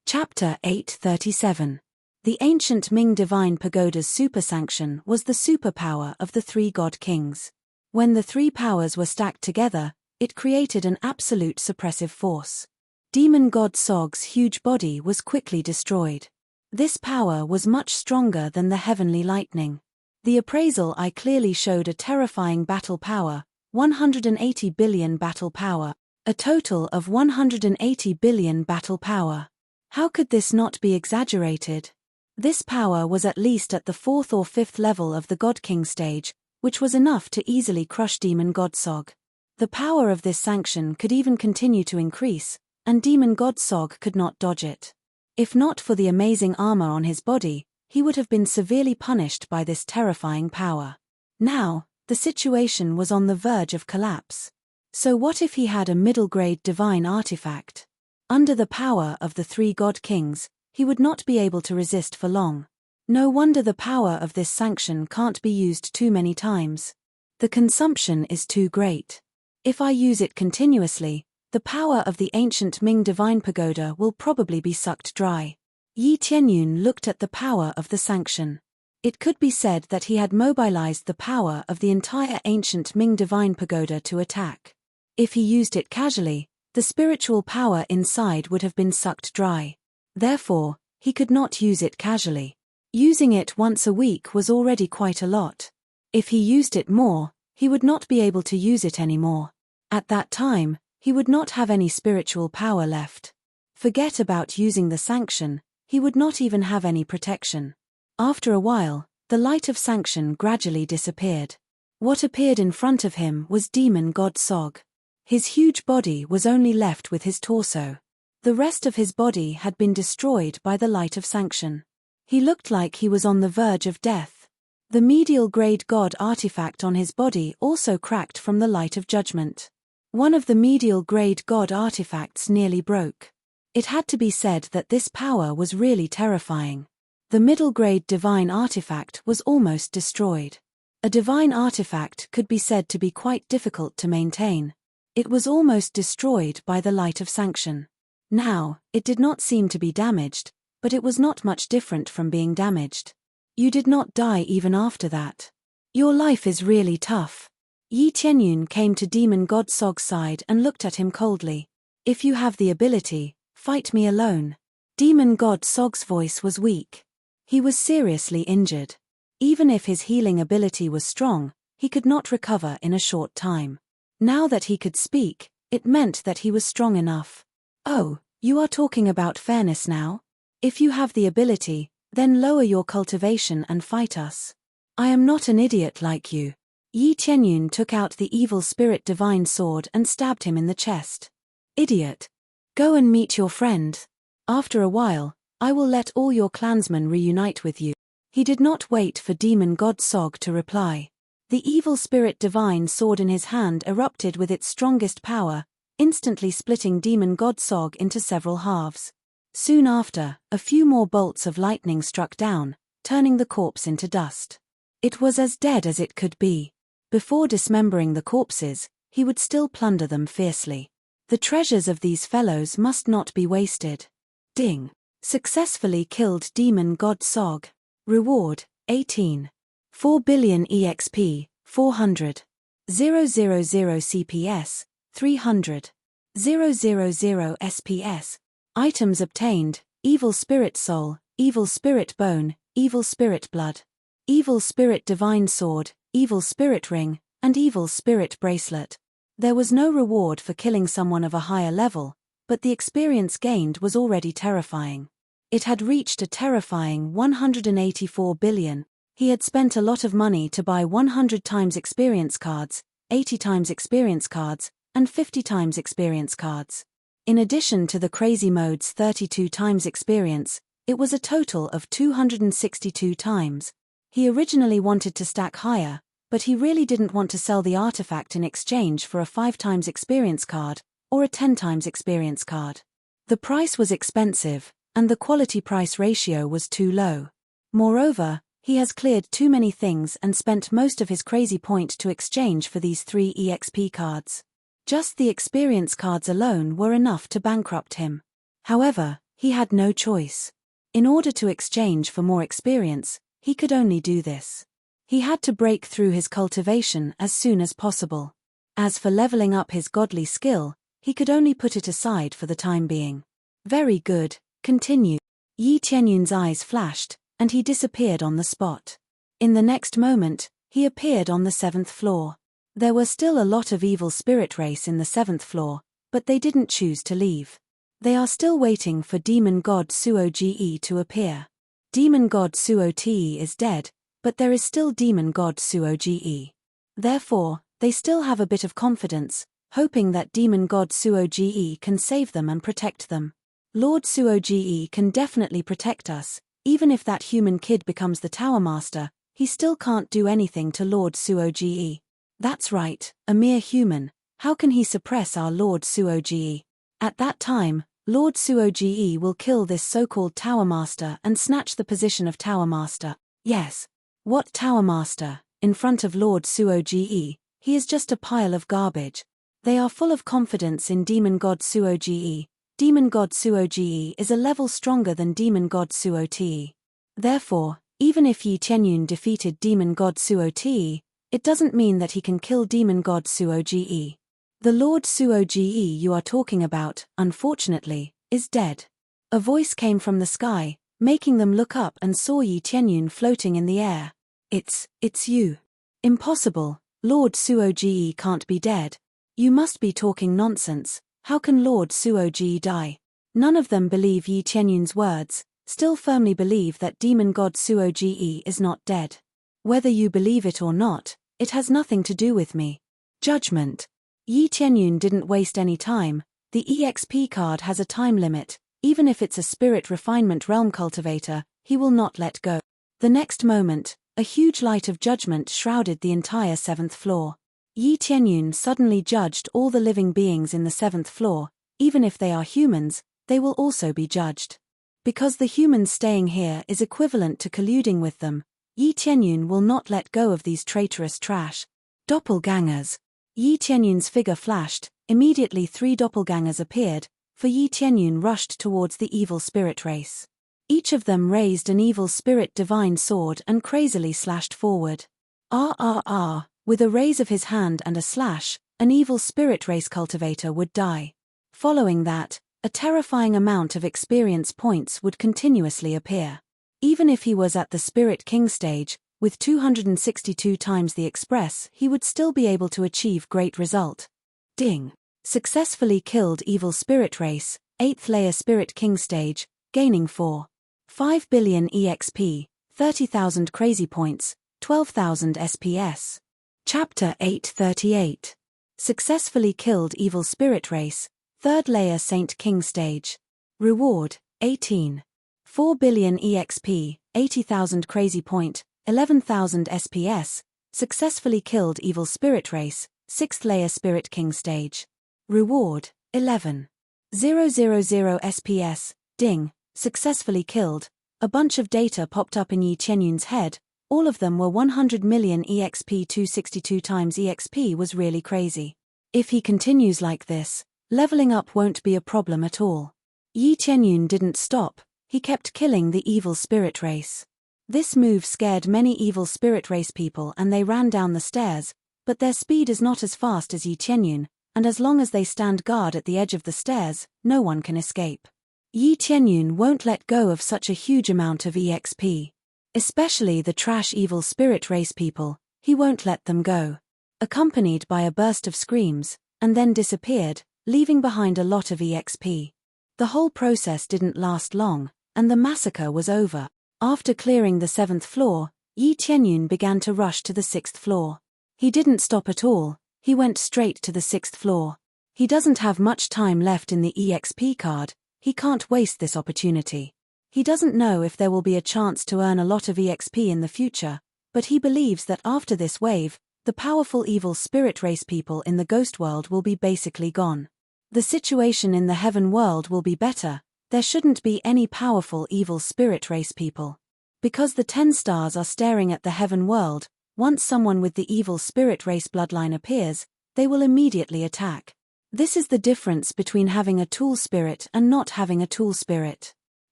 Chapter 837. The ancient Ming Divine Pagoda's super sanction was the superpower of the three god kings. When the three powers were stacked together, it created an absolute suppressive force. Demon god Sog's huge body was quickly destroyed. This power was much stronger than the heavenly lightning. The appraisal eye clearly showed a terrifying battle power, 180 billion battle power, a total of 180 billion battle power. How could this not be exaggerated? This power was at least at the 4th or 5th level of the God King stage, which was enough to easily crush Demon God Sog. The power of this sanction could even continue to increase, and Demon God Sog could not dodge it. If not for the amazing armor on his body, he would have been severely punished by this terrifying power. Now, the situation was on the verge of collapse. So what if he had a middle-grade divine artifact? Under the power of the three god kings, he would not be able to resist for long. No wonder the power of this sanction can't be used too many times. The consumption is too great. If I use it continuously, the power of the ancient Ming Divine Pagoda will probably be sucked dry. Yi Tianyun looked at the power of the sanction. It could be said that he had mobilized the power of the entire ancient Ming Divine Pagoda to attack. If he used it casually, the spiritual power inside would have been sucked dry. Therefore, he could not use it casually. Using it once a week was already quite a lot. If he used it more, he would not be able to use it anymore. At that time, he would not have any spiritual power left. Forget about using the sanction, he would not even have any protection. After a while, the light of sanction gradually disappeared. What appeared in front of him was Demon God Sog. His huge body was only left with his torso. The rest of his body had been destroyed by the light of sanction. He looked like he was on the verge of death. The medial grade god artifact on his body also cracked from the light of judgment. One of the medial grade god artifacts nearly broke. It had to be said that this power was really terrifying. The middle grade divine artifact was almost destroyed. A divine artifact could be said to be quite difficult to maintain. It was almost destroyed by the light of sanction. Now, it did not seem to be damaged, but it was not much different from being damaged. You did not die even after that. Your life is really tough. Yi Tianyun came to Demon God Sog's side and looked at him coldly. If you have the ability, fight me alone. Demon God Sog's voice was weak. He was seriously injured. Even if his healing ability was strong, he could not recover in a short time. Now that he could speak, it meant that he was strong enough. Oh, you are talking about fairness now? If you have the ability, then lower your cultivation and fight us. I am not an idiot like you. Yi Tianyun took out the evil spirit divine sword and stabbed him in the chest. Idiot. Go and meet your friend. After a while, I will let all your clansmen reunite with you. He did not wait for Demon God Sog to reply. The evil spirit divine sword in his hand erupted with its strongest power, instantly splitting Demon God Sog into several halves. Soon after, a few more bolts of lightning struck down, turning the corpse into dust. It was as dead as it could be. Before dismembering the corpses, he would still plunder them fiercely. The treasures of these fellows must not be wasted. Ding. Successfully killed Demon God Sog. Reward, 18. 4 billion EXP, 400. 000 CPS, 300. 000 SPS. Items obtained, Evil Spirit Soul, Evil Spirit Bone, Evil Spirit Blood. Evil Spirit Divine Sword, Evil Spirit Ring, and Evil Spirit Bracelet. There was no reward for killing someone of a higher level, but the experience gained was already terrifying. It had reached a terrifying 184 billion. He had spent a lot of money to buy 100 times experience cards, 80 times experience cards, and 50 times experience cards. In addition to the crazy mode's 32 times experience, it was a total of 262 times. He originally wanted to stack higher, but he really didn't want to sell the artifact in exchange for a 5 times experience card, or a 10 times experience card. The price was expensive, and the quality-price ratio was too low. Moreover, he has cleared too many things and spent most of his crazy point to exchange for these 3 EXP cards. Just the experience cards alone were enough to bankrupt him. However, He had no choice. In order to exchange for more experience, he could only do this. He had to break through his cultivation as soon as possible. As for leveling up his godly skill, he could only put it aside for the time being. Very good, continue. Yi Tianyun's eyes flashed, and he disappeared on the spot. In the next moment, he appeared on the 7th floor. There were still a lot of evil spirit race in the 7th floor, but they didn't choose to leave. They are still waiting for Demon God Suo-Ge to appear. Demon God Suo-Te is dead, but there is still Demon God Suo-Ge. Therefore, they still have a bit of confidence, hoping that Demon God Suo-Ge can save them and protect them. Lord Suo-Ge can definitely protect us. Even if that human kid becomes the Tower Master, he still can't do anything to Lord Suo-Ge. That's right, a mere human. How can he suppress our Lord Suo-Ge? At that time, Lord Suo-Ge will kill this so-called Tower Master and snatch the position of Tower Master. Yes. What Tower Master? In front of Lord Suo-Ge, he is just a pile of garbage. They are full of confidence in Demon God Suo-Ge. Demon God Suo-Ge is a level stronger than Demon God Suo-Te. Therefore, even if Yi Tianyun defeated Demon God Suo-Te, it doesn't mean that he can kill Demon God Suo-Ge. The Lord Suo-Ge you are talking about, unfortunately, is dead. A voice came from the sky, making them look up and saw Yi Tianyun floating in the air. It's you. Impossible, Lord Suo-Ge can't be dead. You must be talking nonsense. How can Lord Suo-Ge die? None of them believe Yi Tianyun's words, still firmly believe that Demon God Suo-Ge is not dead. Whether you believe it or not, it has nothing to do with me. Judgment. Yi Tianyun didn't waste any time. The EXP card has a time limit. Even if it's a spirit refinement realm cultivator, he will not let go. The next moment, a huge light of judgment shrouded the entire 7th floor. Yi Tianyun suddenly judged all the living beings in the 7th floor. Even if they are humans, they will also be judged. Because the humans staying here is equivalent to colluding with them, Yi Tianyun will not let go of these traitorous trash. Doppelgangers. Yi Tianyun's figure flashed, immediately 3 doppelgangers appeared, for Yi Tianyun rushed towards the evil spirit race. Each of them raised an evil spirit divine sword and crazily slashed forward. With a raise of his hand and a slash, an evil spirit race cultivator would die. Following that, a terrifying amount of experience points would continuously appear. Even if he was at the Spirit King stage, with 262 times the express, he would still be able to achieve great result. Ding. Successfully killed evil spirit race, 8th layer Spirit King stage, gaining 4.5 billion EXP, 30,000 crazy points, 12,000 SPS. Chapter 838. Successfully killed evil spirit race, 3rd layer Saint King stage. Reward, 18.4 billion EXP, 80,000 crazy point, 11,000 SPS. Successfully killed evil spirit race, 6th layer Spirit King stage. Reward, 11.000 SPS. Ding. Successfully killed. A bunch of data popped up in Yi Tianyun's head. All of them were 100 million EXP. 262 times EXP was really crazy. If he continues like this, leveling up won't be a problem at all. Yi Tianyun didn't stop, he kept killing the evil spirit race. This move scared many evil spirit race people and they ran down the stairs, but their speed is not as fast as Yi Tianyun, and as long as they stand guard at the edge of the stairs, no one can escape. Yi Tianyun won't let go of such a huge amount of EXP. Especially the trash evil spirit race people, he won't let them go. Accompanied by a burst of screams, and then disappeared, leaving behind a lot of EXP. The whole process didn't last long, and the massacre was over. After clearing the 7th floor, Yi Tianyun began to rush to the 6th floor. He didn't stop at all, he went straight to the 6th floor. He doesn't have much time left in the EXP card, he can't waste this opportunity. He doesn't know if there will be a chance to earn a lot of EXP in the future, but he believes that after this wave, the powerful evil spirit race people in the ghost world will be basically gone. The situation in the heaven world will be better, there shouldn't be any powerful evil spirit race people. Because the 10 stars are staring at the heaven world, once someone with the evil spirit race bloodline appears, they will immediately attack. This is the difference between having a tool spirit and not having a tool spirit.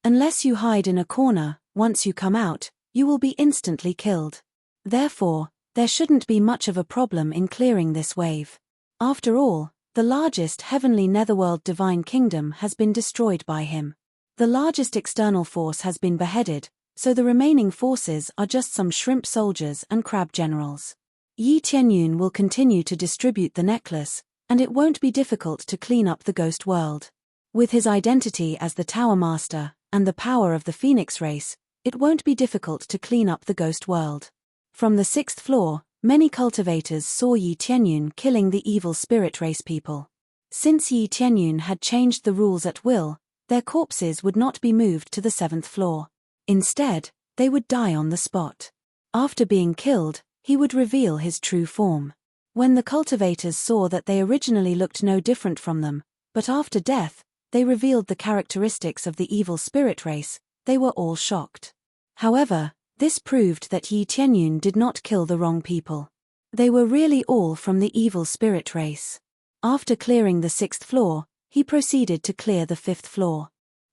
Unless you hide in a corner, once you come out, you will be instantly killed. Therefore, there shouldn't be much of a problem in clearing this wave. After all, the largest heavenly netherworld divine kingdom has been destroyed by him. The largest external force has been beheaded, so the remaining forces are just some shrimp soldiers and crab generals. Yi Tianyun will continue to distribute the necklace, and it won't be difficult to clean up the ghost world. With his identity as the Tower Master, and the power of the Phoenix race, it won't be difficult to clean up the ghost world. From the 6th floor, many cultivators saw Yi Tianyun killing the evil spirit race people. Since Yi Tianyun had changed the rules at will, their corpses would not be moved to the 7th floor. Instead, they would die on the spot. After being killed, he would reveal his true form. When the cultivators saw that they originally looked no different from them, but after death, they revealed the characteristics of the evil spirit race, they were all shocked. However, this proved that Yi Tianyun did not kill the wrong people. They were really all from the evil spirit race. After clearing the 6th floor, he proceeded to clear the 5th floor.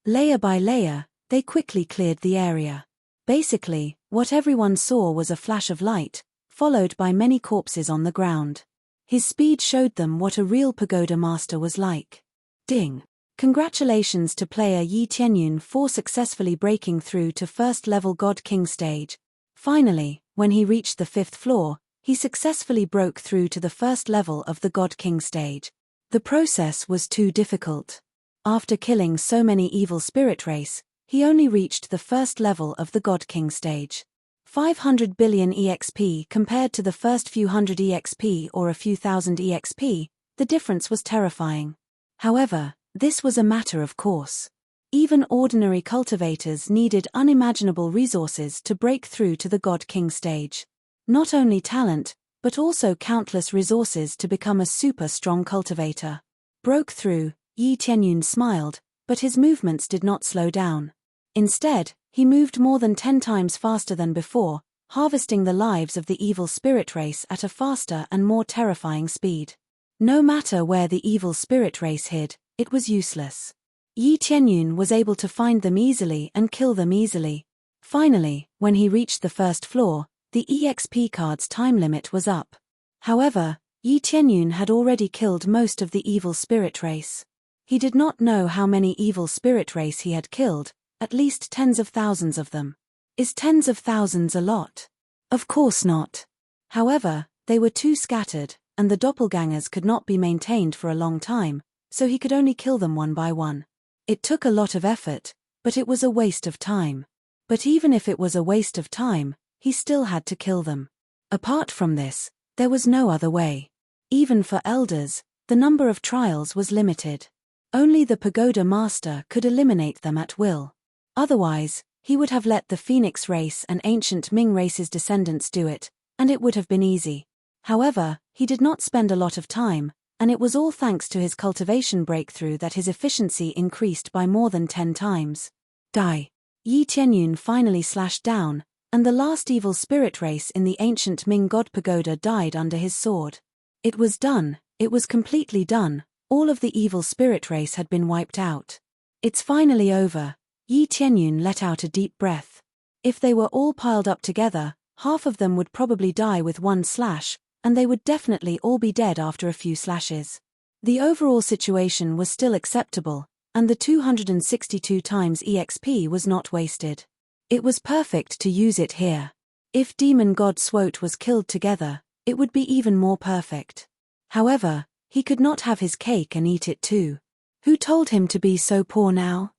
Layer by layer, they quickly cleared the area. Basically, what everyone saw was a flash of light, followed by many corpses on the ground. His speed showed them what a real pagoda master was like. Ding! Congratulations to player Yi Tianyun for successfully breaking through to first level God King stage. Finally, when he reached the 5th floor, he successfully broke through to the first level of the God King stage. The process was too difficult. After killing so many evil spirit race, he only reached the first level of the God King stage. 500 billion EXP compared to the first few hundred EXP or a few thousand EXP, the difference was terrifying. However, this was a matter of course. Even ordinary cultivators needed unimaginable resources to break through to the God King stage. Not only talent, but also countless resources to become a super strong cultivator. Broke through, Yi Tianyun smiled, but his movements did not slow down. Instead, he moved more than 10 times faster than before, harvesting the lives of the evil spirit race at a faster and more terrifying speed. No matter where the evil spirit race hid, it was useless. Yi Tianyun was able to find them easily and kill them easily. Finally, when he reached the 1st floor, the EXP card's time limit was up. However, Yi Tianyun had already killed most of the evil spirit race. He did not know how many evil spirit race he had killed, at least tens of thousands of them. Is tens of thousands a lot? Of course not. However, they were too scattered, and the doppelgangers could not be maintained for a long time, so he could only kill them one by one. It took a lot of effort, but it was a waste of time. But even if it was a waste of time, he still had to kill them. Apart from this, there was no other way. Even for elders, the number of trials was limited. Only the pagoda master could eliminate them at will. Otherwise, he would have let the Phoenix race and ancient Ming race's descendants do it, and it would have been easy. However, he did not spend a lot of time, and it was all thanks to his cultivation breakthrough that his efficiency increased by more than 10 times. Die. Yi Tianyun finally slashed down, and the last evil spirit race in the ancient Ming god pagoda died under his sword. It was done, it was completely done, all of the evil spirit race had been wiped out. It's finally over. Yi Tianyun let out a deep breath. If they were all piled up together, half of them would probably die with one slash, and they would definitely all be dead after a few slashes. The overall situation was still acceptable, and the 262 times EXP was not wasted. It was perfect to use it here. If Demon God Swoat was killed together, it would be even more perfect. However, he could not have his cake and eat it too. Who told him to be so poor now?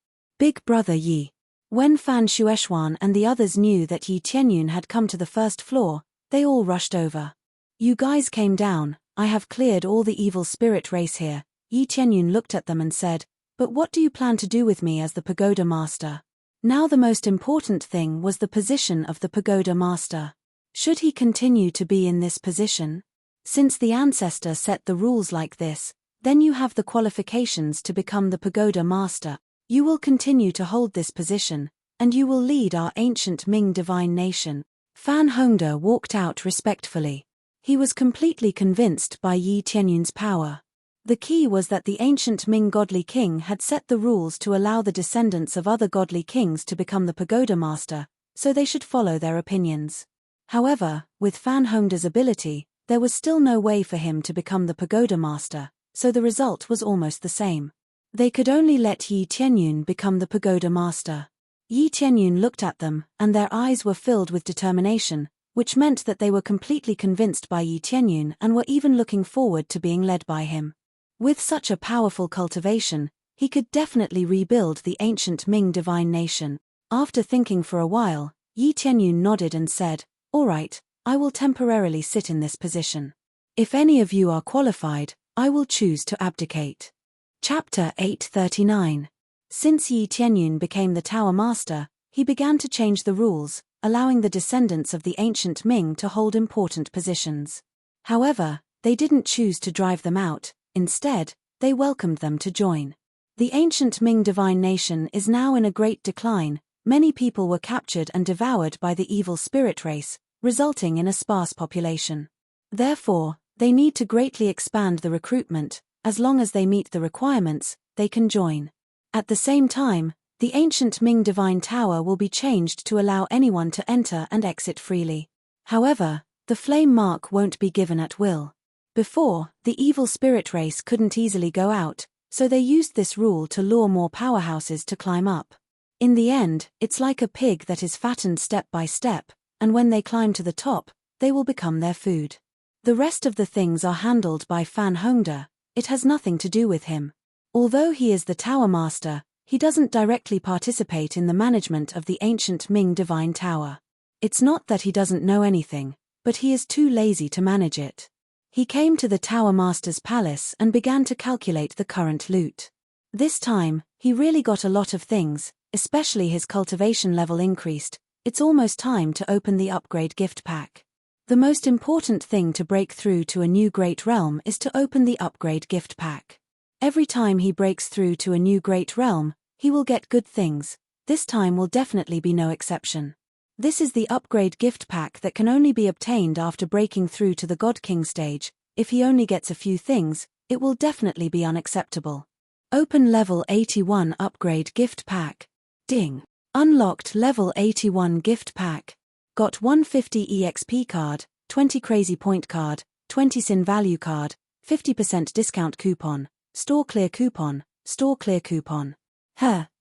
Big Brother Yi. When Fan Shueishuan and the others knew that Yi Tianyun had come to the 1st floor, they all rushed over. You guys came down, I have cleared all the evil spirit race here. Yi Tianyun looked at them and said, but what do you plan to do with me as the pagoda master? Now the most important thing was the position of the pagoda master. Should he continue to be in this position? Since the ancestor set the rules like this, then you have the qualifications to become the pagoda master. You will continue to hold this position, and you will lead our ancient Ming divine nation. Fan Hongda walked out respectfully. He was completely convinced by Yi Tianyun's power. The key was that the ancient Ming godly king had set the rules to allow the descendants of other godly kings to become the pagoda master, so they should follow their opinions. However, with Fan Hongda's ability, there was still no way for him to become the pagoda master, so the result was almost the same. They could only let Yi Tianyun become the pagoda master. Yi Tianyun looked at them, and their eyes were filled with determination, which meant that they were completely convinced by Yi Tianyun and were even looking forward to being led by him. With such a powerful cultivation, he could definitely rebuild the ancient Ming divine nation. After thinking for a while, Yi Tianyun nodded and said, "All right, I will temporarily sit in this position. If any of you are qualified, I will choose to abdicate." Chapter 839. Since Yi Tianyun became the Tower Master, he began to change the rules, allowing the descendants of the ancient Ming to hold important positions. However, they didn't choose to drive them out. Instead, they welcomed them to join. The ancient Ming divine nation is now in a great decline. Many people were captured and devoured by the evil spirit race, resulting in a sparse population. Therefore, they need to greatly expand the recruitment. As long as they meet the requirements, they can join. At the same time, the ancient Ming divine tower will be changed to allow anyone to enter and exit freely. However, the flame mark won't be given at will. Before, the evil spirit race couldn't easily go out, so they used this rule to lure more powerhouses to climb up. In the end, it's like a pig that is fattened step by step, and when they climb to the top, they will become their food. The rest of the things are handled by Fan Hongda. It has nothing to do with him. Although he is the Tower Master, he doesn't directly participate in the management of the ancient Ming divine tower. It's not that he doesn't know anything, but he is too lazy to manage it. He came to the Tower Master's palace and began to calculate the current loot. This time, he really got a lot of things, especially his cultivation level increased. It's almost time to open the upgrade gift pack. The most important thing to break through to a new great realm is to open the upgrade gift pack. Every time he breaks through to a new great realm, he will get good things. This time will definitely be no exception. This is the upgrade gift pack that can only be obtained after breaking through to the God King stage. If he only gets a few things, it will definitely be unacceptable. Open level 81 upgrade gift pack. Ding. Unlocked level 81 gift pack. Got 150 EXP card, 20 crazy point card, 20 sin value card, 50% discount coupon, store clear coupon, store clear coupon.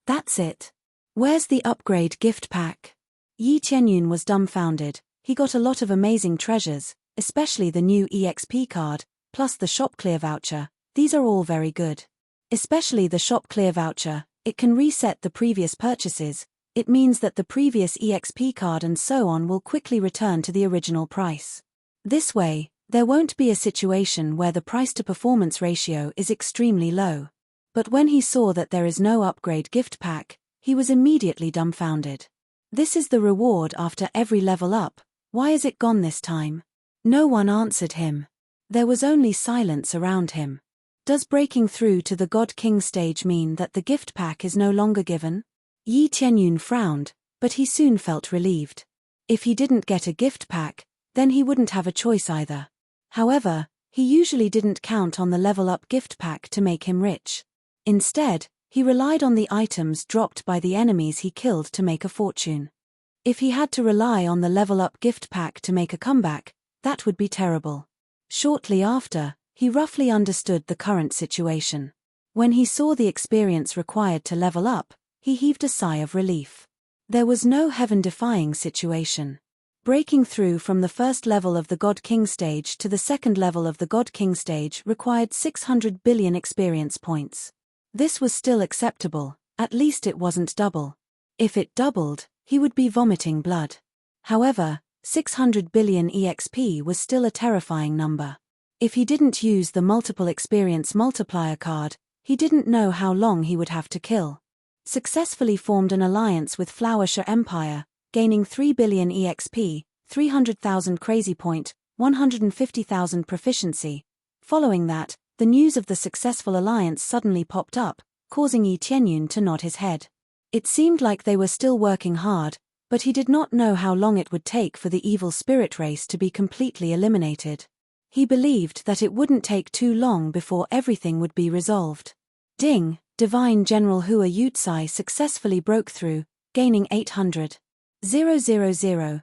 That's it. Where's the upgrade gift pack? Yi Tianyun was dumbfounded. He got a lot of amazing treasures, especially the new EXP card, plus the shop clear voucher. These are all very good. Especially the shop clear voucher, it can reset the previous purchases. It means that the previous EXP card and so on will quickly return to the original price. This way, there won't be a situation where the price-to-performance ratio is extremely low. But when he saw that there is no upgrade gift pack, he was immediately dumbfounded. This is the reward after every level up. Why is it gone this time? No one answered him. There was only silence around him. Does breaking through to the God King stage mean that the gift pack is no longer given? Yi Tianyun frowned, but he soon felt relieved. If he didn't get a gift pack, then he wouldn't have a choice either. However, he usually didn't count on the level-up gift pack to make him rich. Instead, he relied on the items dropped by the enemies he killed to make a fortune. If he had to rely on the level-up gift pack to make a comeback, that would be terrible. Shortly after, he roughly understood the current situation. When he saw the experience required to level up, he heaved a sigh of relief. There was no heaven-defying situation. Breaking through from the first level of the God King stage to the second level of the God King stage required 600 billion experience points. This was still acceptable, at least it wasn't double. If it doubled, he would be vomiting blood. However, 600 billion EXP was still a terrifying number. If he didn't use the multiple experience multiplier card, he didn't know how long he would have to kill. Successfully formed an alliance with Flowersha Empire, gaining 3 billion EXP, 300,000 crazy point, 150,000 proficiency. Following that, the news of the successful alliance suddenly popped up, causing Yi Tianyun to nod his head. It seemed like they were still working hard, but he did not know how long it would take for the evil spirit race to be completely eliminated. He believed that it wouldn't take too long before everything would be resolved. Ding, Divine General Hua Yutsai successfully broke through, gaining 800,000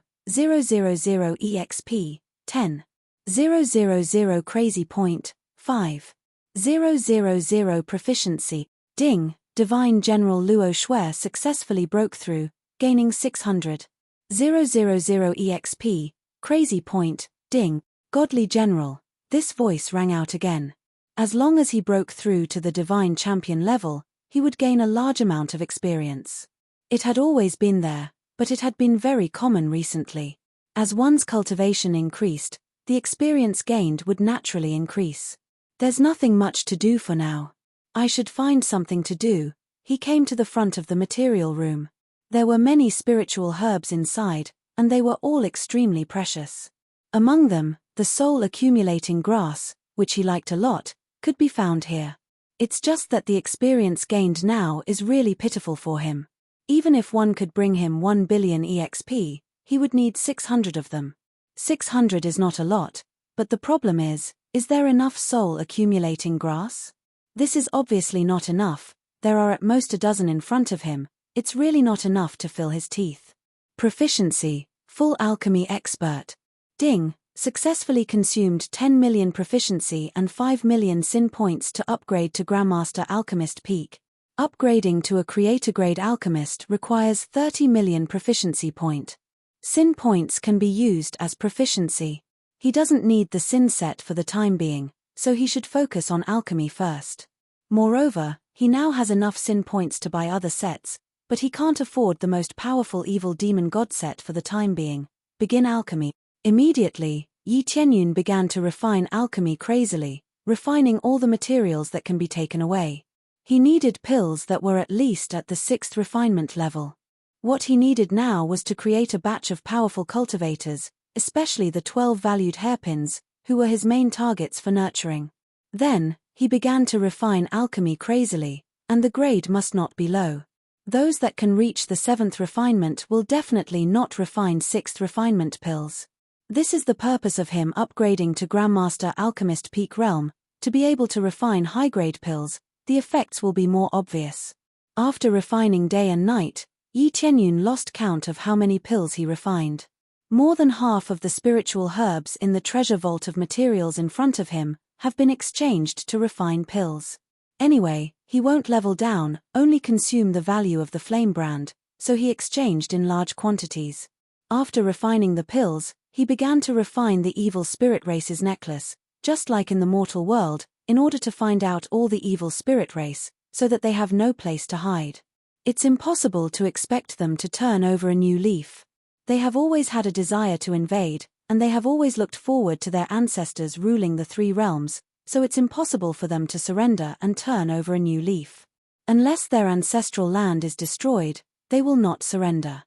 EXP, 10,000 crazy point, 5,000 proficiency. Ding, Divine General Luo Shui successfully broke through, gaining 600,000 EXP, crazy point. Ding, Godly General. This voice rang out again. As long as he broke through to the Divine Champion level, he would gain a large amount of experience. It had always been there, but it had been very common recently. As one's cultivation increased, the experience gained would naturally increase. There's nothing much to do for now. I should find something to do. He came to the front of the material room. There were many spiritual herbs inside, and they were all extremely precious. Among them, the soul-accumulating grass, which he liked a lot, could be found here. It's just that the experience gained now is really pitiful for him. Even if one could bring him 1 billion EXP, he would need 600 of them. 600 is not a lot, but the problem is there enough soul-accumulating grass? This is obviously not enough. There are at most a dozen in front of him. It's really not enough to fill his teeth. Proficiency, full alchemy expert. Ding, successfully consumed 10 million proficiency and 5 million sin points to upgrade to Grandmaster Alchemist Peak. Upgrading to a creator-grade alchemist requires 30 million proficiency point. Sin points can be used as proficiency. He doesn't need the sin set for the time being, so he should focus on alchemy first. Moreover, he now has enough sin points to buy other sets, but he can't afford the most powerful evil demon god set for the time being. Begin alchemy. Immediately, Yi Tianyun began to refine alchemy crazily, refining all the materials that can be taken away. He needed pills that were at least at the 6th refinement level. What he needed now was to create a batch of powerful cultivators, especially the 12 valued hairpins, who were his main targets for nurturing. Then, he began to refine alchemy crazily, and the grade must not be low. Those that can reach the 7th refinement will definitely not refine 6th refinement pills. This is the purpose of him upgrading to Grandmaster Alchemist Peak Realm. To be able to refine high-grade pills, the effects will be more obvious. After refining day and night, Yi Tianyun lost count of how many pills he refined. More than half of the spiritual herbs in the treasure vault of materials in front of him have been exchanged to refine pills. Anyway, he won't level down, only consume the value of the flame brand, so he exchanged in large quantities. After refining the pills, he began to refine the evil spirit race's necklace, just like in the mortal world, in order to find out all the evil spirit race, so that they have no place to hide. It's impossible to expect them to turn over a new leaf. They have always had a desire to invade, and they have always looked forward to their ancestors ruling the 3 realms, so it's impossible for them to surrender and turn over a new leaf. Unless their ancestral land is destroyed, they will not surrender.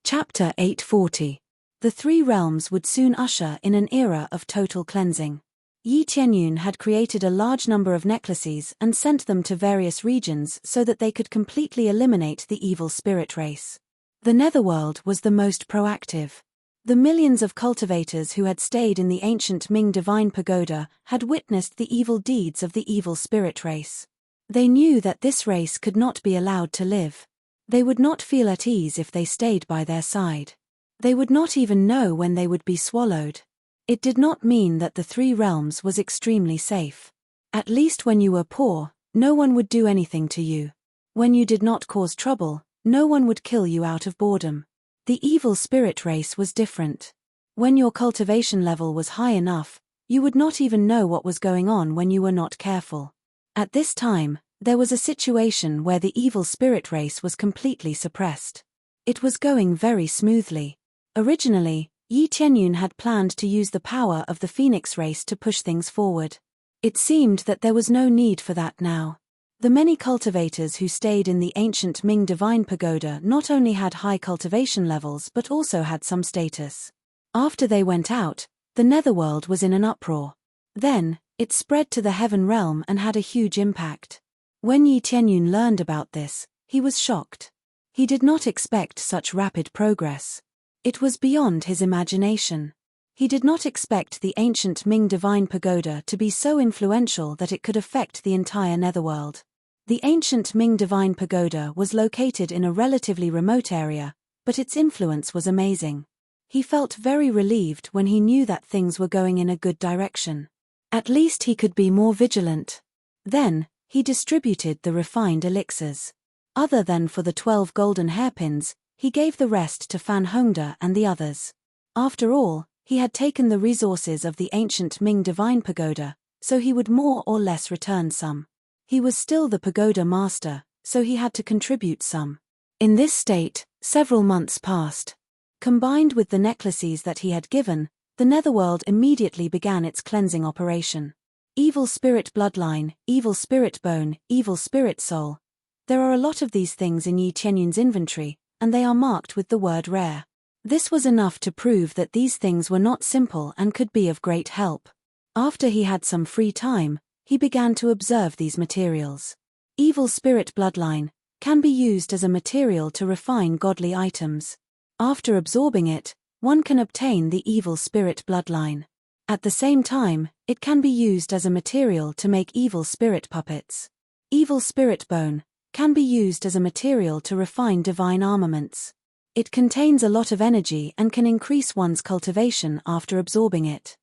Chapter 840. The 3 realms would soon usher in an era of total cleansing. Yi Tianyun had created a large number of necklaces and sent them to various regions so that they could completely eliminate the evil spirit race. The Netherworld was the most proactive. The millions of cultivators who had stayed in the ancient Ming Divine Pagoda had witnessed the evil deeds of the evil spirit race. They knew that this race could not be allowed to live. They would not feel at ease if they stayed by their side. They would not even know when they would be swallowed. It did not mean that the 3 realms was extremely safe. At least when you were poor, no one would do anything to you. When you did not cause trouble, no one would kill you out of boredom. The evil spirit race was different. When your cultivation level was high enough, you would not even know what was going on when you were not careful. At this time, there was a situation where the evil spirit race was completely suppressed. It was going very smoothly. Originally, Yi Tianyun had planned to use the power of the Phoenix race to push things forward. It seemed that there was no need for that now. The many cultivators who stayed in the ancient Ming Divine Pagoda not only had high cultivation levels but also had some status. After they went out, the Netherworld was in an uproar. Then, it spread to the Heaven Realm and had a huge impact. When Yi Tianyun learned about this, he was shocked. He did not expect such rapid progress. It was beyond his imagination. He did not expect the ancient Ming Divine Pagoda to be so influential that it could affect the entire netherworld. The ancient Ming Divine Pagoda was located in a relatively remote area, but its influence was amazing. He felt very relieved when he knew that things were going in a good direction. At least he could be more vigilant. Then, he distributed the refined elixirs. Other than for the 12 golden hairpins, he gave the rest to Fan Hongda and the others. After all, he had taken the resources of the ancient Ming Divine Pagoda, so he would more or less return some. He was still the pagoda master, so he had to contribute some. In this state, several months passed. Combined with the necklaces that he had given, the netherworld immediately began its cleansing operation. Evil spirit bloodline, evil spirit bone, evil spirit soul. There are a lot of these things in Yi Tianyun's inventory, and they are marked with the word rare. This was enough to prove that these things were not simple and could be of great help. After he had some free time, he began to observe these materials. Evil spirit bloodline can be used as a material to refine godly items. After absorbing it, one can obtain the evil spirit bloodline. At the same time, it can be used as a material to make evil spirit puppets. Evil spirit bone can be used as a material to refine divine armaments. It contains a lot of energy and can increase one's cultivation after absorbing it.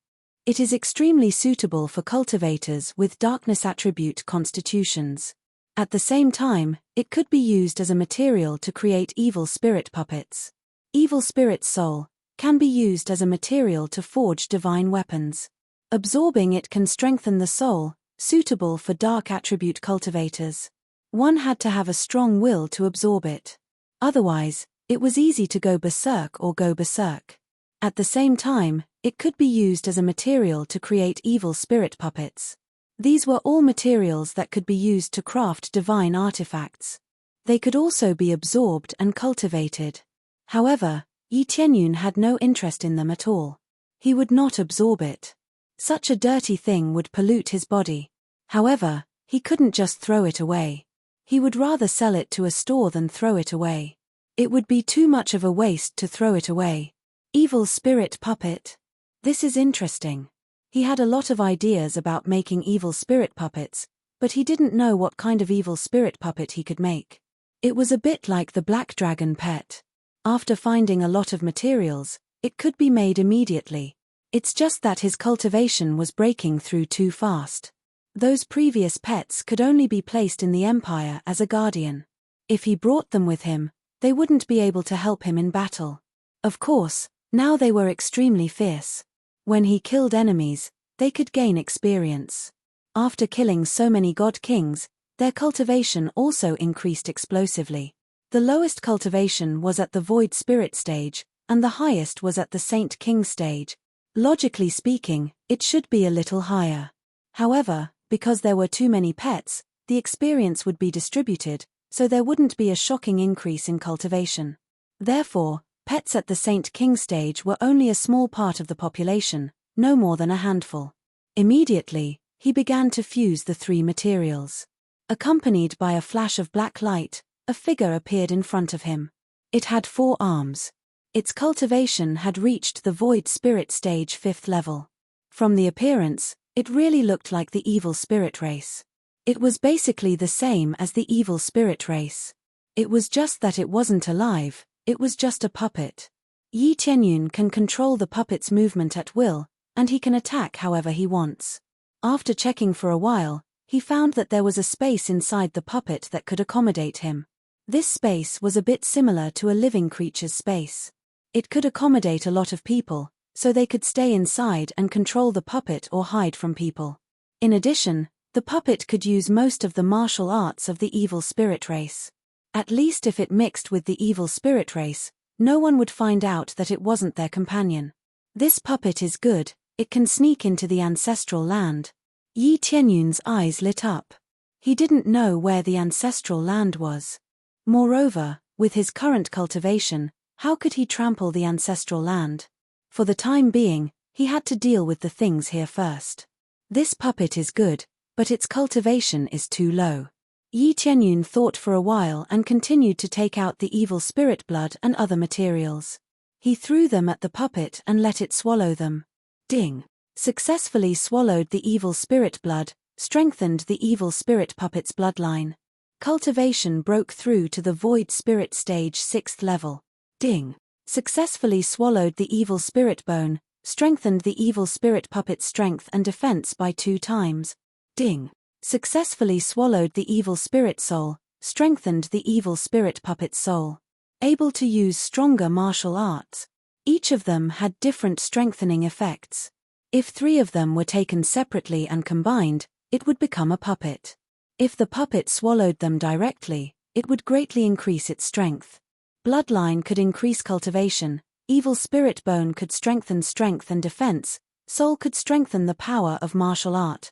It is extremely suitable for cultivators with darkness attribute constitutions. At the same time, it could be used as a material to create evil spirit puppets. Evil spirit soul can be used as a material to forge divine weapons. Absorbing it can strengthen the soul, suitable for dark attribute cultivators. One had to have a strong will to absorb it. Otherwise, it was easy to go berserk or go berserk. At the same time, it could be used as a material to create evil spirit puppets. These were all materials that could be used to craft divine artifacts. They could also be absorbed and cultivated. However, Yi Tianyun had no interest in them at all. He would not absorb it. Such a dirty thing would pollute his body. However, he couldn't just throw it away. He would rather sell it to a store than throw it away. It would be too much of a waste to throw it away. Evil spirit puppet. This is interesting. He had a lot of ideas about making evil spirit puppets, but he didn't know what kind of evil spirit puppet he could make. It was a bit like the black dragon pet. After finding a lot of materials, it could be made immediately. It's just that his cultivation was breaking through too fast. Those previous pets could only be placed in the empire as a guardian. If he brought them with him, they wouldn't be able to help him in battle. Of course, now they were extremely fierce. When he killed enemies, they could gain experience. After killing so many god kings, their cultivation also increased explosively. The lowest cultivation was at the void spirit stage, and the highest was at the saint king stage. Logically speaking, it should be a little higher. However, because there were too many pets, the experience would be distributed, so there wouldn't be a shocking increase in cultivation. Therefore, pets at the Saint King stage were only a small part of the population, no more than a handful. Immediately, he began to fuse the three materials. Accompanied by a flash of black light, a figure appeared in front of him. It had 4 arms. Its cultivation had reached the void spirit stage 5th level. From the appearance, it really looked like the evil spirit race. It was basically the same as the evil spirit race. It was just that it wasn't alive, it was just a puppet. Yi Tianyun can control the puppet's movement at will, and he can attack however he wants. After checking for a while, he found that there was a space inside the puppet that could accommodate him. This space was a bit similar to a living creature's space. It could accommodate a lot of people, so they could stay inside and control the puppet or hide from people. In addition, the puppet could use most of the martial arts of the evil spirit race. At least if it mixed with the evil spirit race, no one would find out that it wasn't their companion. This puppet is good, it can sneak into the ancestral land. Yi Tianyun's eyes lit up. He didn't know where the ancestral land was. Moreover, with his current cultivation, how could he trample the ancestral land? For the time being, he had to deal with the things here first. This puppet is good, but its cultivation is too low. Yi Tianyun thought for a while and continued to take out the evil spirit blood and other materials. He threw them at the puppet and let it swallow them. Ding. Successfully swallowed the evil spirit blood, strengthened the evil spirit puppet's bloodline. Cultivation broke through to the void spirit stage 6th level. Ding. Successfully swallowed the evil spirit bone, strengthened the evil spirit puppet's strength and defense by 2 times. Ding. Successfully swallowed the evil spirit soul, strengthened the evil spirit puppet's soul. Able to use stronger martial arts. Each of them had different strengthening effects. If 3 of them were taken separately and combined, it would become a puppet. If the puppet swallowed them directly, it would greatly increase its strength. Bloodline could increase cultivation, evil spirit bone could strengthen strength and defense, soul could strengthen the power of martial art.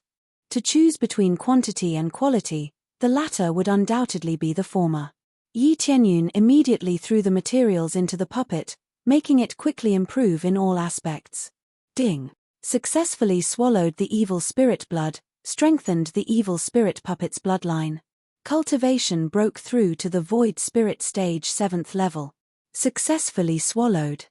To choose between quantity and quality, the latter would undoubtedly be the former. Yi Tianyun immediately threw the materials into the puppet, making it quickly improve in all aspects. Ding. Successfully swallowed the evil spirit blood, strengthened the evil spirit puppet's bloodline. Cultivation broke through to the void spirit stage 7th level. Successfully swallowed.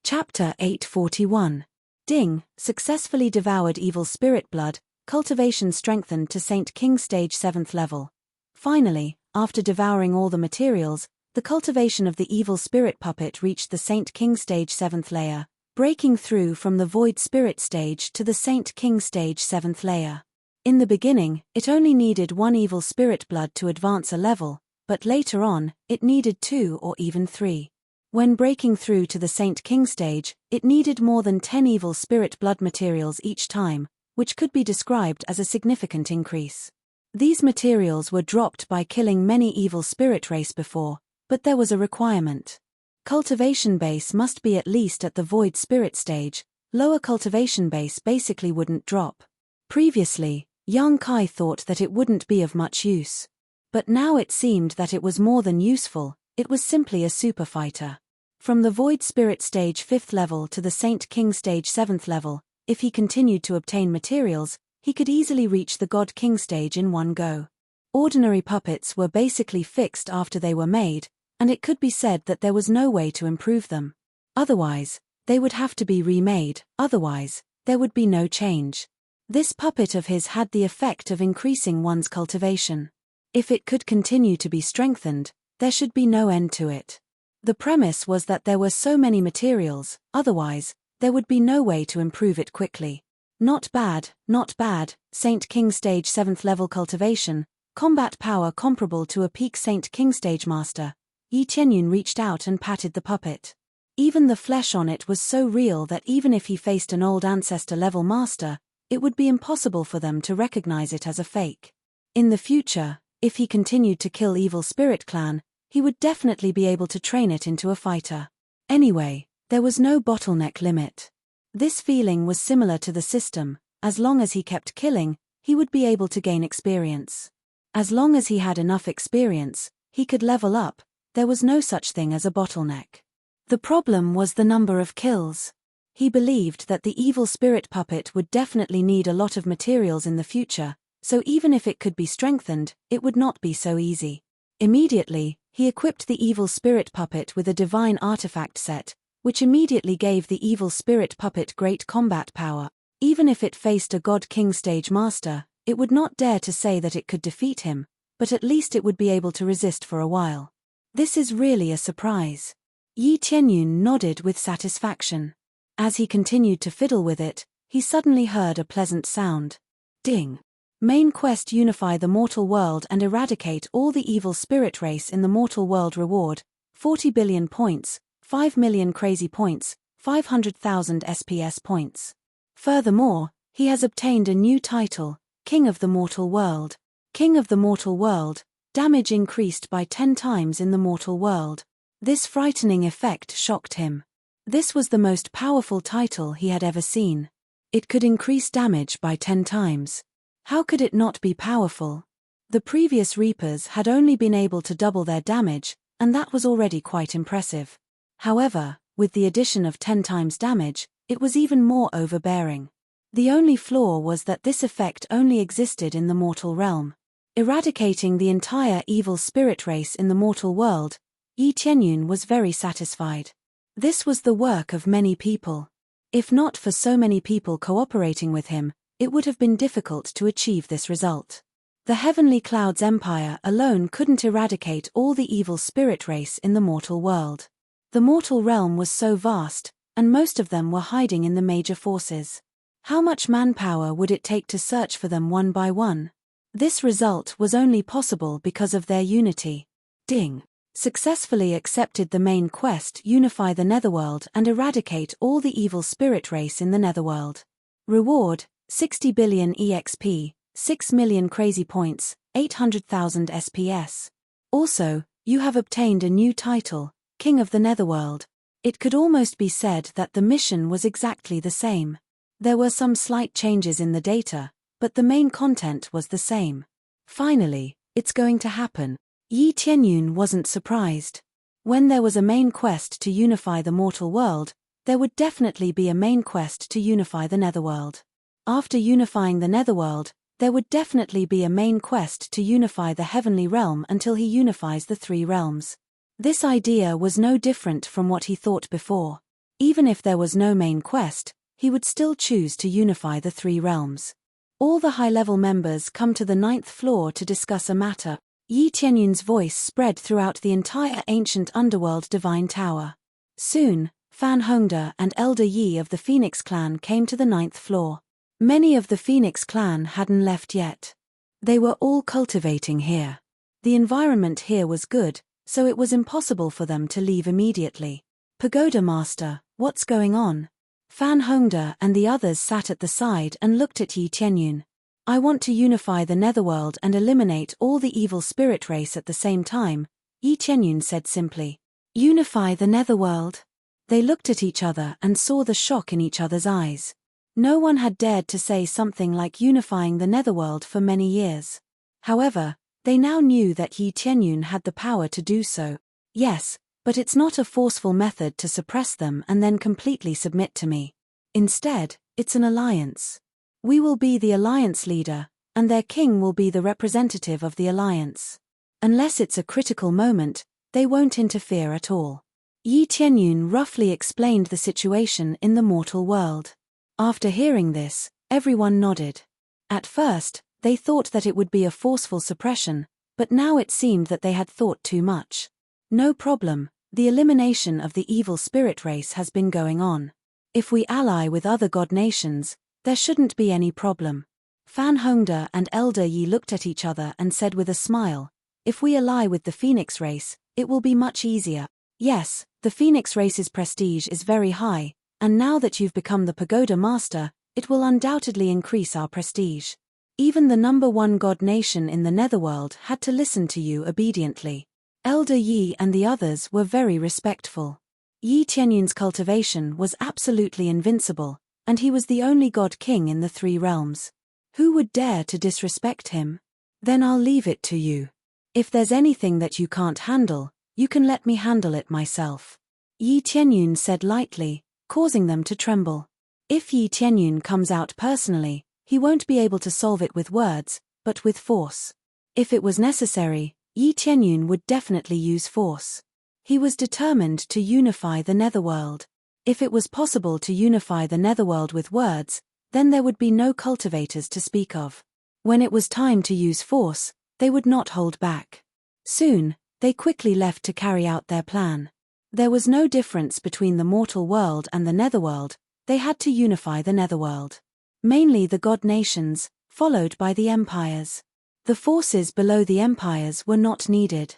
Chapter 841. Ding. Successfully devoured evil spirit blood, cultivation strengthened to Saint King stage 7th level. Finally, after devouring all the materials, the cultivation of the evil spirit puppet reached the Saint King stage 7th layer, breaking through from the void spirit stage to the Saint King stage 7th layer. In the beginning, it only needed 1 evil spirit blood to advance a level, but later on, it needed 2 or even 3. When breaking through to the Saint King stage, it needed more than 10 evil spirit blood materials each time, which could be described as a significant increase. These materials were dropped by killing many evil spirit race before, but there was a requirement. Cultivation base must be at least at the void spirit stage, lower cultivation base basically wouldn't drop. Previously, Yang Kai thought that it wouldn't be of much use. But now it seemed that it was more than useful, it was simply a super fighter. From the void spirit stage 5th level to the Saint King stage 7th level, if he continued to obtain materials, he could easily reach the God King stage in one go. Ordinary puppets were basically fixed after they were made, and it could be said that there was no way to improve them. Otherwise, they would have to be remade, otherwise, there would be no change. This puppet of his had the effect of increasing one's cultivation. If it could continue to be strengthened, there should be no end to it. The premise was that there were so many materials, otherwise, there would be no way to improve it quickly. Not bad, Saint King stage 7th level cultivation, combat power comparable to a peak Saint King stage master. Yi Tianyun reached out and patted the puppet. Even the flesh on it was so real that even if he faced an old ancestor-level master, it would be impossible for them to recognize it as a fake. In the future, if he continued to kill evil spirit clan, he would definitely be able to train it into a fighter. Anyway, there was no bottleneck limit. This feeling was similar to the system. As long as he kept killing, he would be able to gain experience. As long as he had enough experience, he could level up. There was no such thing as a bottleneck. The problem was the number of kills. He believed that the evil spirit puppet would definitely need a lot of materials in the future, so even if it could be strengthened, it would not be so easy. Immediately, he equipped the evil spirit puppet with a divine artifact set, which immediately gave the evil spirit puppet great combat power. Even if it faced a God King stage master, it would not dare to say that it could defeat him, but at least it would be able to resist for a while. This is really a surprise. Yi Tianyun nodded with satisfaction. As he continued to fiddle with it, he suddenly heard a pleasant sound. Ding. Main quest: unify the mortal world and eradicate all the evil spirit race in the mortal world. Reward: 40 billion points, 5 million crazy points, 500,000 SPS points. Furthermore, he has obtained a new title, King of the Mortal World. King of the Mortal World, damage increased by 10 times in the mortal world. This frightening effect shocked him. This was the most powerful title he had ever seen. It could increase damage by 10 times. How could it not be powerful? The previous Reapers had only been able to double their damage, and that was already quite impressive. However, with the addition of 10 times damage, it was even more overbearing. The only flaw was that this effect only existed in the mortal realm. Eradicating the entire evil spirit race in the mortal world, Yi Tianyun was very satisfied. This was the work of many people. If not for so many people cooperating with him, it would have been difficult to achieve this result. The Heavenly Clouds Empire alone couldn't eradicate all the evil spirit race in the mortal world. The mortal realm was so vast, and most of them were hiding in the major forces. How much manpower would it take to search for them one by one? This result was only possible because of their unity. Ding. Successfully accepted the main quest: unify the Netherworld and eradicate all the evil spirit race in the Netherworld. Reward: 60 billion EXP, 6 million crazy points, 800,000 SPS. Also, you have obtained a new title, King of the Netherworld. It could almost be said that the mission was exactly the same. There were some slight changes in the data, but the main content was the same. Finally, it's going to happen. Yi Tianyun wasn't surprised. When there was a main quest to unify the mortal world, there would definitely be a main quest to unify the Netherworld. After unifying the Netherworld, there would definitely be a main quest to unify the heavenly realm until he unifies the three realms. This idea was no different from what he thought before. Even if there was no main quest, he would still choose to unify the three realms. All the high-level members come to the 9th floor to discuss a matter. Yi Tianyun's voice spread throughout the entire ancient underworld divine tower. Soon, Fan Hongda and Elder Yi of the Phoenix clan came to the 9th floor. Many of the Phoenix clan hadn't left yet. They were all cultivating here. The environment here was good, so it was impossible for them to leave immediately. Pagoda Master, what's going on? Fan Hongda and the others sat at the side and looked at Yi Tianyun. I want to unify the Netherworld and eliminate all the evil spirit race at the same time, Yi Tianyun said simply. Unify the Netherworld? They looked at each other and saw the shock in each other's eyes. No one had dared to say something like unifying the Netherworld for many years. However, they now knew that Yi Tianyun had the power to do so. Yes, but it's not a forceful method to suppress them and then completely submit to me. Instead, it's an alliance. We will be the alliance leader, and their king will be the representative of the alliance. Unless it's a critical moment, they won't interfere at all. Yi Tianyun roughly explained the situation in the mortal world. After hearing this, everyone nodded. At first, they thought that it would be a forceful suppression, but now it seemed that they had thought too much. No problem, the elimination of the evil spirit race has been going on. If we ally with other god nations, there shouldn't be any problem. Fan Hongda and Elder Yi looked at each other and said with a smile, if we ally with the Phoenix race, it will be much easier. Yes, the Phoenix race's prestige is very high, and now that you've become the Pagoda Master, it will undoubtedly increase our prestige. Even the #1 god nation in the Netherworld had to listen to you obediently. Elder Yi and the others were very respectful. Yi Tianyun's cultivation was absolutely invincible, and he was the only god king in the three realms. Who would dare to disrespect him? Then I'll leave it to you. If there's anything that you can't handle, you can let me handle it myself. Yi Tianyun said lightly, causing them to tremble. If Yi Tianyun comes out personally, he won't be able to solve it with words, but with force. If it was necessary, Yi Tianyun would definitely use force. He was determined to unify the Netherworld. If it was possible to unify the Netherworld with words, then there would be no cultivators to speak of. When it was time to use force, they would not hold back. Soon, they quickly left to carry out their plan. There was no difference between the mortal world and the Netherworld, they had to unify the Netherworld. Mainly the god nations, followed by the empires. The forces below the empires were not needed.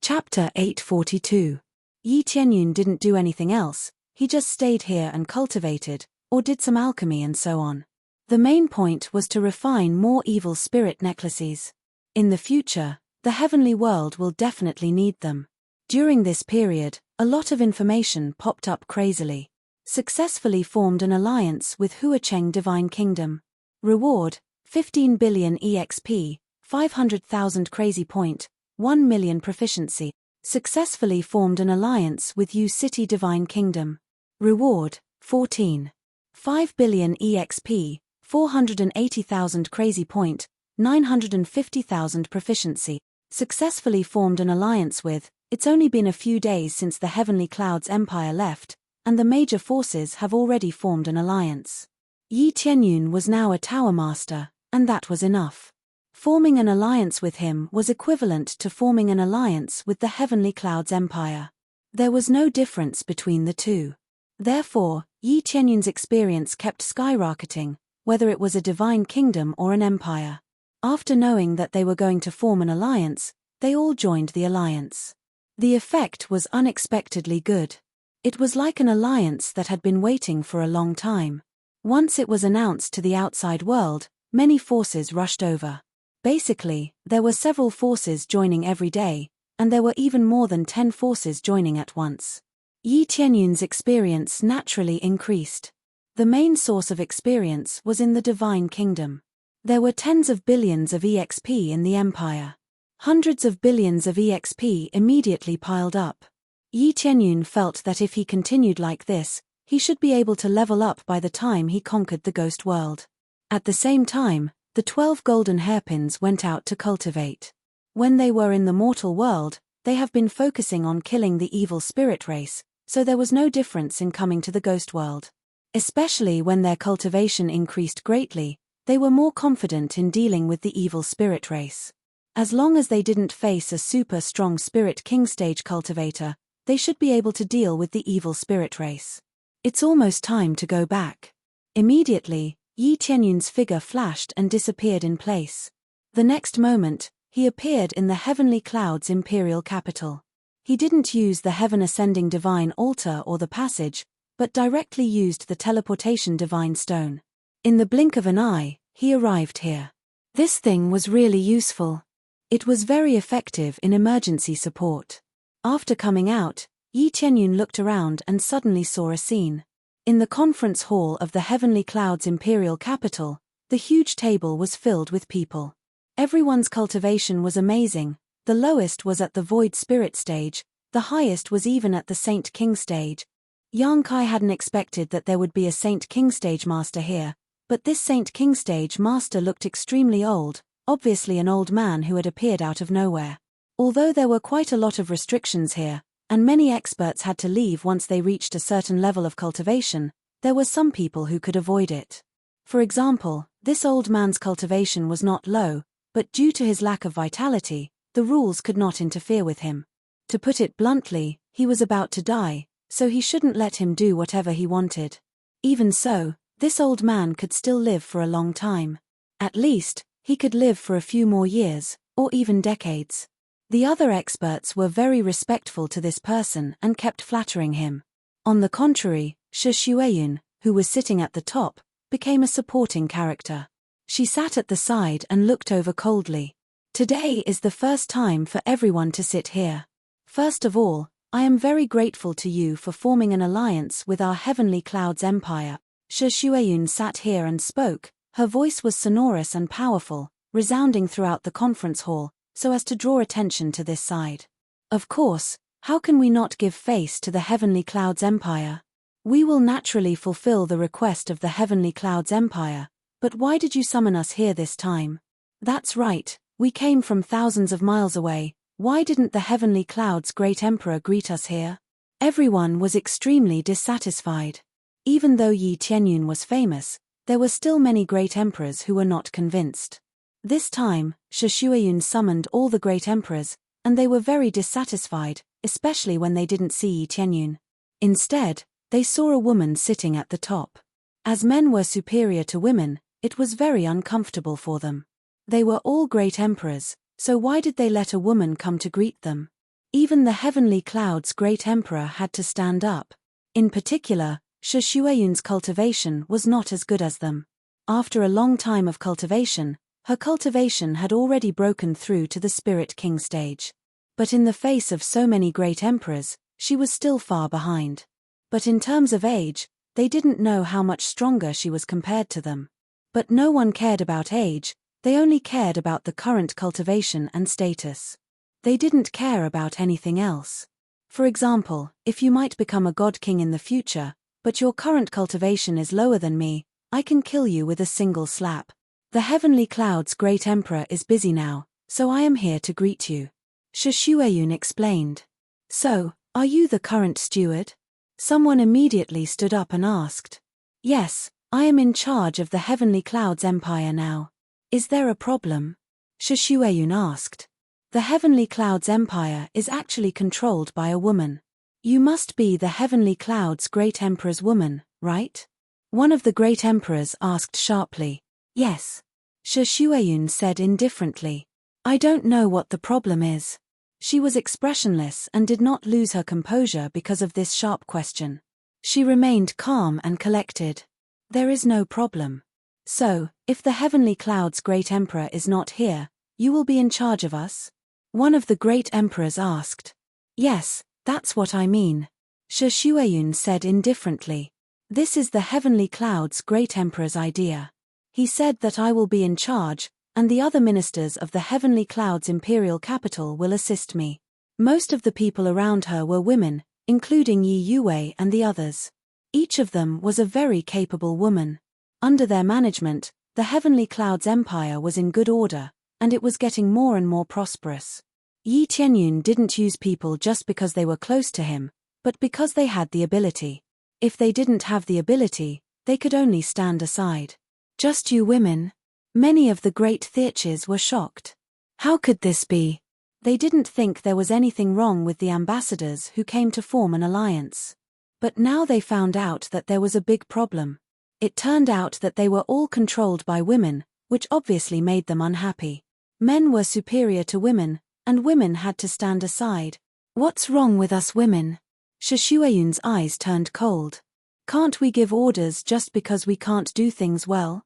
Chapter 842. Yi Tianyun didn't do anything else, he just stayed here and cultivated, or did some alchemy and so on. The main point was to refine more evil spirit necklaces. In the future, the heavenly world will definitely need them. During this period, a lot of information popped up crazily. Successfully formed an alliance with Huacheng Divine Kingdom. Reward, 15 billion EXP, 500,000 crazy point, 1 million proficiency. Successfully formed an alliance with U City Divine Kingdom. Reward, 5 billion EXP, 480,000 crazy point, 950,000 proficiency. Successfully formed an alliance with, it's only been a few days since the Heavenly Clouds Empire left, and the major forces have already formed an alliance. Yi Tianyun was now a tower master, and that was enough. Forming an alliance with him was equivalent to forming an alliance with the Heavenly Clouds Empire. There was no difference between the two. Therefore, Yi Tianyun's experience kept skyrocketing, whether it was a divine kingdom or an empire. After knowing that they were going to form an alliance, they all joined the alliance. The effect was unexpectedly good. It was like an alliance that had been waiting for a long time. Once it was announced to the outside world, many forces rushed over. Basically, there were several forces joining every day, and there were even more than 10 forces joining at once. Yi Tianyun's experience naturally increased. The main source of experience was in the divine kingdom. There were tens of billions of EXP in the empire. Hundreds of billions of EXP immediately piled up. Yi Tianyun felt that if he continued like this, he should be able to level up by the time he conquered the ghost world. At the same time, the 12 golden hairpins went out to cultivate. When they were in the mortal world, they have been focusing on killing the evil spirit race, so there was no difference in coming to the ghost world. Especially when their cultivation increased greatly, they were more confident in dealing with the evil spirit race. As long as they didn't face a super strong spirit king stage cultivator, they should be able to deal with the evil spirit race. It's almost time to go back. Immediately, Yi Tianyun's figure flashed and disappeared in place. The next moment, he appeared in the Heavenly Cloud's imperial capital. He didn't use the Heaven Ascending Divine Altar or the passage, but directly used the teleportation Divine Stone. In the blink of an eye, he arrived here. This thing was really useful. It was very effective in emergency support. After coming out, Yi Tianyun looked around and suddenly saw a scene. In the conference hall of the Heavenly Cloud's imperial capital, the huge table was filled with people. Everyone's cultivation was amazing. The lowest was at the Void Spirit stage, the highest was even at the Saint King stage. Yang Kai hadn't expected that there would be a Saint King stage master here, but this Saint King stage master looked extremely old, obviously an old man who had appeared out of nowhere. Although there were quite a lot of restrictions here, and many experts had to leave once they reached a certain level of cultivation, there were some people who could avoid it. For example, this old man's cultivation was not low, but due to his lack of vitality, the rules could not interfere with him. To put it bluntly, he was about to die, so he shouldn't let him do whatever he wanted. Even so, this old man could still live for a long time. At least, he could live for a few more years, or even decades. The other experts were very respectful to this person and kept flattering him. On the contrary, Shi Xueyun, who was sitting at the top, became a supporting character. She sat at the side and looked over coldly. Today is the first time for everyone to sit here. First of all, I am very grateful to you for forming an alliance with our Heavenly Clouds Empire. Shi Xueyun sat here and spoke. Her voice was sonorous and powerful, resounding throughout the conference hall, so as to draw attention to this side. Of course, how can we not give face to the Heavenly Clouds Empire? We will naturally fulfill the request of the Heavenly Clouds Empire, but why did you summon us here this time? That's right, we came from thousands of miles away. Why didn't the Heavenly Clouds Great Emperor greet us here? Everyone was extremely dissatisfied. Even though Yi Tianyun was famous, there were still many great emperors who were not convinced. This time, Shi Xueyun summoned all the great emperors, and they were very dissatisfied, especially when they didn't see Yi Tianyun. Instead, they saw a woman sitting at the top. As men were superior to women, it was very uncomfortable for them. They were all great emperors, so why did they let a woman come to greet them? Even the Heavenly Cloud's great emperor had to stand up. In particular, Shi Xueyun's cultivation was not as good as them. After a long time of cultivation, her cultivation had already broken through to the Spirit King stage. But in the face of so many great emperors, she was still far behind. But in terms of age, they didn't know how much stronger she was compared to them. But no one cared about age, they only cared about the current cultivation and status. They didn't care about anything else. For example, if you might become a god king in the future, but your current cultivation is lower than me, I can kill you with a single slap. The Heavenly Cloud's great emperor is busy now, so I am here to greet you. Shi Xueyun explained. So, are you the current steward? Someone immediately stood up and asked. Yes, I am in charge of the Heavenly Clouds Empire now. Is there a problem? Shishueyun asked. The Heavenly Clouds Empire is actually controlled by a woman. You must be the Heavenly Clouds Great Emperor's woman, right? One of the Great Emperors asked sharply. Yes. Shishueyun said indifferently. I don't know what the problem is. She was expressionless and did not lose her composure because of this sharp question. She remained calm and collected. There is no problem. So, if the Heavenly Clouds Great Emperor is not here, you will be in charge of us? One of the Great Emperors asked. Yes, that's what I mean. Shishueyun said indifferently. This is the Heavenly Clouds Great Emperor's idea. He said that I will be in charge, and the other ministers of the Heavenly Clouds Imperial Capital will assist me. Most of the people around her were women, including Yi Yue and the others. Each of them was a very capable woman. Under their management, the Heavenly Clouds Empire was in good order, and it was getting more and more prosperous. Yi Tianyun didn't use people just because they were close to him, but because they had the ability. If they didn't have the ability, they could only stand aside. Just you women? Many of the great theaches were shocked. How could this be? They didn't think there was anything wrong with the ambassadors who came to form an alliance. But now they found out that there was a big problem. It turned out that they were all controlled by women, which obviously made them unhappy. Men were superior to women, and women had to stand aside. What's wrong with us women? Shishueyun's eyes turned cold. Can't we give orders just because we can't do things well?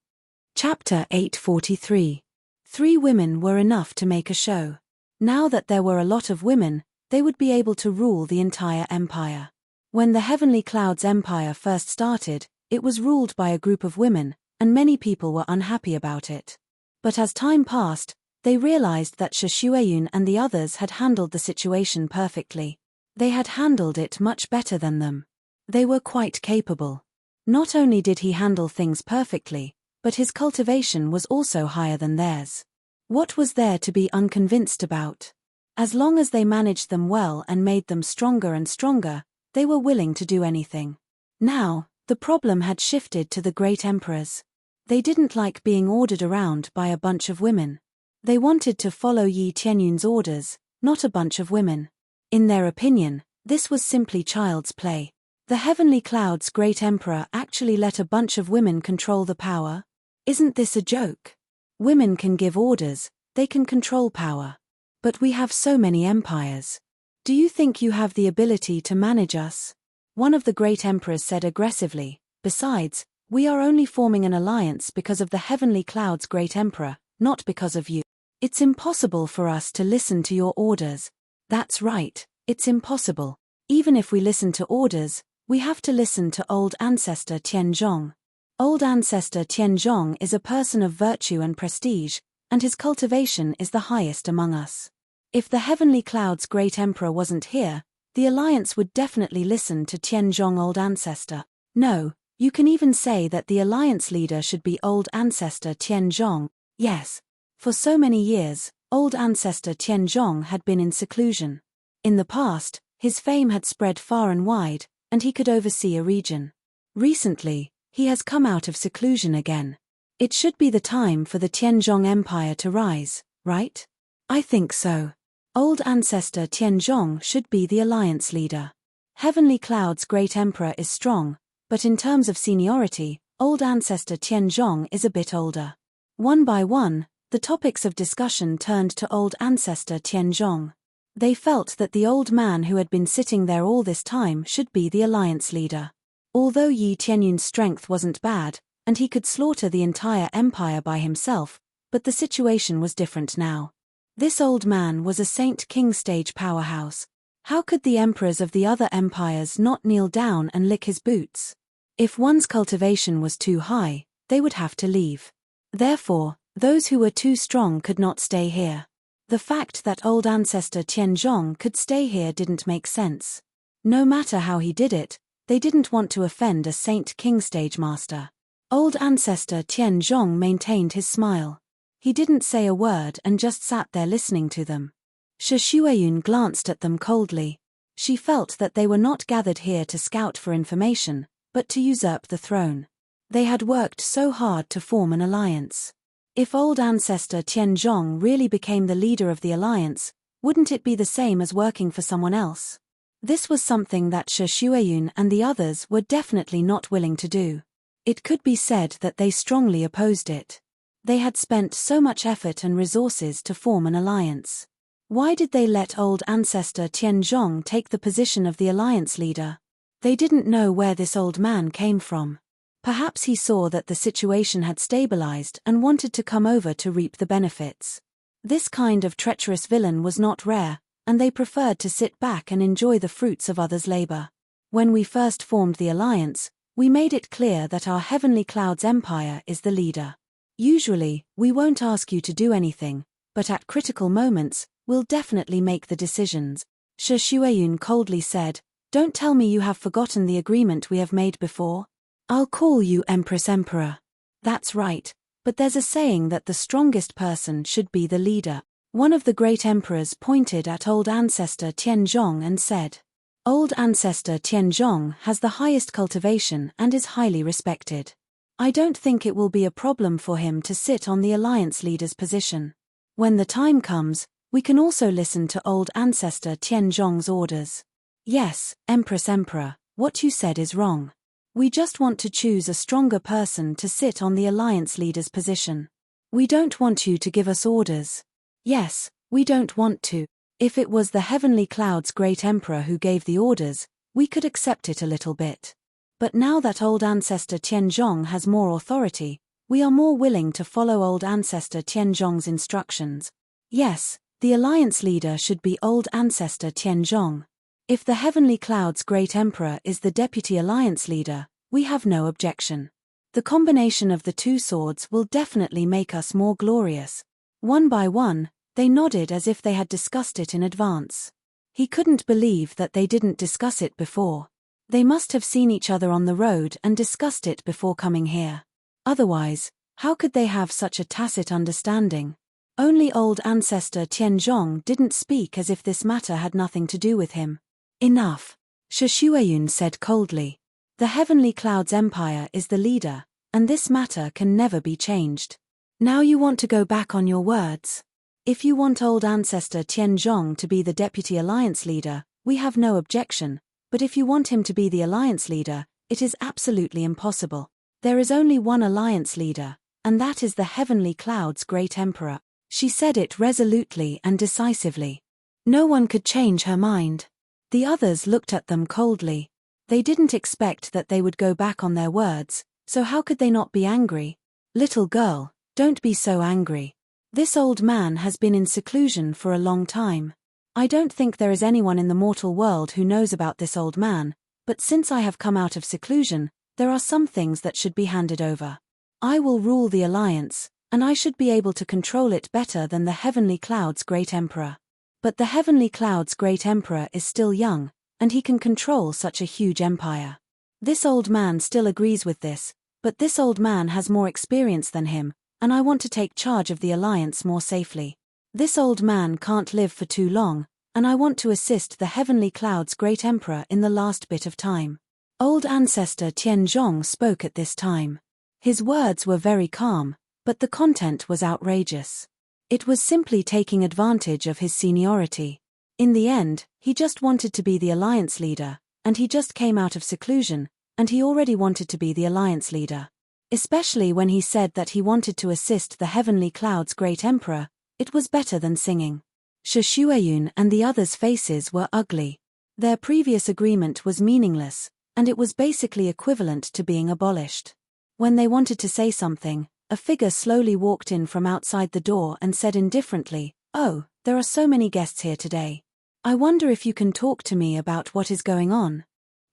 Chapter 843. 3 women were enough to make a show. Now that there were a lot of women, they would be able to rule the entire empire. When the Heavenly Clouds Empire first started, it was ruled by a group of women, and many people were unhappy about it. But as time passed, they realized that Shishueyun and the others had handled the situation perfectly. They had handled it much better than them. They were quite capable. Not only did he handle things perfectly, but his cultivation was also higher than theirs. What was there to be unconvinced about? As long as they managed them well and made them stronger and stronger, they were willing to do anything. Now, the problem had shifted to the great emperors. They didn't like being ordered around by a bunch of women. They wanted to follow Yi Tianyun's orders, not a bunch of women. In their opinion, this was simply child's play. The Heavenly Clouds Great Emperor actually let a bunch of women control the power? Isn't this a joke? Women can give orders, they can control power. But we have so many empires. Do you think you have the ability to manage us? One of the great emperors said aggressively. Besides, we are only forming an alliance because of the Heavenly Clouds Great Emperor, not because of you. It's impossible for us to listen to your orders. That's right, it's impossible. Even if we listen to orders, we have to listen to old ancestor Tianzhong. Old ancestor Tianzhong is a person of virtue and prestige, and his cultivation is the highest among us. If the Heavenly Clouds Great Emperor wasn't here, the alliance would definitely listen to Tianzhong old ancestor. No, you can even say that the alliance leader should be old ancestor Tianzhong. Yes. For so many years, old ancestor Tianzhong had been in seclusion. In the past, his fame had spread far and wide, and he could oversee a region. Recently, he has come out of seclusion again. It should be the time for the Tianzhong Empire to rise, right? I think so. Old ancestor Tianzhong should be the alliance leader. Heavenly Cloud's Great Emperor is strong, but in terms of seniority, old ancestor Tianzhong is a bit older. One by one, the topics of discussion turned to old ancestor Tianzhong. They felt that the old man who had been sitting there all this time should be the alliance leader. Although Yi Tianyun's strength wasn't bad, and he could slaughter the entire empire by himself, but the situation was different now. This old man was a Saint King stage powerhouse. How could the emperors of the other empires not kneel down and lick his boots? If one's cultivation was too high, they would have to leave. Therefore, those who were too strong could not stay here. The fact that old ancestor Tianzhong could stay here didn't make sense. No matter how he did it, they didn't want to offend a Saint King stage master. Old ancestor Tianzhong maintained his smile. He didn't say a word and just sat there listening to them. Shishueyun glanced at them coldly. She felt that they were not gathered here to scout for information, but to usurp the throne. They had worked so hard to form an alliance. If old ancestor Tianzhong really became the leader of the alliance, wouldn't it be the same as working for someone else? This was something that Shi Shuiyun and the others were definitely not willing to do. It could be said that they strongly opposed it. They had spent so much effort and resources to form an alliance. Why did they let old ancestor Tianzhong take the position of the alliance leader? They didn't know where this old man came from. Perhaps he saw that the situation had stabilized and wanted to come over to reap the benefits. This kind of treacherous villain was not rare, and they preferred to sit back and enjoy the fruits of others' labor. When we first formed the alliance, we made it clear that our Heavenly Clouds Empire is the leader. Usually, we won't ask you to do anything, but at critical moments, we'll definitely make the decisions. Shi Shuiyun coldly said, "Don't tell me you have forgotten the agreement we have made before. I'll call you Empress-Emperor." That's right, but there's a saying that the strongest person should be the leader. One of the great emperors pointed at old ancestor Tianzhong and said, "Old ancestor Tianzhong has the highest cultivation and is highly respected. I don't think it will be a problem for him to sit on the alliance leader's position. When the time comes, we can also listen to old ancestor Tianzhong's orders." "Yes, Empress-Emperor, what you said is wrong. We just want to choose a stronger person to sit on the alliance leader's position. We don't want you to give us orders." "Yes, we don't want to. If it was the Heavenly Cloud's great emperor who gave the orders, we could accept it a little bit. But now that old ancestor Tianzhong has more authority, we are more willing to follow old ancestor Tianzhong's instructions. Yes, the alliance leader should be old ancestor Tianzhong. If the Heavenly Cloud's great emperor is the deputy alliance leader, we have no objection. The combination of the two swords will definitely make us more glorious." One by one, they nodded as if they had discussed it in advance. He couldn't believe that they didn't discuss it before. They must have seen each other on the road and discussed it before coming here. Otherwise, how could they have such a tacit understanding? Only old ancestor Tianzhong didn't speak as if this matter had nothing to do with him. "Enough," Shi Shuiyun said coldly. "The Heavenly Clouds Empire is the leader, and this matter can never be changed. Now you want to go back on your words? If you want old ancestor Tianzhong to be the deputy alliance leader, we have no objection, but if you want him to be the alliance leader, it is absolutely impossible. There is only one alliance leader, and that is the Heavenly Cloud's great emperor." She said it resolutely and decisively. No one could change her mind. The others looked at them coldly. They didn't expect that they would go back on their words, so how could they not be angry? "Little girl, don't be so angry. This old man has been in seclusion for a long time. I don't think there is anyone in the mortal world who knows about this old man, but since I have come out of seclusion, there are some things that should be handed over. I will rule the alliance, and I should be able to control it better than the Heavenly Cloud's great emperor. But the Heavenly Cloud's great emperor is still young, and he can control such a huge empire. This old man still agrees with this, but this old man has more experience than him, and I want to take charge of the alliance more safely. This old man can't live for too long, and I want to assist the Heavenly Cloud's great emperor in the last bit of time." Old ancestor Tianzhong spoke at this time. His words were very calm, but the content was outrageous. It was simply taking advantage of his seniority. In the end, he just wanted to be the alliance leader, and he just came out of seclusion, and he already wanted to be the alliance leader. Especially when he said that he wanted to assist the Heavenly Cloud's great emperor, it was better than singing. Shi Shuiyun and the others' faces were ugly. Their previous agreement was meaningless, and it was basically equivalent to being abolished. When they wanted to say something, a figure slowly walked in from outside the door and said indifferently, "Oh, there are so many guests here today. I wonder if you can talk to me about what is going on."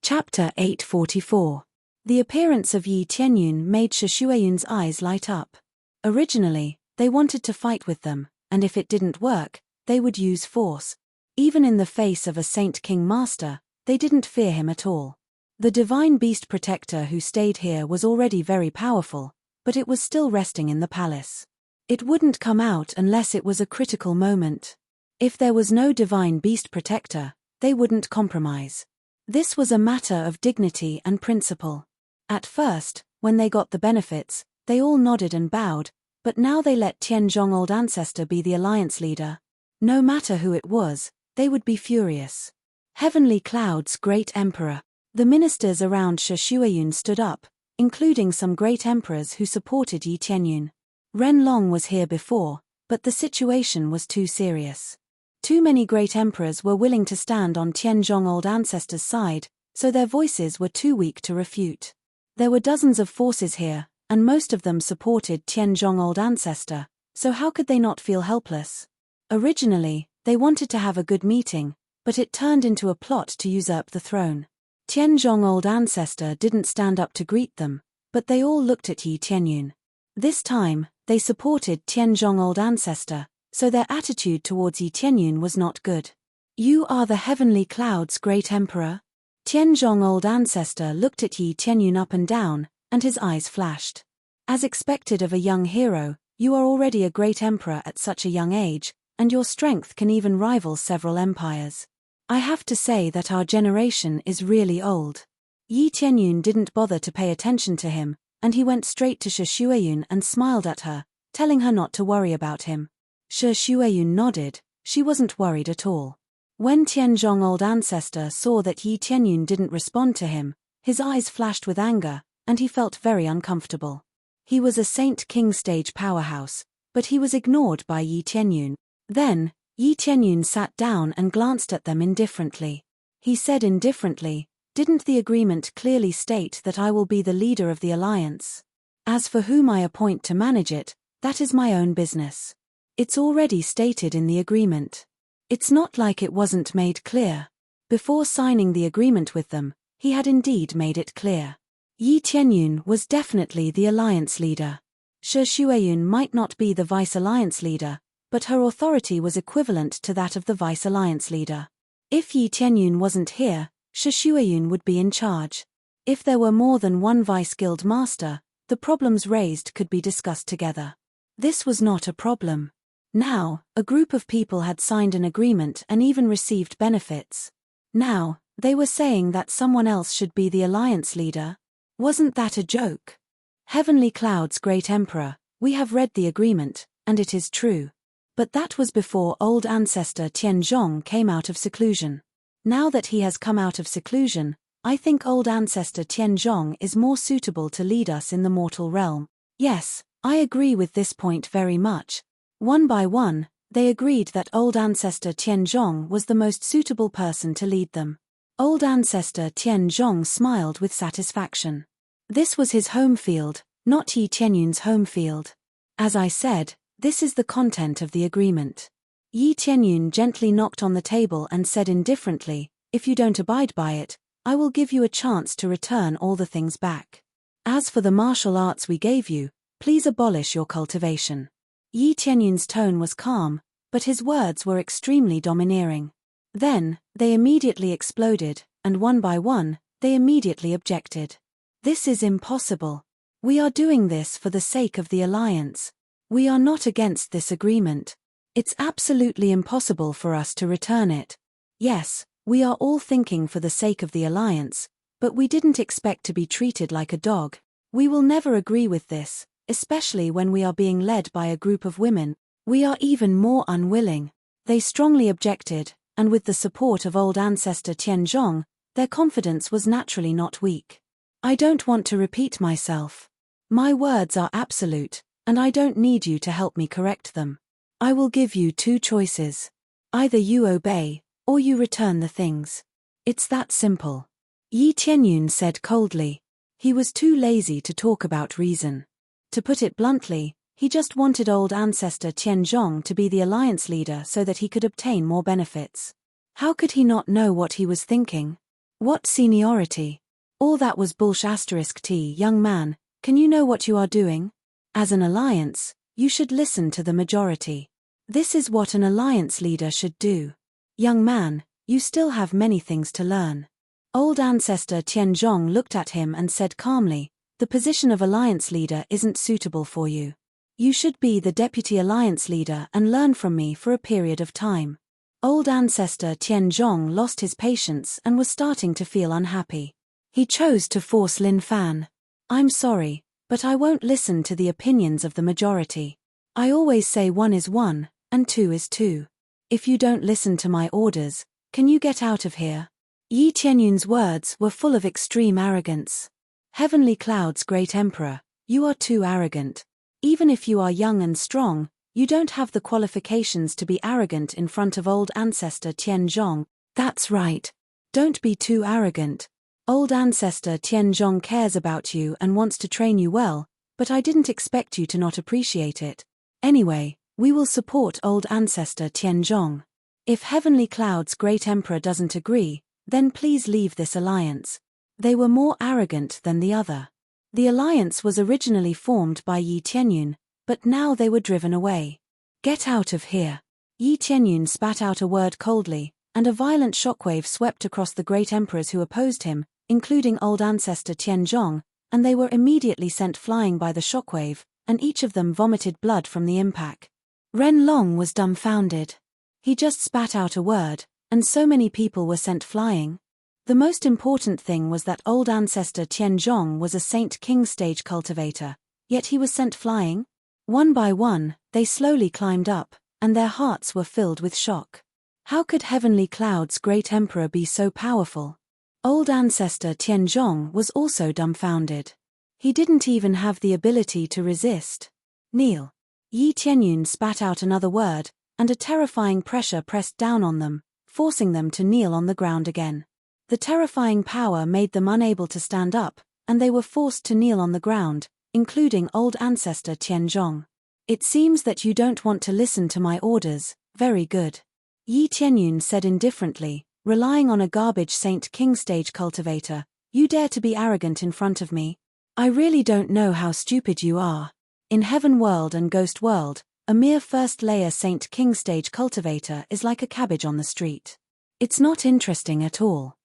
Chapter 844. The appearance of Yi Tianyun made Shi Shuiyun's eyes light up. Originally, they wanted to fight with them, and if it didn't work, they would use force. Even in the face of a Saint King Master, they didn't fear him at all. The divine beast protector who stayed here was already very powerful, but it was still resting in the palace. It wouldn't come out unless it was a critical moment. If there was no divine beast protector, They wouldn't compromise. This was a matter of dignity and principle. At first, when they got the benefits, they all nodded and bowed, but now they let Tianzhong Old Ancestor be the alliance leader. No matter who it was, they would be furious. Heavenly Cloud's Great Emperor. The ministers around Shi Shuiyun stood up, including some great emperors who supported Yi Tianyun. Ren Long was here before, but the situation was too serious. Too many great emperors were willing to stand on Tianzhong Old Ancestor's side, so their voices were too weak to refute. There were dozens of forces here, and most of them supported Tianzhong Old Ancestor, so how could they not feel helpless? Originally, they wanted to have a good meeting, but it turned into a plot to usurp the throne. Tianzhong Old Ancestor didn't stand up to greet them, but they all looked at Yi Tianyun. This time, they supported Tianzhong Old Ancestor, so their attitude towards Yi Tianyun was not good. You are the Heavenly Cloud's Great Emperor? Tianzhong Old Ancestor looked at Yi Tianyun up and down, and his eyes flashed. As expected of a young hero, you are already a great emperor at such a young age, and your strength can even rival several empires. I have to say that our generation is really old. Yi Tianyun didn't bother to pay attention to him, and he went straight to Shi Shuiyun and smiled at her, telling her not to worry about him. Shi Shuiyun nodded. She wasn't worried at all. When Tianzhong Old Ancestor saw that Yi Tianyun didn't respond to him, his eyes flashed with anger, and he felt very uncomfortable. He was a Saint King stage powerhouse, but he was ignored by Yi Tianyun. Then, Yi Tianyun sat down and glanced at them indifferently. He said indifferently, "Didn't the agreement clearly state that I will be the leader of the alliance? As for whom I appoint to manage it, that is my own business. It's already stated in the agreement. It's not like it wasn't made clear." Before signing the agreement with them, he had indeed made it clear. Yi Tianyun was definitely the alliance leader. Shi Shuiyun might not be the vice-alliance leader, but her authority was equivalent to that of the vice-alliance leader. If Yi Tianyun wasn't here, Shi Shuiyun would be in charge. If there were more than one vice-guild master, the problems raised could be discussed together. This was not a problem. Now, a group of people had signed an agreement and even received benefits. Now, they were saying that someone else should be the alliance leader? Wasn't that a joke? Heavenly Cloud's Great Emperor, we have read the agreement, and it is true. But that was before Old Ancestor Tianzhong came out of seclusion. Now that he has come out of seclusion, I think Old Ancestor Tianzhong is more suitable to lead us in the mortal realm. Yes, I agree with this point very much. One by one, they agreed that Old Ancestor Tianzhong was the most suitable person to lead them. Old Ancestor Tianzhong smiled with satisfaction. This was his home field, not Yi Tianyun's home field. As I said, this is the content of the agreement. Yi Tianyun gently knocked on the table and said indifferently, "If you don't abide by it, I will give you a chance to return all the things back. As for the martial arts we gave you, please abolish your cultivation." Yi Tianyun's tone was calm, but his words were extremely domineering. Then, they immediately exploded, and one by one, they immediately objected. "This is impossible. We are doing this for the sake of the alliance. We are not against this agreement. It's absolutely impossible for us to return it. Yes, we are all thinking for the sake of the alliance, but we didn't expect to be treated like a dog. We will never agree with this, especially when we are being led by a group of women. We are even more unwilling." They strongly objected, and with the support of Old Ancestor Tianzhong, their confidence was naturally not weak. I don't want to repeat myself. My words are absolute, and I don't need you to help me correct them. I will give you two choices. Either you obey, or you return the things. It's that simple. Yi Tianyun said coldly. He was too lazy to talk about reason. To put it bluntly, he just wanted Old Ancestor Tianzhong to be the alliance leader so that he could obtain more benefits. How could he not know what he was thinking? What seniority? All that was bullshit. Young man, can you know what you are doing? As an alliance, you should listen to the majority. This is what an alliance leader should do. Young man, you still have many things to learn. Old Ancestor Tianzhong looked at him and said calmly, "The position of alliance leader isn't suitable for you. You should be the deputy alliance leader and learn from me for a period of time." Old ancestor Tianzhong lost his patience and was starting to feel unhappy. He chose to force Lin Fan. "I'm sorry, but I won't listen to the opinions of the majority. I always say 1 is 1, and 2 is 2. If you don't listen to my orders, can you get out of here?" Yi Tianyun's words were full of extreme arrogance. "Heavenly Cloud's great emperor, you are too arrogant. Even if you are young and strong, you don't have the qualifications to be arrogant in front of old ancestor Tianzhong." "That's right. Don't be too arrogant. Old ancestor Tianzhong cares about you and wants to train you well, but I didn't expect you to not appreciate it. Anyway, we will support old ancestor Tianzhong. If Heavenly Cloud's great emperor doesn't agree, then please leave this alliance." They were more arrogant than the other. The alliance was originally formed by Yi Tianyun, but now they were driven away. "Get out of here." Yi Tianyun spat out a word coldly, and a violent shockwave swept across the great emperors who opposed him, including old ancestor Tianzhong, and they were immediately sent flying by the shockwave, and each of them vomited blood from the impact. Ren Long was dumbfounded. He just spat out a word, and so many people were sent flying. The most important thing was that old ancestor Tianzhong was a Saint King stage cultivator, yet he was sent flying. One by one, they slowly climbed up, and their hearts were filled with shock. How could Heavenly Cloud's great emperor be so powerful? Old ancestor Tianzhong was also dumbfounded. He didn't even have the ability to resist. "Kneel." Yi Tianyun spat out another word, and a terrifying pressure pressed down on them, forcing them to kneel on the ground again. The terrifying power made them unable to stand up, and they were forced to kneel on the ground, including old ancestor Tianzhong. "It seems that you don't want to listen to my orders. Very good." Yi Tianyun said indifferently, relying on a garbage Saint King stage cultivator. "You dare to be arrogant in front of me? I really don't know how stupid you are. In Heaven World and Ghost World, a mere first-layer Saint King stage cultivator is like a cabbage on the street. It's not interesting at all."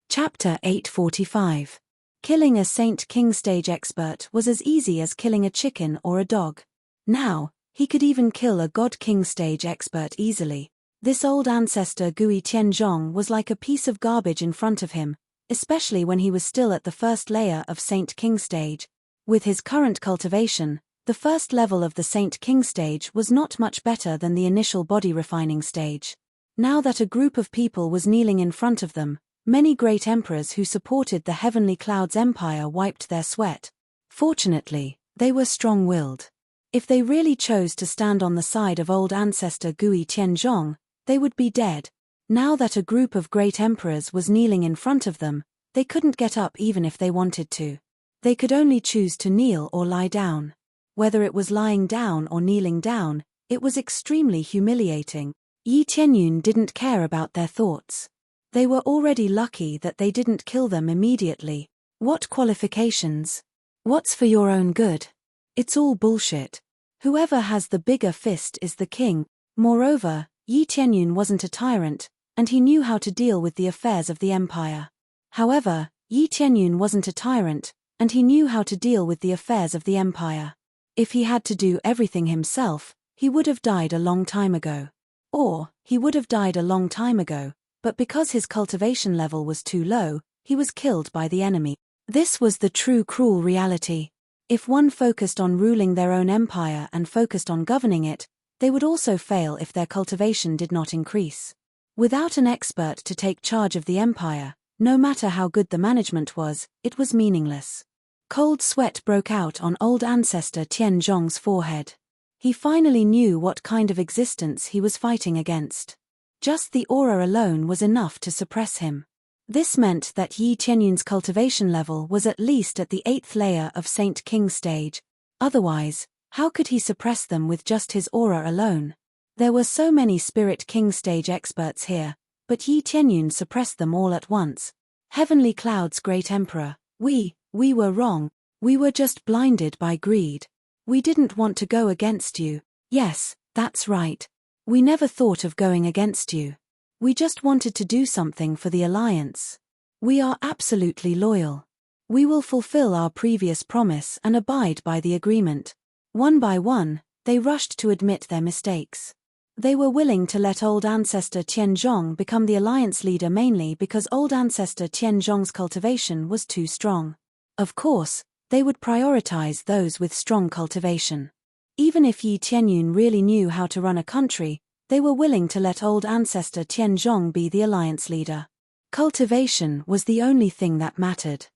Chapter 845. Killing a Saint King stage expert was as easy as killing a chicken or a dog. Now, he could even kill a God King stage expert easily. This old ancestor Gui Tianzhong was like a piece of garbage in front of him, especially when he was still at the first layer of Saint King stage. With his current cultivation, the first level of the Saint King stage was not much better than the initial body refining stage. Now that a group of people was kneeling in front of them, many great emperors who supported the Heavenly Cloud's empire wiped their sweat. Fortunately, they were strong-willed. If they really chose to stand on the side of old ancestor Gui Tianzhong, they would be dead. Now that a group of great emperors was kneeling in front of them, they couldn't get up even if they wanted to. They could only choose to kneel or lie down. Whether it was lying down or kneeling down, it was extremely humiliating. Yi Tianyun didn't care about their thoughts. They were already lucky that they didn't kill them immediately. What qualifications? What's for your own good? It's all bullshit. Whoever has the bigger fist is the king. Moreover, Yi Tianyun wasn't a tyrant, and he knew how to deal with the affairs of the empire. However, Yi Tianyun wasn't a tyrant, and he knew how to deal with the affairs of the empire. If he had to do everything himself, he would have died a long time ago. Or, he would have died a long time ago, but because his cultivation level was too low, he was killed by the enemy. This was the true cruel reality. If one focused on ruling their own empire and focused on governing it, they would also fail if their cultivation did not increase. Without an expert to take charge of the empire, no matter how good the management was, it was meaningless. Cold sweat broke out on old ancestor Tianzhong's forehead. He finally knew what kind of existence he was fighting against. Just the aura alone was enough to suppress him. This meant that Yi Tianyun's cultivation level was at least at the 8th layer of Saint King stage. Otherwise, how could he suppress them with just his aura alone? There were so many Spirit King stage experts here, but Yi Tianyun suppressed them all at once. Heavenly Cloud's great emperor, we were wrong. We were just blinded by greed. We didn't want to go against you. Yes, that's right. We never thought of going against you. We just wanted to do something for the alliance. We are absolutely loyal. We will fulfill our previous promise and abide by the agreement. One by one, they rushed to admit their mistakes. They were willing to let old ancestor Tianzhong become the alliance leader mainly because old ancestor Tianzhong's cultivation was too strong. Of course, they would prioritize those with strong cultivation. Even if Yi Tianyun really knew how to run a country, they were willing to let old ancestor Tianzhong be the alliance leader. Cultivation was the only thing that mattered.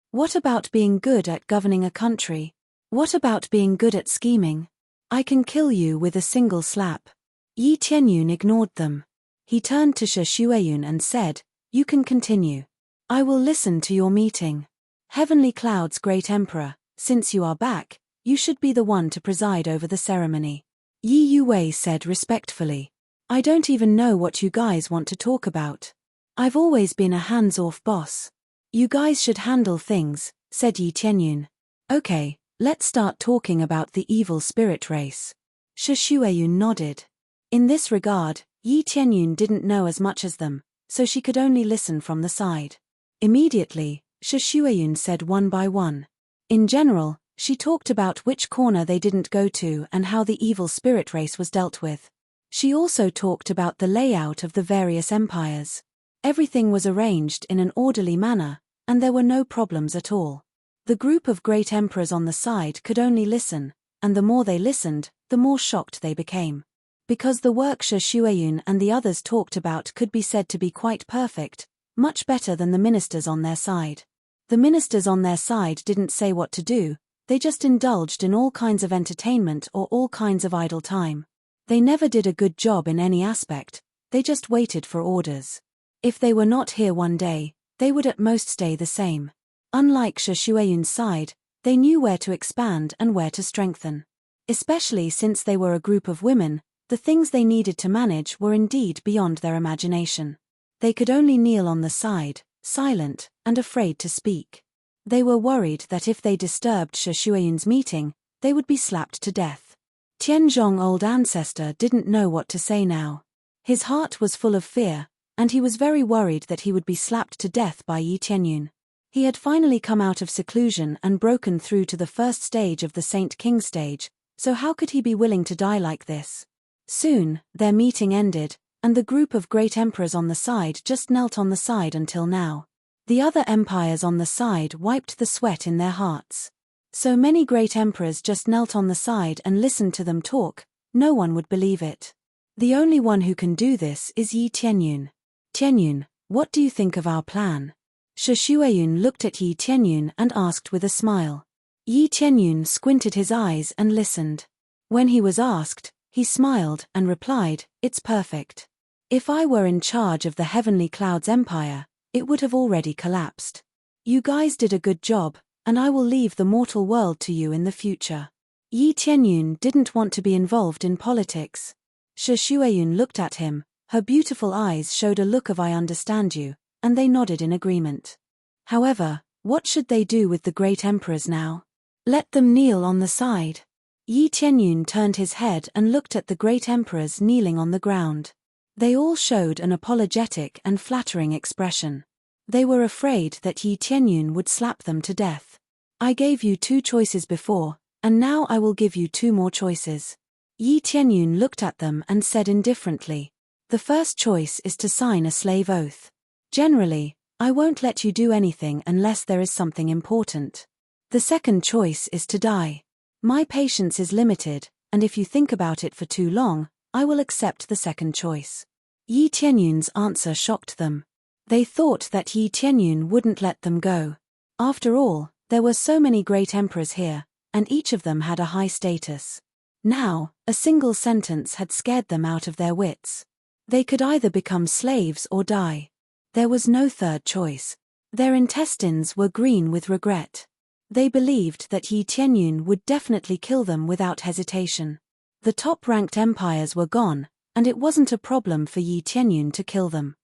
What about being good at governing a country? What about being good at scheming? I can kill you with a single slap. Yi Tianyun ignored them. He turned to Shi Shuiyun and said, "You can continue. I will listen to your meeting. Heavenly Cloud's great emperor, since you are back, you should be the one to preside over the ceremony." Yi Yuwei said respectfully, "I don't even know what you guys want to talk about. I've always been a hands-off boss. You guys should handle things," said Yi Tianyun. "Okay, let's start talking about the evil spirit race." Shi Shuiyun nodded. In this regard, Yi Tianyun didn't know as much as them, so she could only listen from the side. Immediately, Shi Shuiyun said one by one. In general, she talked about which corner they didn't go to and how the evil spirit race was dealt with. She also talked about the layout of the various empires. Everything was arranged in an orderly manner, and there were no problems at all. The group of great emperors on the side could only listen, and the more they listened, the more shocked they became. Because the work Shi Shuiyun and the others talked about could be said to be quite perfect, much better than the ministers on their side. The ministers on their side didn't say what to do, they just indulged in all kinds of entertainment or all kinds of idle time. They never did a good job in any aspect, they just waited for orders. If they were not here one day, they would at most stay the same. Unlike Shi Shuiyun's side, they knew where to expand and where to strengthen. Especially since they were a group of women, the things they needed to manage were indeed beyond their imagination. They could only kneel on the side, silent, and afraid to speak. They were worried that if they disturbed Shi Shuiyun's meeting, they would be slapped to death. Tianzhong old ancestor didn't know what to say now. His heart was full of fear, and he was very worried that he would be slapped to death by Yi Tianyun. He had finally come out of seclusion and broken through to the first stage of the Saint King stage, so how could he be willing to die like this? Soon, their meeting ended, and the group of great emperors on the side just knelt on the side until now. The other empires on the side wiped the sweat in their hearts. So many great emperors just knelt on the side and listened to them talk, no one would believe it. The only one who can do this is Yi Tianyun. "Tianyun, what do you think of our plan?" Shi Shuiyun looked at Yi Tianyun and asked with a smile. Yi Tianyun squinted his eyes and listened. When he was asked, he smiled and replied, "It's perfect. If I were in charge of the Heavenly Clouds Empire, it would have already collapsed. You guys did a good job, and I will leave the mortal world to you in the future." Yi Tianyun didn't want to be involved in politics. Shi Shuiyun looked at him, her beautiful eyes showed a look of "I understand you," and they nodded in agreement. However, what should they do with the great emperors now? Let them kneel on the side. Yi Tianyun turned his head and looked at the great emperors kneeling on the ground. They all showed an apologetic and flattering expression. They were afraid that Yi Tianyun would slap them to death. "I gave you 2 choices before, and now I will give you 2 more choices." Yi Tianyun looked at them and said indifferently, "The first choice is to sign a slave oath. Generally, I won't let you do anything unless there is something important. The second choice is to die. My patience is limited, and if you think about it for too long, I will accept the second choice." Yi Tianyun's answer shocked them. They thought that Yi Tianyun wouldn't let them go. After all, there were so many great emperors here, and each of them had a high status. Now, a single sentence had scared them out of their wits. They could either become slaves or die. There was no third choice. Their intestines were green with regret. They believed that Yi Tianyun would definitely kill them without hesitation. The top-ranked empires were gone, and it wasn't a problem for Yi Tianyun to kill them.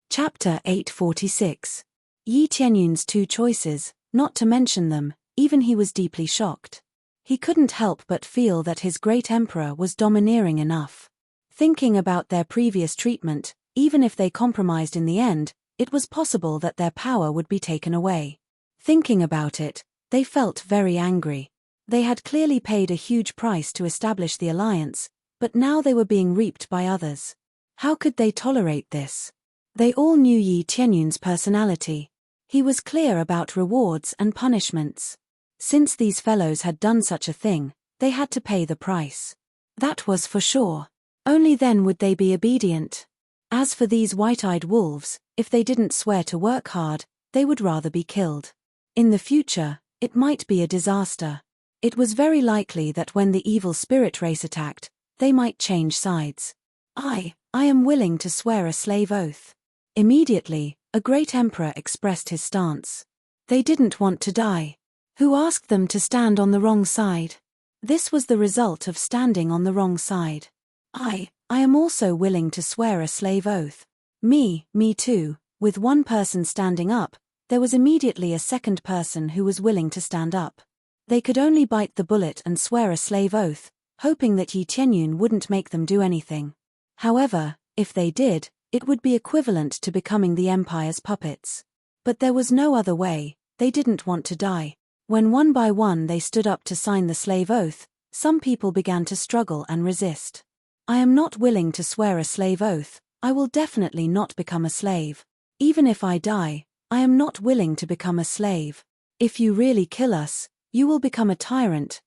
Chapter 846. Yi Tianyun's 2 choices, not to mention them, even he was deeply shocked. He couldn't help but feel that his great emperor was domineering enough. Thinking about their previous treatment, even if they compromised in the end, it was possible that their power would be taken away. Thinking about it, they felt very angry. They had clearly paid a huge price to establish the alliance, but now they were being reaped by others. How could they tolerate this? They all knew Yi Tianyun's personality. He was clear about rewards and punishments. Since these fellows had done such a thing, they had to pay the price. That was for sure. Only then would they be obedient. As for these white-eyed wolves, if they didn't swear to work hard, they would rather be killed. In the future, it might be a disaster. It was very likely that when the evil spirit race attacked, they might change sides. I am willing to swear a slave oath. Immediately, a great emperor expressed his stance. They didn't want to die. Who asked them to stand on the wrong side? This was the result of standing on the wrong side. I am also willing to swear a slave oath. Me too. With one person standing up, there was immediately a second person who was willing to stand up. They could only bite the bullet and swear a slave oath, hoping that Yi Tianyun wouldn't make them do anything. However, if they did, it would be equivalent to becoming the empire's puppets. But there was no other way. They didn't want to die. When one by one they stood up to sign the slave oath, some people began to struggle and resist. I am not willing to swear a slave oath. I will definitely not become a slave. Even if I die, I am not willing to become a slave. If you really kill us, you will become a tyrant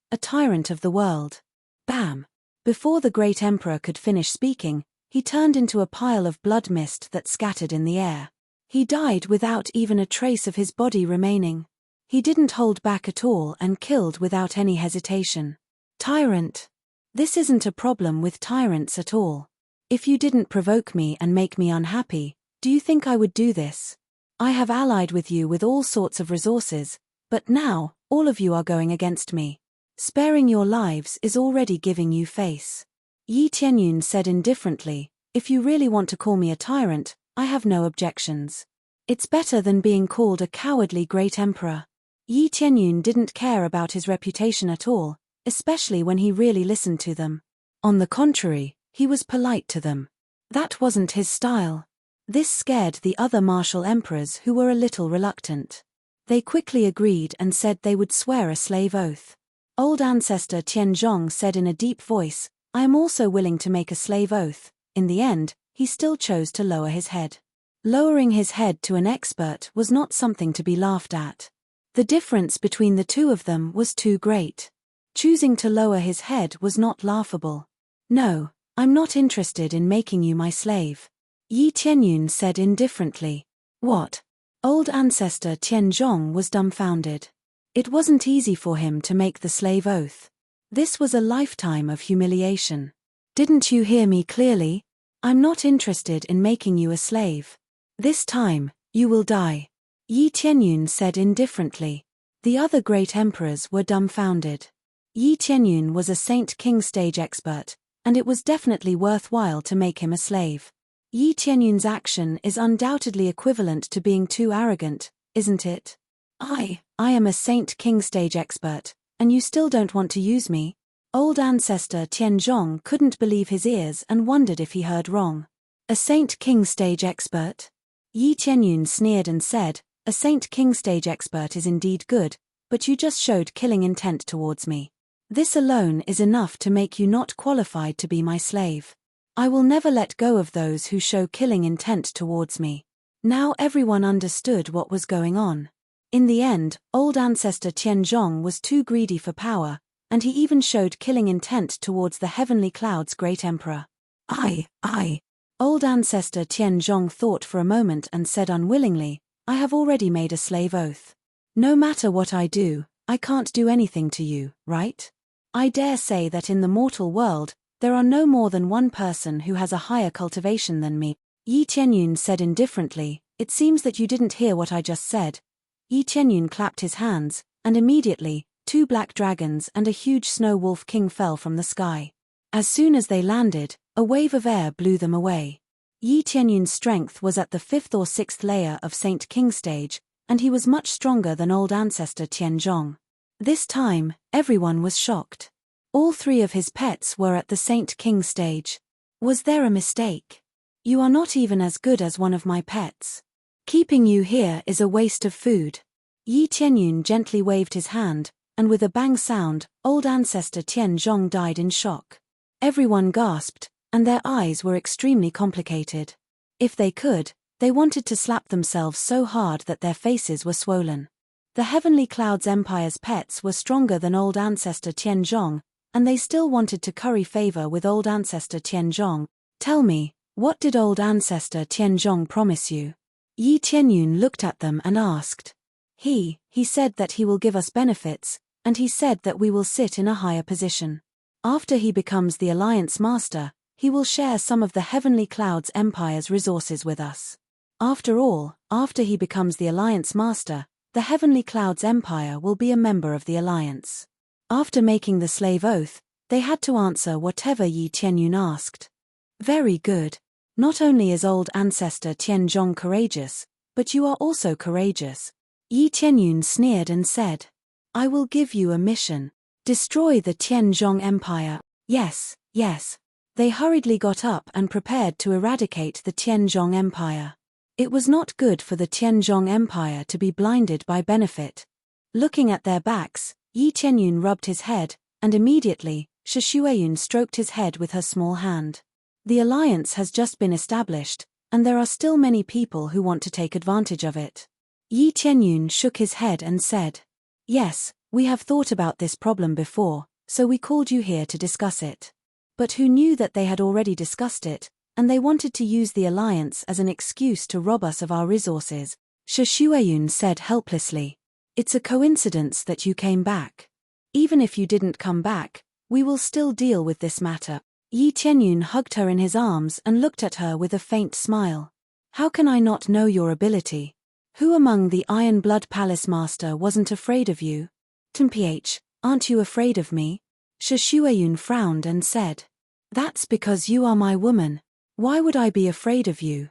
of the world. Bam! Before the great emperor could finish speaking, he turned into a pile of blood mist that scattered in the air. He died without even a trace of his body remaining. He didn't hold back at all and killed without any hesitation. Tyrant. This isn't a problem with tyrants at all. If you didn't provoke me and make me unhappy, do you think I would do this? I have allied with you with all sorts of resources, but now, all of you are going against me. Sparing your lives is already giving you face. Yi Tianyun said indifferently, if you really want to call me a tyrant, I have no objections. It's better than being called a cowardly great emperor. Yi Tianyun didn't care about his reputation at all, especially when he really listened to them. On the contrary, he was polite to them. That wasn't his style. This scared the other martial emperors who were a little reluctant. They quickly agreed and said they would swear a slave oath. Old ancestor Tianzhong said in a deep voice, I am also willing to make a slave oath. In the end, he still chose to lower his head. Lowering his head to an expert was not something to be laughed at. The difference between the two of them was too great. Choosing to lower his head was not laughable. No, I'm not interested in making you my slave. Yi Tianyun said indifferently. What? Old ancestor Tianzhong was dumbfounded. It wasn't easy for him to make the slave oath. This was a lifetime of humiliation. Didn't you hear me clearly? I'm not interested in making you a slave. This time, you will die. Yi Tianyun said indifferently. The other great emperors were dumbfounded. Yi Tianyun was a Saint King stage expert, and it was definitely worthwhile to make him a slave. Yi Tianyun's action is undoubtedly equivalent to being too arrogant, isn't it? I am a Saint King stage expert, and you still don't want to use me? Old ancestor Tianzhong couldn't believe his ears and wondered if he heard wrong. A Saint King stage expert? Yi Tianyun sneered and said, a Saint King stage expert is indeed good, but you just showed killing intent towards me. This alone is enough to make you not qualified to be my slave. I will never let go of those who show killing intent towards me. Now everyone understood what was going on. In the end, old ancestor Tianzhong was too greedy for power, and he even showed killing intent towards the heavenly cloud's great emperor. Old ancestor Tianzhong thought for a moment and said unwillingly, I have already made a slave oath. No matter what I do, I can't do anything to you, right? I dare say that in the mortal world, there are no more than one person who has a higher cultivation than me. Yi Tianyun said indifferently, it seems that you didn't hear what I just said. Yi Tianyun clapped his hands, and immediately, 2 black dragons and a huge snow wolf king fell from the sky. As soon as they landed, a wave of air blew them away. Yi Tianyun's strength was at the 5th or 6th layer of Saint King stage, and he was much stronger than old ancestor Tianzhong. This time, everyone was shocked. All 3 of his pets were at the Saint King stage. Was there a mistake? You are not even as good as one of my pets. Keeping you here is a waste of food. Yi Tianyun gently waved his hand, and with a bang sound, old ancestor Tianzhong died in shock. Everyone gasped, and their eyes were extremely complicated. If they could, they wanted to slap themselves so hard that their faces were swollen. The Heavenly Clouds Empire's pets were stronger than old ancestor Tianzhong, and they still wanted to curry favor with old ancestor Tianzhong. Tell me, what did old ancestor Tianzhong promise you? Yi Tianyun looked at them and asked. He said that he will give us benefits, and he said that we will sit in a higher position. After he becomes the Alliance Master, he will share some of the Heavenly Clouds Empire's resources with us. After all, after he becomes the Alliance Master, the Heavenly Clouds Empire will be a member of the Alliance. After making the slave oath, they had to answer whatever Yi Tianyun asked. Very good. Not only is old ancestor Tianzhong courageous, but you are also courageous. Yi Tianyun sneered and said, I will give you a mission. Destroy the Tianzhong Empire. Yes, yes. They hurriedly got up and prepared to eradicate the Tianzhong Empire. It was not good for the Tianzhong Empire to be blinded by benefit. Looking at their backs, Yi Tianyun rubbed his head, and immediately, Shi Shuiyun stroked his head with her small hand. The alliance has just been established, and there are still many people who want to take advantage of it. Yi Tianyun shook his head and said, Yes, we have thought about this problem before, so we called you here to discuss it. But who knew that they had already discussed it, and they wanted to use the alliance as an excuse to rob us of our resources? Shi Shuiyun said helplessly. It's a coincidence that you came back. Even if you didn't come back, we will still deal with this matter. Yi Tianyun hugged her in his arms and looked at her with a faint smile. How can I not know your ability? Who among the Iron Blood Palace Master wasn't afraid of you? Temph, aren't you afraid of me? Shi Shuiyun frowned and said. That's because you are my woman. Why would I be afraid of you?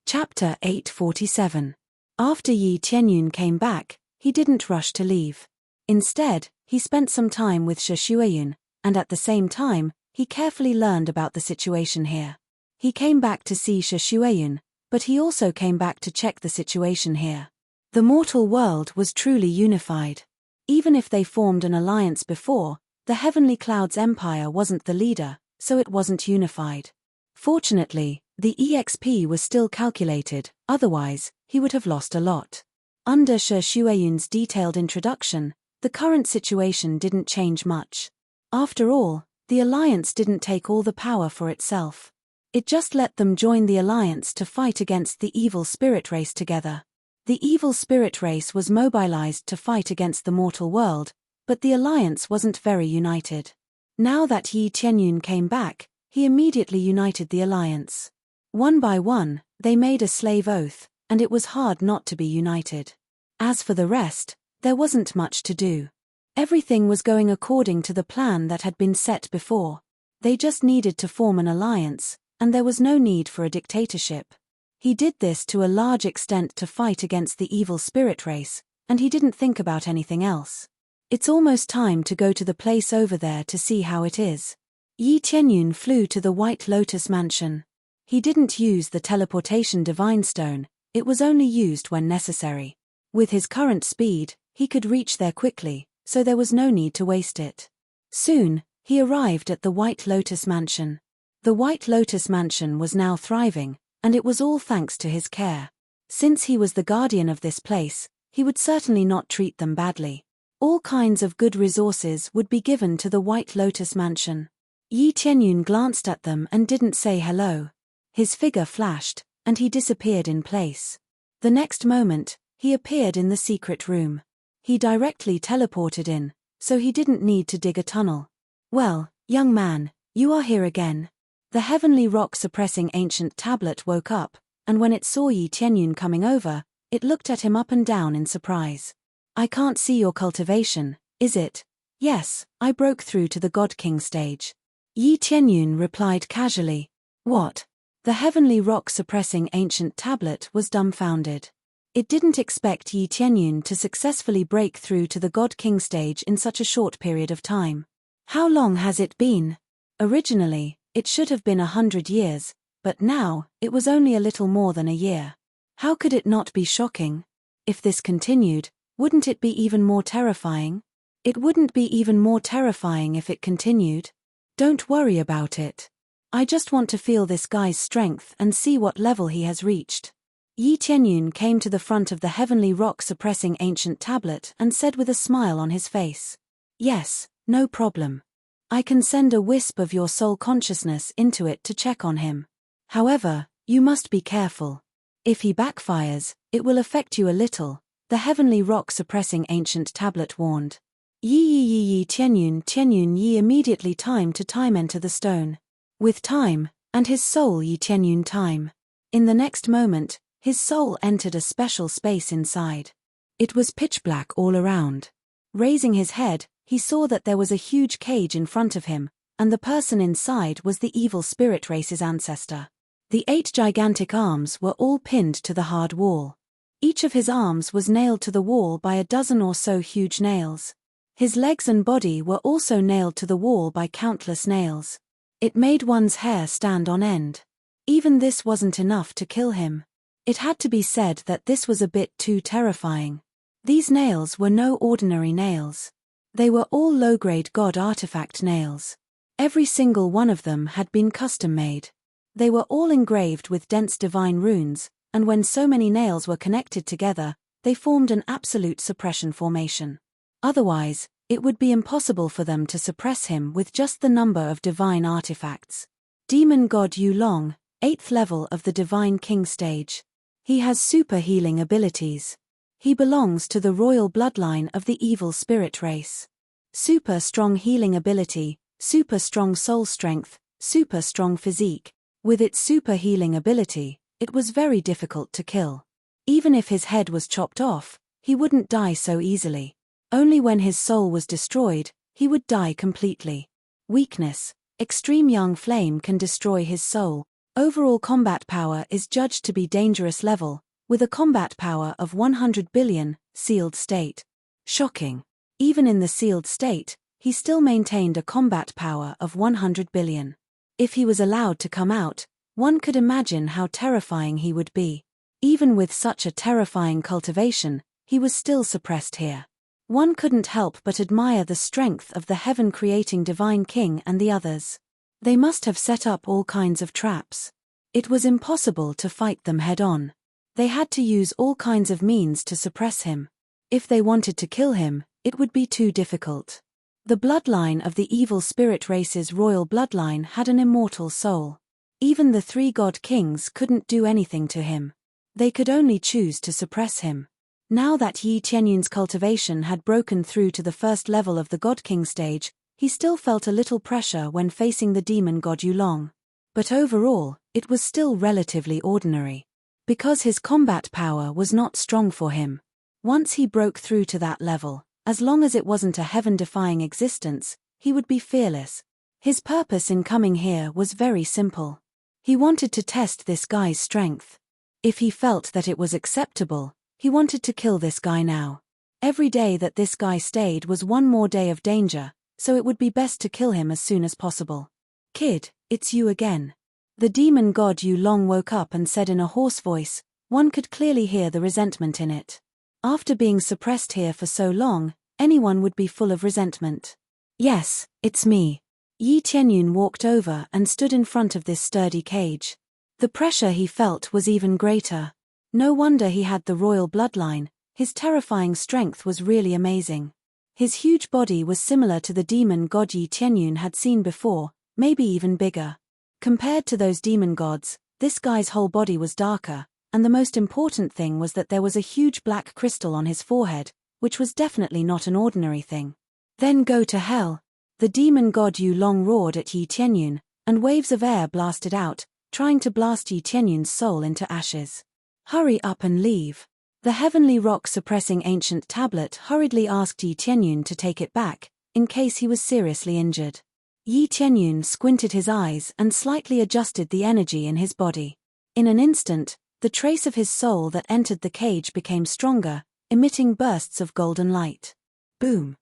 Chapter 847. After Yi Tianyun came back, he didn't rush to leave. Instead, he spent some time with Shi Shuiyun, and at the same time, he carefully learned about the situation here. He came back to see Shi Shuiyun, but he also came back to check the situation here. The mortal world was truly unified. Even if they formed an alliance before, the Heavenly Clouds Empire wasn't the leader, so it wasn't unified. Fortunately, the EXP was still calculated, otherwise, he would have lost a lot. Under Shi Shuiyun's detailed introduction, the current situation didn't change much. After all, the alliance didn't take all the power for itself. It just let them join the alliance to fight against the evil spirit race together. The evil spirit race was mobilized to fight against the mortal world, but the alliance wasn't very united. Now that Yi Tianyun came back, he immediately united the alliance. One by one, they made a slave oath, and it was hard not to be united. As for the rest, there wasn't much to do. Everything was going according to the plan that had been set before. They just needed to form an alliance, and there was no need for a dictatorship. He did this to a large extent to fight against the evil spirit race, and he didn't think about anything else. It's almost time to go to the place over there to see how it is. Yi Tianyun flew to the White Lotus Mansion. He didn't use the teleportation divine stone, it was only used when necessary. With his current speed, he could reach there quickly, so there was no need to waste it. Soon, he arrived at the White Lotus Mansion. The White Lotus Mansion was now thriving, and it was all thanks to his care. Since he was the guardian of this place, he would certainly not treat them badly. All kinds of good resources would be given to the White Lotus Mansion. Yi Tianyun glanced at them and didn't say hello. His figure flashed, and he disappeared in place. The next moment, he appeared in the secret room. He directly teleported in, so he didn't need to dig a tunnel. Well, young man, you are here again. The heavenly rock-suppressing ancient tablet woke up, and when it saw Yi Tianyun coming over, it looked at him up and down in surprise. I can't see your cultivation, is it? Yes, I broke through to the God King stage. Yi Tianyun replied casually. What? The heavenly rock-suppressing ancient tablet was dumbfounded. It didn't expect Yi Tianyun to successfully break through to the God King stage in such a short period of time. How long has it been? Originally, it should have been 100 years, but now, it was only a little more than a year. How could it not be shocking? If this continued, wouldn't it be even more terrifying? It wouldn't be even more terrifying if it continued. Don't worry about it. I just want to feel this guy's strength and see what level he has reached. Yi Tianyun came to the front of the heavenly rock-suppressing ancient tablet and said with a smile on his face. Yes, no problem. I can send a wisp of your soul consciousness into it to check on him. However, you must be careful. If he backfires, it will affect you a little, the heavenly rock-suppressing ancient tablet warned. Yi Tianyun Yi immediately time to time enter the stone. With time, and his soul Yi Tianyun time. In the next moment, his soul entered a special space inside. It was pitch black all around. Raising his head, he saw that there was a huge cage in front of him, and the person inside was the evil spirit race's ancestor. The 8 gigantic arms were all pinned to the hard wall. Each of his arms was nailed to the wall by a dozen or so huge nails. His legs and body were also nailed to the wall by countless nails. It made one's hair stand on end. Even this wasn't enough to kill him. It had to be said that this was a bit too terrifying. These nails were no ordinary nails. They were all low-grade god artifact nails. Every single one of them had been custom-made. They were all engraved with dense divine runes, and when so many nails were connected together, they formed an absolute suppression formation. Otherwise, it would be impossible for them to suppress him with just the number of divine artifacts. Demon God Yulong, 8th level of the Divine King stage. He has super healing abilities. He belongs to the royal bloodline of the evil spirit race. Super strong healing ability, super strong soul strength, super strong physique. With its super healing ability, it was very difficult to kill. Even if his head was chopped off, he wouldn't die so easily. Only when his soul was destroyed, he would die completely. Weakness. Extreme young flame can destroy his soul. Overall combat power is judged to be dangerous level, with a combat power of 100 billion, sealed state. Shocking. Even in the sealed state, he still maintained a combat power of 100 billion. If he was allowed to come out, one could imagine how terrifying he would be. Even with such a terrifying cultivation, he was still suppressed here. One couldn't help but admire the strength of the heaven-creating Divine King and the others. They must have set up all kinds of traps. It was impossible to fight them head-on. They had to use all kinds of means to suppress him. If they wanted to kill him, it would be too difficult. The bloodline of the evil spirit race's royal bloodline had an immortal soul. Even the 3 god kings couldn't do anything to him. They could only choose to suppress him. Now that Yi Tianyun's cultivation had broken through to the first level of the God King stage, he still felt a little pressure when facing the demon god Yulong. But overall, it was still relatively ordinary. Because his combat power was not strong for him. Once he broke through to that level, as long as it wasn't a heaven-defying existence, he would be fearless. His purpose in coming here was very simple. He wanted to test this guy's strength. If he felt that it was acceptable, he wanted to kill this guy now. Every day that this guy stayed was one more day of danger, so it would be best to kill him as soon as possible. Kid, it's you again. The demon god Yulong woke up and said in a hoarse voice, one could clearly hear the resentment in it. After being suppressed here for so long, anyone would be full of resentment. Yes, it's me. Yi Tianyun walked over and stood in front of this sturdy cage. The pressure he felt was even greater. No wonder he had the royal bloodline, his terrifying strength was really amazing. His huge body was similar to the demon god Yi Tianyun had seen before, maybe even bigger. Compared to those demon gods, this guy's whole body was darker, and the most important thing was that there was a huge black crystal on his forehead, which was definitely not an ordinary thing. Then go to hell. The demon god Yulong roared at Yi Tianyun, and waves of air blasted out, trying to blast Yi Tianyun's soul into ashes. Hurry up and leave. The heavenly rock-suppressing ancient tablet hurriedly asked Yi Tianyun to take it back, in case he was seriously injured. Yi Tianyun squinted his eyes and slightly adjusted the energy in his body. In an instant, the trace of his soul that entered the cage became stronger, emitting bursts of golden light. Boom.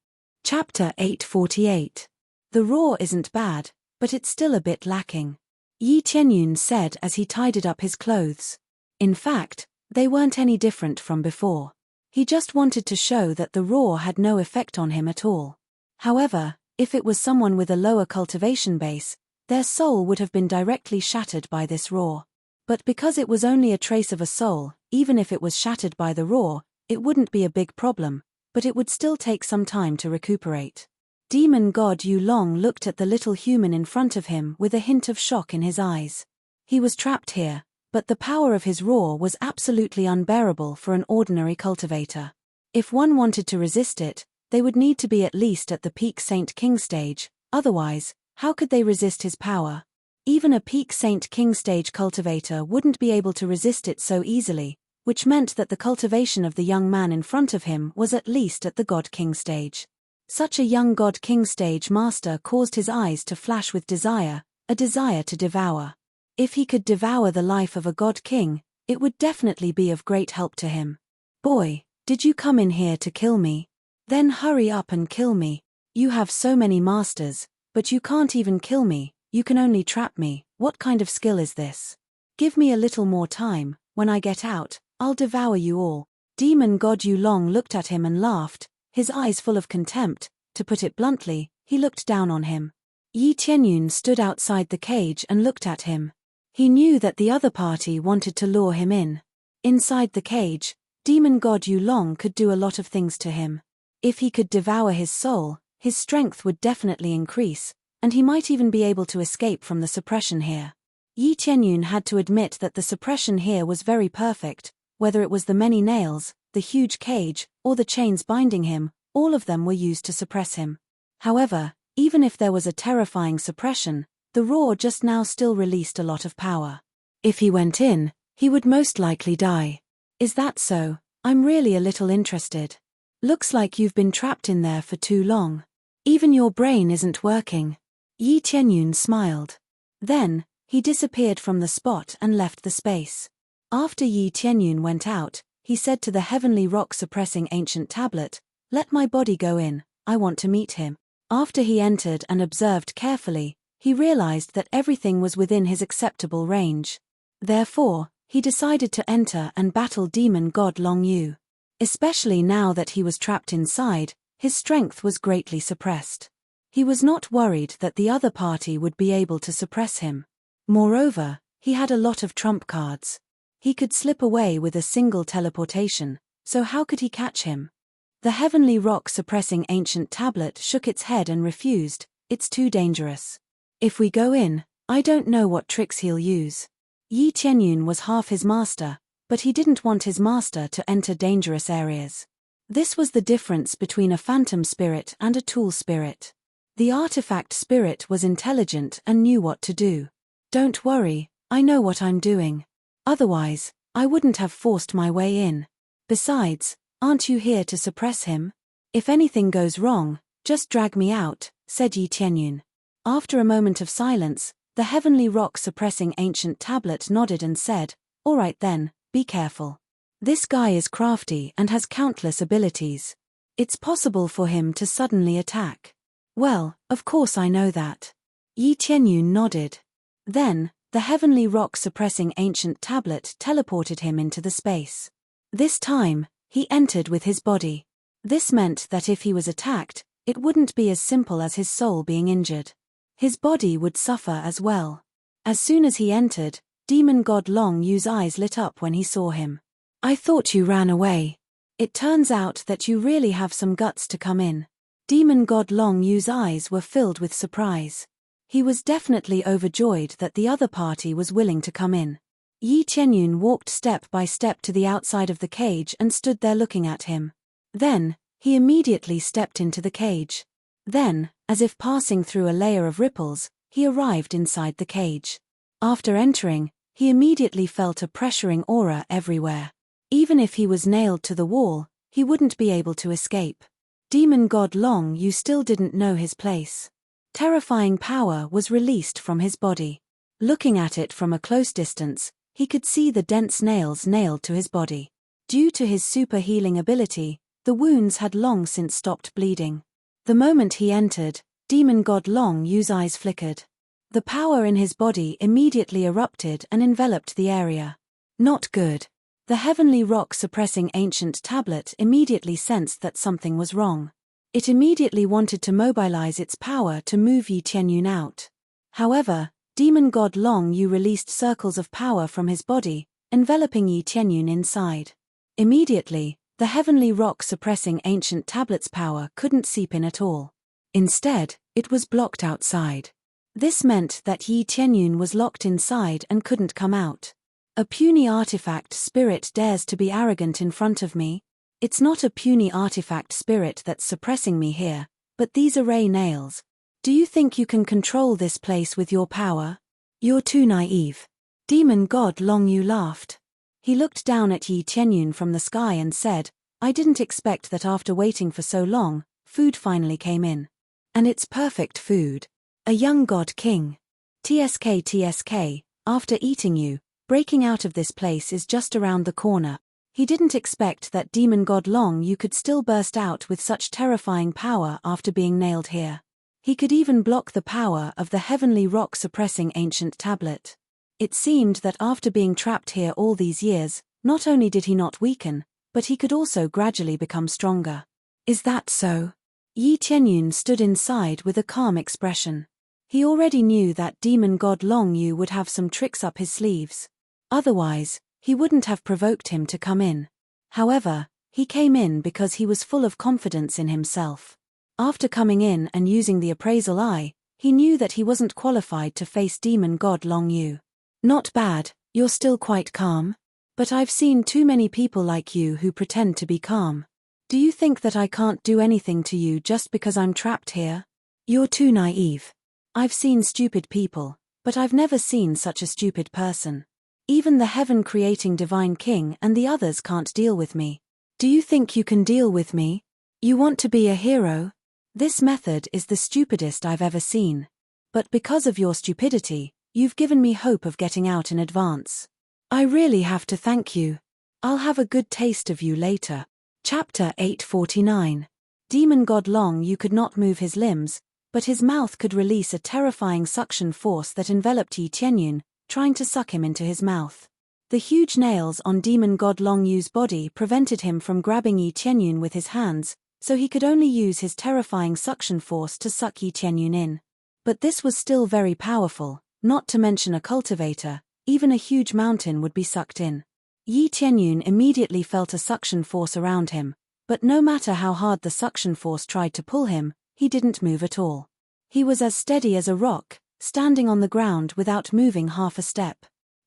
Chapter 848. The roar isn't bad, but it's still a bit lacking. Yi Tianyun said as he tidied up his clothes. In fact, they weren't any different from before. He just wanted to show that the roar had no effect on him at all. However, If it was someone with a lower cultivation base, their soul would have been directly shattered by this roar. But because it was only a trace of a soul, even if it was shattered by the roar, it wouldn't be a big problem, but it would still take some time to recuperate. Demon god Yulong looked at the little human in front of him with a hint of shock in his eyes. He was trapped here, but the power of his roar was absolutely unbearable for an ordinary cultivator. If one wanted to resist it, they would need to be at least at the peak Saint King stage, otherwise, how could they resist his power? Even a peak Saint King stage cultivator wouldn't be able to resist it so easily, which meant that the cultivation of the young man in front of him was at least at the God King stage. Such a young God King stage master caused his eyes to flash with desire, a desire to devour. If he could devour the life of a God King, it would definitely be of great help to him. Boy, did you come in here to kill me? Then hurry up and kill me. You have so many masters, but you can't even kill me, you can only trap me. What kind of skill is this? Give me a little more time, when I get out, I'll devour you all. Demon god Yulong looked at him and laughed, his eyes full of contempt. To put it bluntly, he looked down on him. Yi Tianyun stood outside the cage and looked at him. He knew that the other party wanted to lure him in. Inside the cage, demon god Yulong could do a lot of things to him. If he could devour his soul, his strength would definitely increase, and he might even be able to escape from the suppression here. Yi Tianyun had to admit that the suppression here was very perfect, whether it was the many nails, the huge cage, or the chains binding him, all of them were used to suppress him. However, even if there was a terrifying suppression, the roar just now still released a lot of power. If he went in, he would most likely die. Is that so? I'm really a little interested. Looks like you've been trapped in there for too long. Even your brain isn't working. Yi Tianyun smiled. Then, he disappeared from the spot and left the space. After Yi Tianyun went out, he said to the heavenly rock-suppressing ancient tablet, "Let my body go in, I want to meet him." After he entered and observed carefully, he realized that everything was within his acceptable range. Therefore, he decided to enter and battle demon god Long Yu. Especially now that he was trapped inside, his strength was greatly suppressed. He was not worried that the other party would be able to suppress him. Moreover, he had a lot of trump cards. He could slip away with a single teleportation, so how could he catch him? The heavenly rock-suppressing ancient tablet shook its head and refused. It's too dangerous. If we go in, I don't know what tricks he'll use. Yi Tianyun was half his master, but he didn't want his master to enter dangerous areas. This was the difference between a phantom spirit and a tool spirit. The artifact spirit was intelligent and knew what to do. Don't worry, I know what I'm doing. Otherwise, I wouldn't have forced my way in. Besides, aren't you here to suppress him? If anything goes wrong, just drag me out, said Yi Tianyun. After a moment of silence, the heavenly rock-suppressing ancient tablet nodded and said, "All right then, be careful. This guy is crafty and has countless abilities. It's possible for him to suddenly attack." "Well, of course I know that." Yi Tianyun nodded. Then, the heavenly rock-suppressing ancient tablet teleported him into the space. This time, he entered with his body. This meant that if he was attacked, it wouldn't be as simple as his soul being injured. His body would suffer as well. As soon as he entered, demon god Long Yu's eyes lit up when he saw him. "I thought you ran away. It turns out that you really have some guts to come in." Demon god Long Yu's eyes were filled with surprise. He was definitely overjoyed that the other party was willing to come in. Yi Tianyun walked step by step to the outside of the cage and stood there looking at him. Then, he immediately stepped into the cage. Then, as if passing through a layer of ripples, he arrived inside the cage. After entering, he immediately felt a pressuring aura everywhere. Even if he was nailed to the wall, he wouldn't be able to escape. Demon god Long Yu still didn't know his place. Terrifying power was released from his body. Looking at it from a close distance, he could see the dense nails nailed to his body. Due to his super healing ability, the wounds had long since stopped bleeding. The moment he entered, demon god Long Yu's eyes flickered. The power in his body immediately erupted and enveloped the area. Not good. The heavenly rock-suppressing ancient tablet immediately sensed that something was wrong. It immediately wanted to mobilize its power to move Yi Tianyun out. However, demon god Long Yu released circles of power from his body, enveloping Yi Tianyun inside. Immediately, the heavenly rock-suppressing ancient tablet's power couldn't seep in at all. Instead, it was blocked outside. This meant that Yi Tianyun was locked inside and couldn't come out. A puny artifact spirit dares to be arrogant in front of me? It's not a puny artifact spirit that's suppressing me here, but these array nails. Do you think you can control this place with your power? You're too naive. Demon god Long Yu laughed. He looked down at Yi Tianyun from the sky and said, I didn't expect that after waiting for so long, food finally came in. And it's perfect food. A young god king. TSK, after eating you, breaking out of this place is just around the corner. He didn't expect that demon god Long Yu could still burst out with such terrifying power after being nailed here. He could even block the power of the heavenly rock-suppressing ancient tablet. It seemed that after being trapped here all these years, not only did he not weaken, but he could also gradually become stronger. Is that so? Yi Tianyun stood inside with a calm expression. He already knew that demon god Long Yu would have some tricks up his sleeves. Otherwise, he wouldn't have provoked him to come in. However, he came in because he was full of confidence in himself. After coming in and using the appraisal eye, he knew that he wasn't qualified to face demon god Long Yu. Not bad, you're still quite calm. But I've seen too many people like you who pretend to be calm. Do you think that I can't do anything to you just because I'm trapped here? You're too naive. I've seen stupid people, but I've never seen such a stupid person. Even the heaven-creating divine king and the others can't deal with me. Do you think you can deal with me? You want to be a hero? This method is the stupidest I've ever seen. But because of your stupidity, you've given me hope of getting out in advance. I really have to thank you. I'll have a good taste of you later. Chapter 849. Demon god Long Yu could not move his limbs, but his mouth could release a terrifying suction force that enveloped Yi Tianyun, trying to suck him into his mouth. The huge nails on demon god Long Yu's body prevented him from grabbing Yi Tianyun with his hands, so he could only use his terrifying suction force to suck Yi Tianyun in. But this was still very powerful, not to mention a cultivator, even a huge mountain would be sucked in. Yi Tianyun immediately felt a suction force around him, but no matter how hard the suction force tried to pull him, he didn't move at all. He was as steady as a rock, standing on the ground without moving half a step.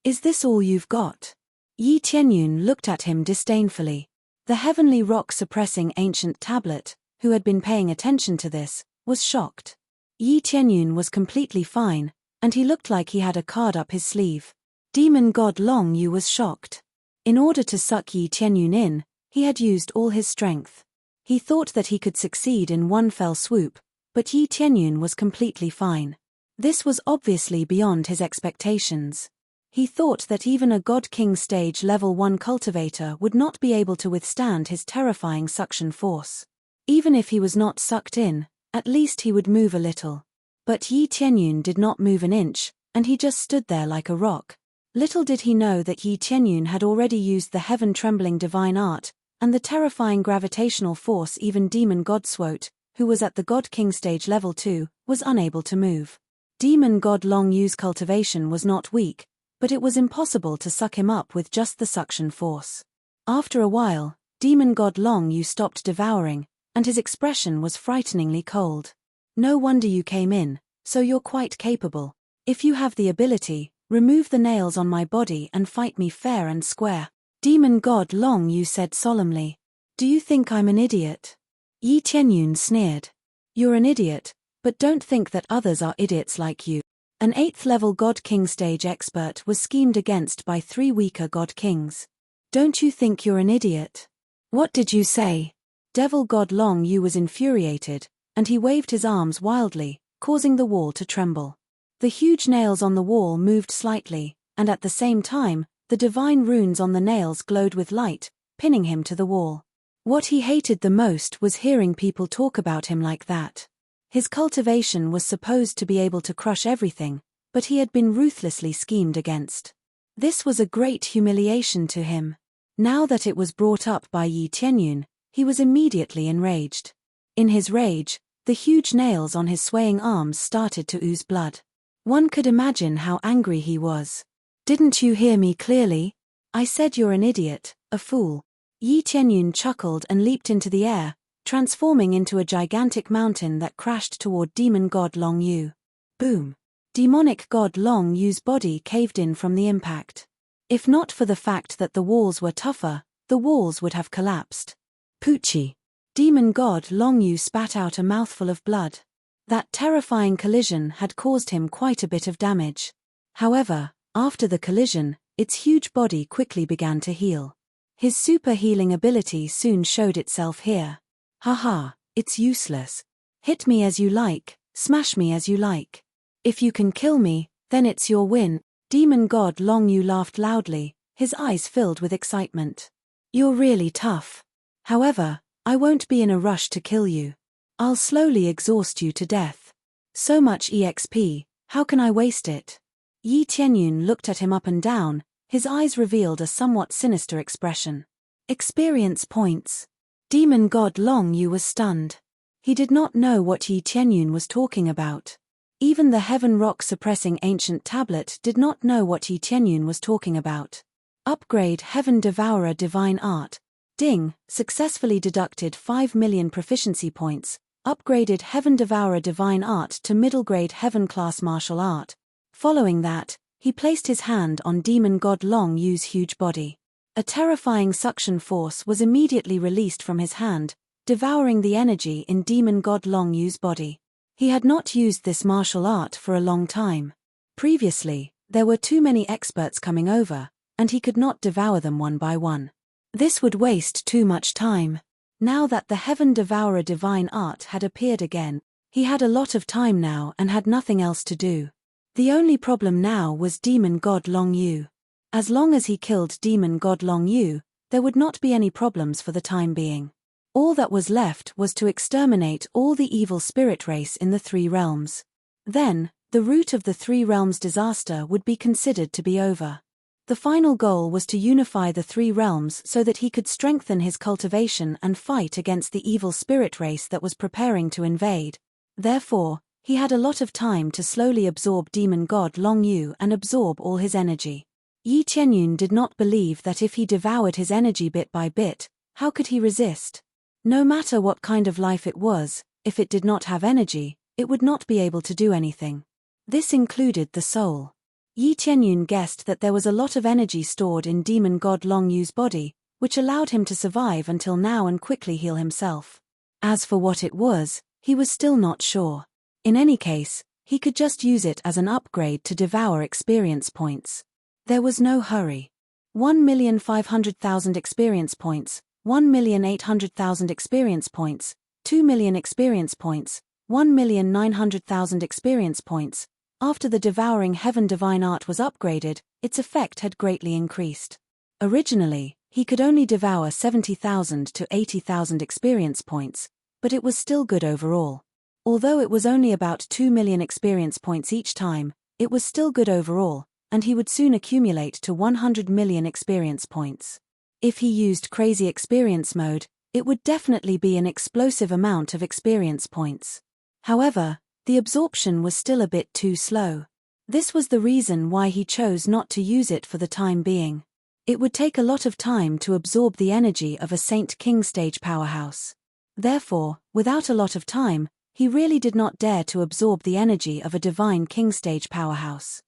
Is this all you've got? Yi Tianyun looked at him disdainfully. The heavenly rock-suppressing ancient tablet, who had been paying attention to this, was shocked. Yi Tianyun was completely fine, and he looked like he had a card up his sleeve. Demon god Long Yu was shocked. In order to suck Yi Tianyun in, he had used all his strength. He thought that he could succeed in one fell swoop, but Yi Tianyun was completely fine. This was obviously beyond his expectations. He thought that even a God King stage level 1 cultivator would not be able to withstand his terrifying suction force. Even if he was not sucked in, at least he would move a little. But Yi Tianyun did not move an inch, and he just stood there like a rock. Little did he know that Yi Tianyun had already used the heaven-trembling divine art, and the terrifying gravitational force even demon god Swote, who was at the God King stage level 2, was unable to move. Demon god Long Yu's cultivation was not weak, but it was impossible to suck him up with just the suction force. After a while, demon god Long Yu stopped devouring, and his expression was frighteningly cold. No wonder you came in, so you're quite capable. If you have the ability, remove the nails on my body and fight me fair and square. Demon god Long Yu said solemnly. Do you think I'm an idiot? Yi Tianyun sneered. You're an idiot, but don't think that others are idiots like you. An 8th level God King stage expert was schemed against by 3 weaker God Kings. Don't you think you're an idiot? What did you say? Devil god Long Yu was infuriated, and he waved his arms wildly, causing the wall to tremble. The huge nails on the wall moved slightly, and at the same time, the divine runes on the nails glowed with light, pinning him to the wall. What he hated the most was hearing people talk about him like that. His cultivation was supposed to be able to crush everything, but he had been ruthlessly schemed against. This was a great humiliation to him. Now that it was brought up by Yi Tianyun, he was immediately enraged. In his rage, the huge nails on his swaying arms started to ooze blood. One could imagine how angry he was. "Didn't you hear me clearly? I said you're an idiot, a fool." Yi Tianyun chuckled and leaped into the air, transforming into a gigantic mountain that crashed toward demon god Long Yu. Boom! Demonic god Long Yu's body caved in from the impact. If not for the fact that the walls were tougher, the walls would have collapsed. Poochie! Demon god Long Yu spat out a mouthful of blood. That terrifying collision had caused him quite a bit of damage. However, after the collision, its huge body quickly began to heal. His super healing ability soon showed itself here. Haha, it's useless. Hit me as you like, smash me as you like. If you can kill me, then it's your win. Demon god Long Yu laughed loudly, his eyes filled with excitement. You're really tough. However, I won't be in a rush to kill you. I'll slowly exhaust you to death. So much EXP, how can I waste it? Yi Tianyun looked at him up and down, his eyes revealed a somewhat sinister expression. Experience points. Demon god Long Yu was stunned. He did not know what Yi Tianyun was talking about. Even the Heaven Rock suppressing ancient tablet did not know what Yi Tianyun was talking about. Upgrade Heaven Devourer Divine Art. Ding, successfully deducted 5 million proficiency points. Upgraded Heaven Devourer Divine Art to middle grade Heaven class martial art. Following that, he placed his hand on demon god Long Yu's huge body. A terrifying suction force was immediately released from his hand, devouring the energy in demon god Long Yu's body. He had not used this martial art for a long time. Previously, there were too many experts coming over, and he could not devour them one by one. This would waste too much time. Now that the Heaven Devourer Divine Art had appeared again, he had a lot of time now and had nothing else to do. The only problem now was demon god Long Yu. As long as he killed demon god Long Yu, there would not be any problems for the time being. All that was left was to exterminate all the evil spirit race in the three realms. Then, the root of the three realms disaster would be considered to be over. The final goal was to unify the three realms so that he could strengthen his cultivation and fight against the evil spirit race that was preparing to invade. Therefore, he had a lot of time to slowly absorb demon god Long Yu and absorb all his energy. Yi Tianyun did not believe that if he devoured his energy bit by bit, how could he resist? No matter what kind of life it was, if it did not have energy, it would not be able to do anything. This included the soul. Yi Tianyun guessed that there was a lot of energy stored in demon god Long Yu's body, which allowed him to survive until now and quickly heal himself. As for what it was, he was still not sure. In any case, he could just use it as an upgrade to devour experience points. There was no hurry. 1,500,000 experience points, 1,800,000 experience points, 2 million experience points, 1,900,000 experience points. After the Devouring Heaven Divine Art was upgraded, its effect had greatly increased. Originally, he could only devour 70,000 to 80,000 experience points, but it was still good overall. Although it was only about 2 million experience points each time, it was still good overall, and he would soon accumulate to 100 million experience points. If he used Crazy Experience Mode, it would definitely be an explosive amount of experience points. However, the absorption was still a bit too slow. This was the reason why he chose not to use it for the time being. It would take a lot of time to absorb the energy of a Saint King stage powerhouse. Therefore, without a lot of time, he really did not dare to absorb the energy of a Divine King stage powerhouse.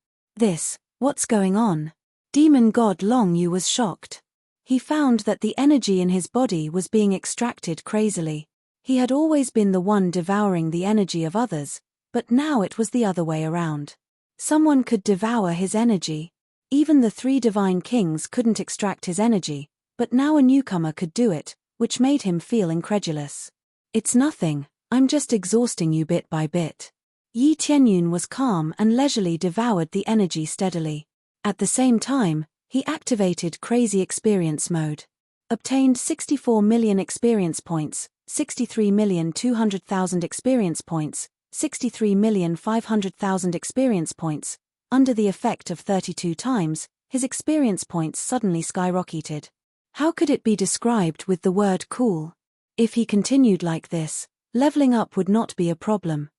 What's going on? Demon god Long Yu was shocked. He found that the energy in his body was being extracted crazily. He had always been the one devouring the energy of others, but now it was the other way around. Someone could devour his energy. Even the three divine kings couldn't extract his energy, but now a newcomer could do it, which made him feel incredulous. It's nothing, I'm just exhausting you bit by bit. Yi Tianyun was calm and leisurely devoured the energy steadily. At the same time, he activated Crazy Experience Mode. Obtained 64 million experience points, 63,200,000 experience points, 63,500,000 experience points. Under the effect of 32 times, his experience points suddenly skyrocketed. How could it be described with the word cool? If he continued like this, Leveling up would not be a problem.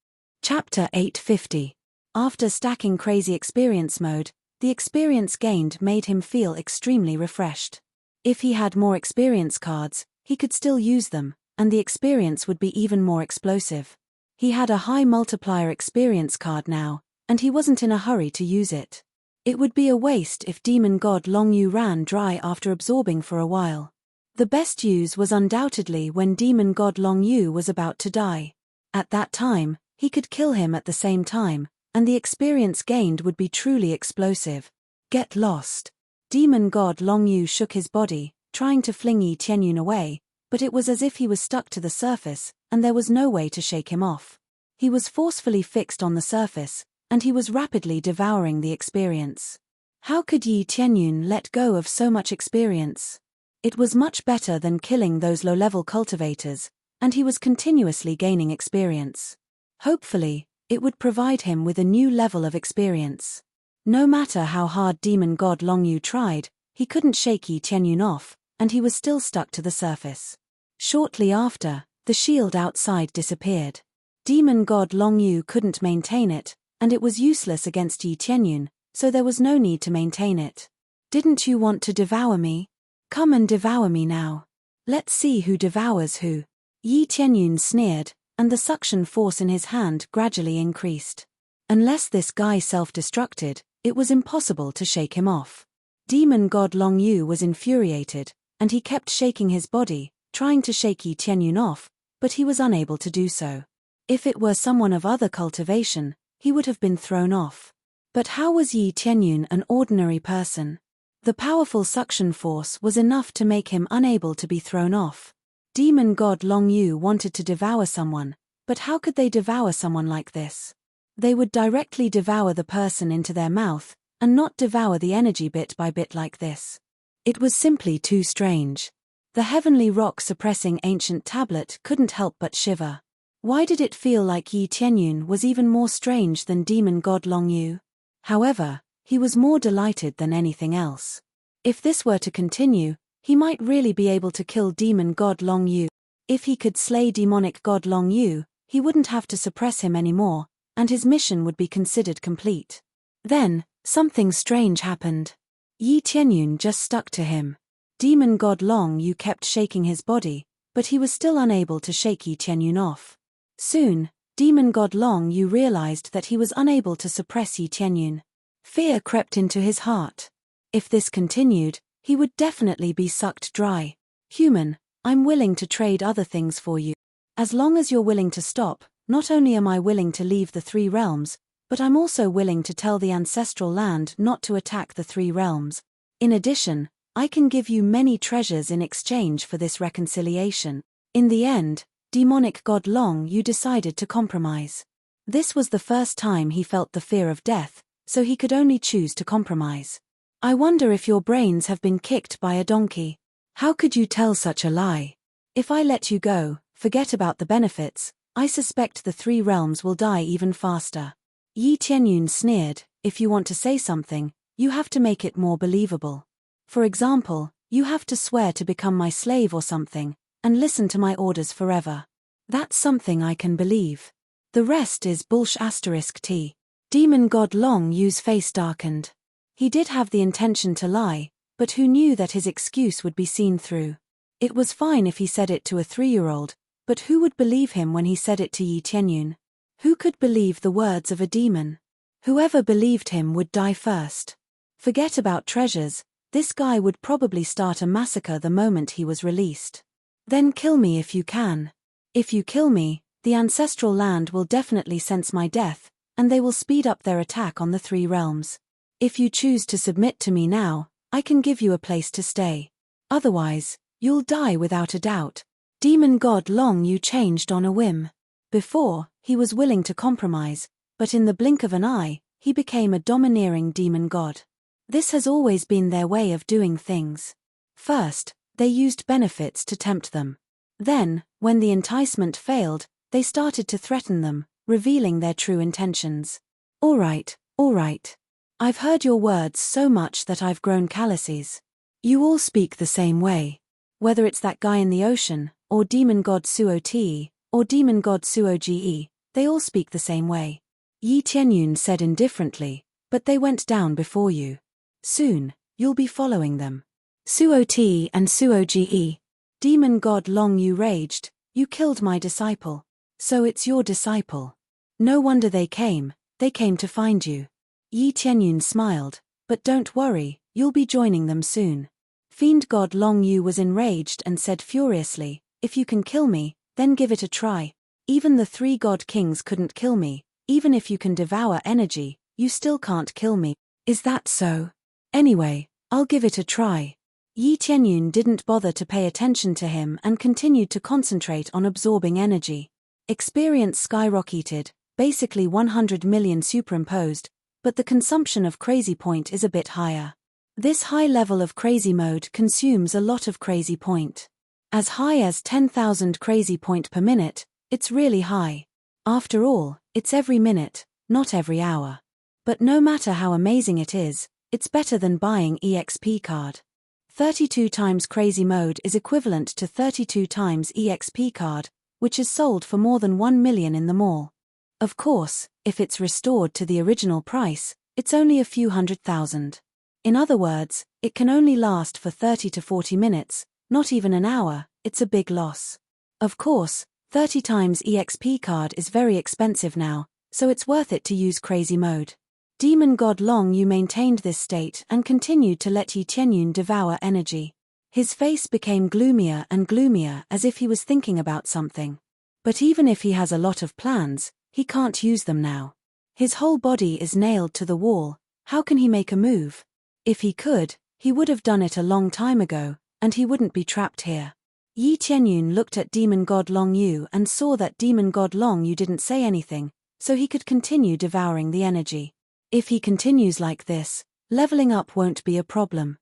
Chapter 850. After stacking Crazy Experience Mode, the experience gained made him feel extremely refreshed. If he had more experience cards, he could still use them, and the experience would be even more explosive. He had a high multiplier experience card now, and he wasn't in a hurry to use it. It would be a waste if Demon God Long Yu ran dry after absorbing for a while. The best use was undoubtedly when Demon God Long Yu was about to die. At that time, he could kill him at the same time, and the experience gained would be truly explosive. Get lost. Demon God Long Yu shook his body, trying to fling Yi Tianyun away, but it was as if he was stuck to the surface, and there was no way to shake him off. He was forcefully fixed on the surface, and he was rapidly devouring the experience. How could Yi Tianyun let go of so much experience? It was much better than killing those low-level cultivators, and he was continuously gaining experience. Hopefully, it would provide him with a new level of experience. No matter how hard Demon God Long Yu tried, he couldn't shake Yi Tianyun off, and he was still stuck to the surface. Shortly after, the shield outside disappeared. Demon God Long Yu couldn't maintain it, and it was useless against Yi Tianyun, so there was no need to maintain it. Didn't you want to devour me? Come and devour me now. Let's see who devours who. Yi Tianyun sneered, and the suction force in his hand gradually increased. Unless this guy self-destructed, it was impossible to shake him off. Demon God Long Yu was infuriated, and he kept shaking his body, trying to shake Yi Tianyun off, but he was unable to do so. If it were someone of other cultivation, he would have been thrown off. But how was Yi Tianyun an ordinary person? The powerful suction force was enough to make him unable to be thrown off. Demon God Long Yu wanted to devour someone, but how could they devour someone like this? They would directly devour the person into their mouth, and not devour the energy bit by bit like this. It was simply too strange. The heavenly rock-suppressing ancient tablet couldn't help but shiver. Why did it feel like Yi Tianyun was even more strange than Demon God Long Yu? However, he was more delighted than anything else. If this were to continue, he might really be able to kill Demon God Long Yu. If he could slay Demonic God Long Yu, he wouldn't have to suppress him anymore, and his mission would be considered complete. Then, something strange happened. Yi Tianyun just stuck to him. Demon God Long Yu kept shaking his body, but he was still unable to shake Yi Tianyun off. Soon, Demon God Long Yu realized that he was unable to suppress Yi Tianyun. Fear crept into his heart. If this continued, he would definitely be sucked dry. Human, I'm willing to trade other things for you. As long as you're willing to stop, not only am I willing to leave the three realms, but I'm also willing to tell the ancestral land not to attack the three realms. In addition, I can give you many treasures in exchange for this reconciliation. In the end, Demonic God Long Yu decided to compromise. This was the first time he felt the fear of death, so he could only choose to compromise. I wonder if your brains have been kicked by a donkey. How could you tell such a lie? If I let you go, forget about the benefits, I suspect the three realms will die even faster. Yi Tianyun sneered, if you want to say something, you have to make it more believable. For example, you have to swear to become my slave or something, and listen to my orders forever. That's something I can believe. The rest is bullsh**t. Demon God Long Yu's face darkened. He did have the intention to lie, but who knew that his excuse would be seen through? It was fine if he said it to a 3-year-old, but who would believe him when he said it to Yi Tianyun? Who could believe the words of a demon? Whoever believed him would die first. Forget about treasures, this guy would probably start a massacre the moment he was released. Then kill me if you can. If you kill me, the ancestral land will definitely sense my death, and they will speed up their attack on the three realms. If you choose to submit to me now, I can give you a place to stay. Otherwise, you'll die without a doubt. Demon God Long Yu changed on a whim. Before, he was willing to compromise, but in the blink of an eye, he became a domineering demon god. This has always been their way of doing things. First, they used benefits to tempt them. Then, when the enticement failed, they started to threaten them, revealing their true intentions. All right. I've heard your words so much that I've grown calluses. You all speak the same way. Whether it's that guy in the ocean, or demon god Suo Te, or demon god Suo-ge, they all speak the same way. Yi Tianyun said indifferently, but they went down before you. Soon, you'll be following them. Suo-te and Suo-ge. Demon god Long Yu raged, you killed my disciple. So it's your disciple. No wonder they came to find you. Yi Tianyun smiled, but don't worry, you'll be joining them soon. Fiend god Long Yu was enraged and said furiously, if you can kill me, then give it a try. Even the 3 god kings couldn't kill me, even if you can devour energy, you still can't kill me. Is that so? Anyway, I'll give it a try. Yi Tianyun didn't bother to pay attention to him and continued to concentrate on absorbing energy. Experience skyrocketed, basically 100 million superimposed, but the consumption of crazy point is a bit higher. This high level of crazy mode consumes a lot of crazy point. As high as 10,000 crazy point per minute, it's really high. After all, it's every minute, not every hour. But no matter how amazing it is, it's better than buying EXP card. 32 times crazy mode is equivalent to 32 times EXP card, which is sold for more than 1 million in the mall. Of course, if it's restored to the original price, it's only a few 100,000. In other words, it can only last for 30 to 40 minutes, not even an hour. It's a big loss. Of course, 30 times EXP card is very expensive now, so it's worth it to use crazy mode. Demon god Long Yu maintained this state and continued to let Yi Tianyun devour energy. His face became gloomier and gloomier as if he was thinking about something. But even if he has a lot of plans, he can't use them now. His whole body is nailed to the wall, how can he make a move? If he could, he would have done it a long time ago, and he wouldn't be trapped here. Yi Tianyun looked at demon god Long Yu and saw that demon god Long Yu didn't say anything, so he could continue devouring the energy. If he continues like this, leveling up won't be a problem.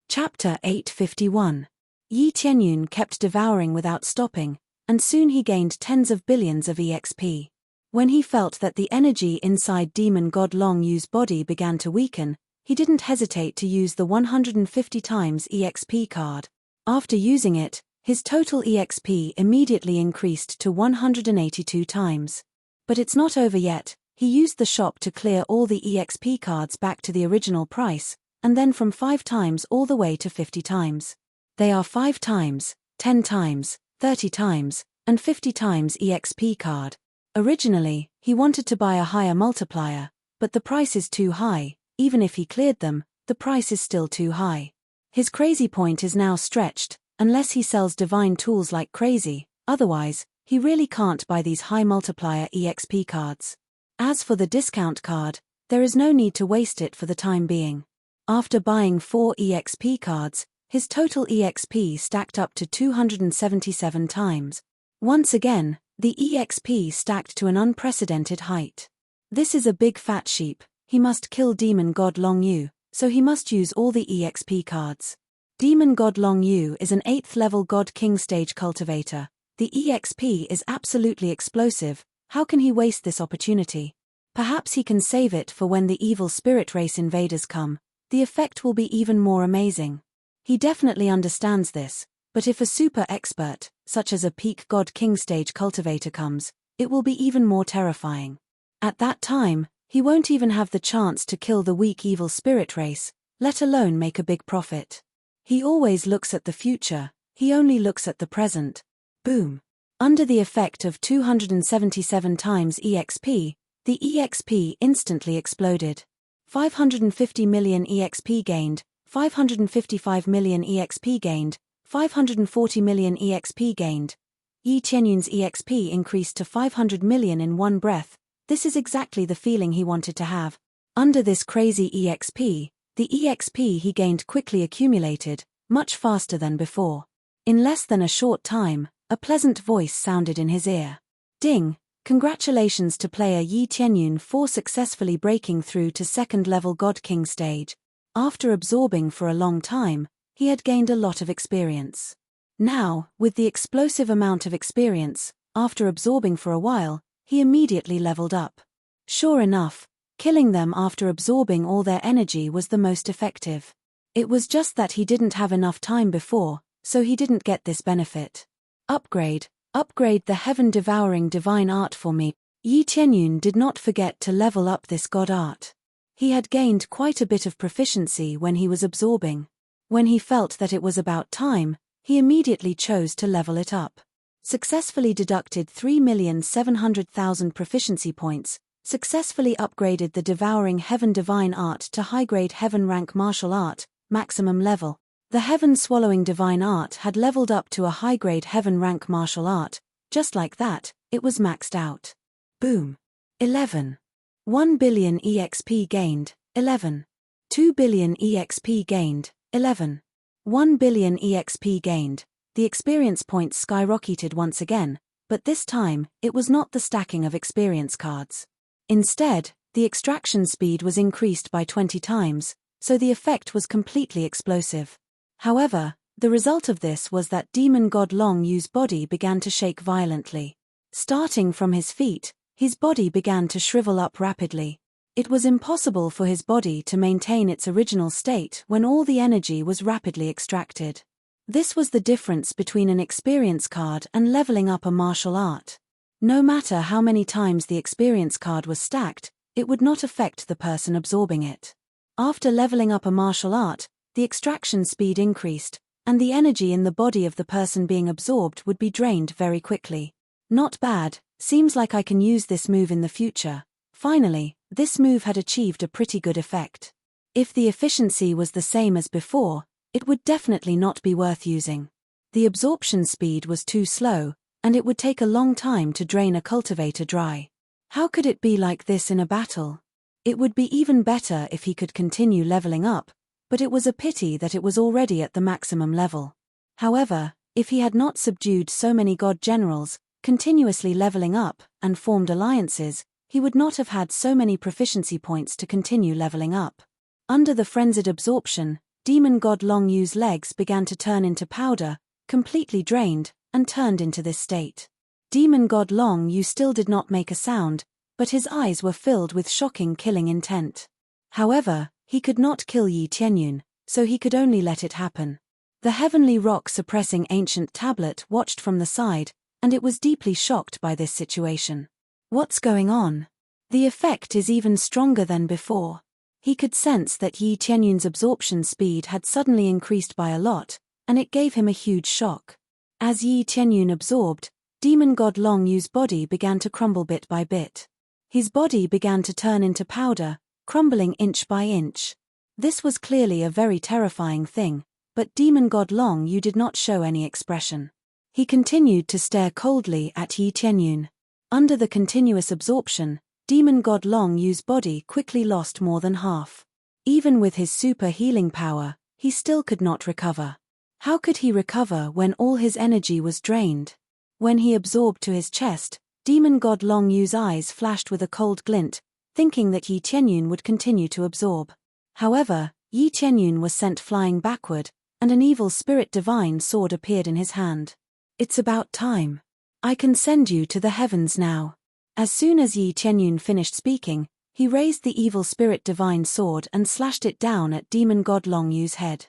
Chapter 851. Yi Tianyun kept devouring without stopping, and soon he gained tens of billions of EXP. When he felt that the energy inside demon god Long Yu's body began to weaken, he didn't hesitate to use the 150 times EXP card. After using it, his total EXP immediately increased to 182 times. But it's not over yet. He used the shop to clear all the EXP cards back to the original price, and then from 5 times all the way to 50 times. They are 5 times, 10 times, 30 times, and 50 times EXP card. Originally, he wanted to buy a higher multiplier, but the price is too high. Even if he cleared them, the price is still too high. His crazy point is now stretched, unless he sells divine tools like crazy, otherwise, he really can't buy these high multiplier EXP cards. As for the discount card, there is no need to waste it for the time being. After buying 4 EXP cards, his total EXP stacked up to 277 times. Once again, the EXP stacked to an unprecedented height. This is a big fat sheep. He must kill demon god Long Yu, so he must use all the EXP cards. Demon god Long Yu is an 8th level god king stage cultivator. The EXP is absolutely explosive. How can he waste this opportunity? Perhaps he can save it for when the evil spirit race invaders come. The effect will be even more amazing. He definitely understands this, but if a super expert, such as a peak god king stage cultivator comes, it will be even more terrifying. At that time, he won't even have the chance to kill the weak evil spirit race, let alone make a big profit. He always looks at the future, he only looks at the present. Boom. Under the effect of 277 times EXP, the EXP instantly exploded. 550 million EXP gained, 555 million EXP gained, 540 million EXP gained. Yi Tianyun's EXP increased to 500 million in one breath. This is exactly the feeling he wanted to have. Under this crazy EXP, the EXP he gained quickly accumulated, much faster than before. In less than a short time, a pleasant voice sounded in his ear. Ding! Congratulations to player Yi Tianyun for successfully breaking through to 2nd level God King stage. After absorbing for a long time, he had gained a lot of experience. Now, with the explosive amount of experience, after absorbing for a while, he immediately leveled up. Sure enough, killing them after absorbing all their energy was the most effective. It was just that he didn't have enough time before, so he didn't get this benefit. Upgrade, Upgrade the heaven-devouring divine art for me. Yi Tianyun did not forget to level up this god art. He had gained quite a bit of proficiency when he was absorbing. When he felt that it was about time, he immediately chose to level it up. Successfully deducted 3,700,000 proficiency points, successfully upgraded the devouring heaven divine art to high-grade heaven rank martial art, maximum level. The heaven-swallowing divine art had leveled up to a high-grade heaven rank martial art. Just like that, it was maxed out. Boom. 11. 1 billion EXP gained, 11. 2 billion EXP gained, 11. 1 billion EXP gained. The experience points skyrocketed once again, but this time, it was not the stacking of experience cards. Instead, the extraction speed was increased by 20 times, so the effect was completely explosive. However, the result of this was that demon god Long Yu's body began to shake violently. Starting from his feet, his body began to shrivel up rapidly. It was impossible for his body to maintain its original state when all the energy was rapidly extracted. This was the difference between an experience card and leveling up a martial art. No matter how many times the experience card was stacked, it would not affect the person absorbing it. After leveling up a martial art, the extraction speed increased, and the energy in the body of the person being absorbed would be drained very quickly. Not bad, seems like I can use this move in the future. Finally, this move had achieved a pretty good effect. If the efficiency was the same as before, it would definitely not be worth using. The absorption speed was too slow, and it would take a long time to drain a cultivator dry. How could it be like this in a battle? It would be even better if he could continue leveling up, but it was a pity that it was already at the maximum level. However, if he had not subdued so many god generals, continuously leveling up, and formed alliances, he would not have had so many proficiency points to continue leveling up. Under the frenzied absorption, demon god Long Yu's legs began to turn into powder, completely drained, and turned into this state. Demon god Long Yu still did not make a sound, but his eyes were filled with shocking killing intent. However, he could not kill Yi Tianyun, so he could only let it happen. The heavenly rock-suppressing ancient tablet watched from the side, and it was deeply shocked by this situation. What's going on? The effect is even stronger than before. He could sense that Yi Tianyun's absorption speed had suddenly increased by a lot, and it gave him a huge shock. As Yi Tianyun absorbed, demon god Long Yu's body began to crumble bit by bit. His body began to turn into powder, crumbling inch by inch. This was clearly a very terrifying thing, but demon god Long Yu did not show any expression. He continued to stare coldly at Yi Tianyun. Under the continuous absorption, demon god Long Yu's body quickly lost more than half. Even with his super healing power, he still could not recover. How could he recover when all his energy was drained? When he absorbed to his chest, demon god Long Yu's eyes flashed with a cold glint, thinking that Yi Tianyun would continue to absorb. However, Yi Tianyun was sent flying backward, and an evil spirit divine sword appeared in his hand. It's about time. I can send you to the heavens now. As soon as Yi Tianyun finished speaking, he raised the evil spirit divine sword and slashed it down at demon god Long Yu's head.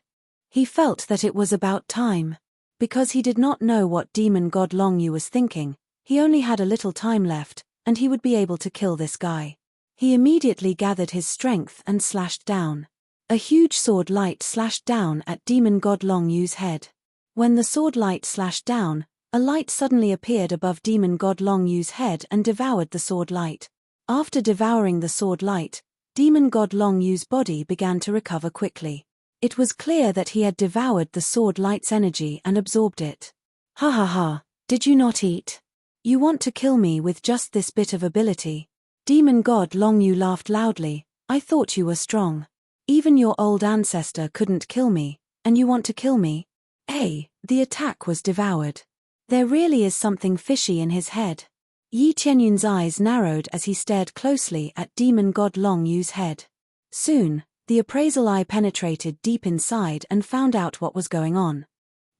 He felt that it was about time. Because he did not know what demon god Long Yu was thinking, he only had a little time left, and he would be able to kill this guy. He immediately gathered his strength and slashed down. A huge sword light slashed down at demon god Long Yu's head. When the sword light slashed down, a light suddenly appeared above demon god Long Yu's head and devoured the sword light. After devouring the sword light, demon god Long Yu's body began to recover quickly. It was clear that he had devoured the sword light's energy and absorbed it. Ha ha ha, did you not eat? You want to kill me with just this bit of ability? Demon god Long Yu laughed loudly. I thought you were strong. Even your old ancestor couldn't kill me, and you want to kill me? The attack was devoured. There really is something fishy in his head. Yi Tianyun's eyes narrowed as he stared closely at demon god Long Yu's head. Soon, the appraisal eye penetrated deep inside and found out what was going on.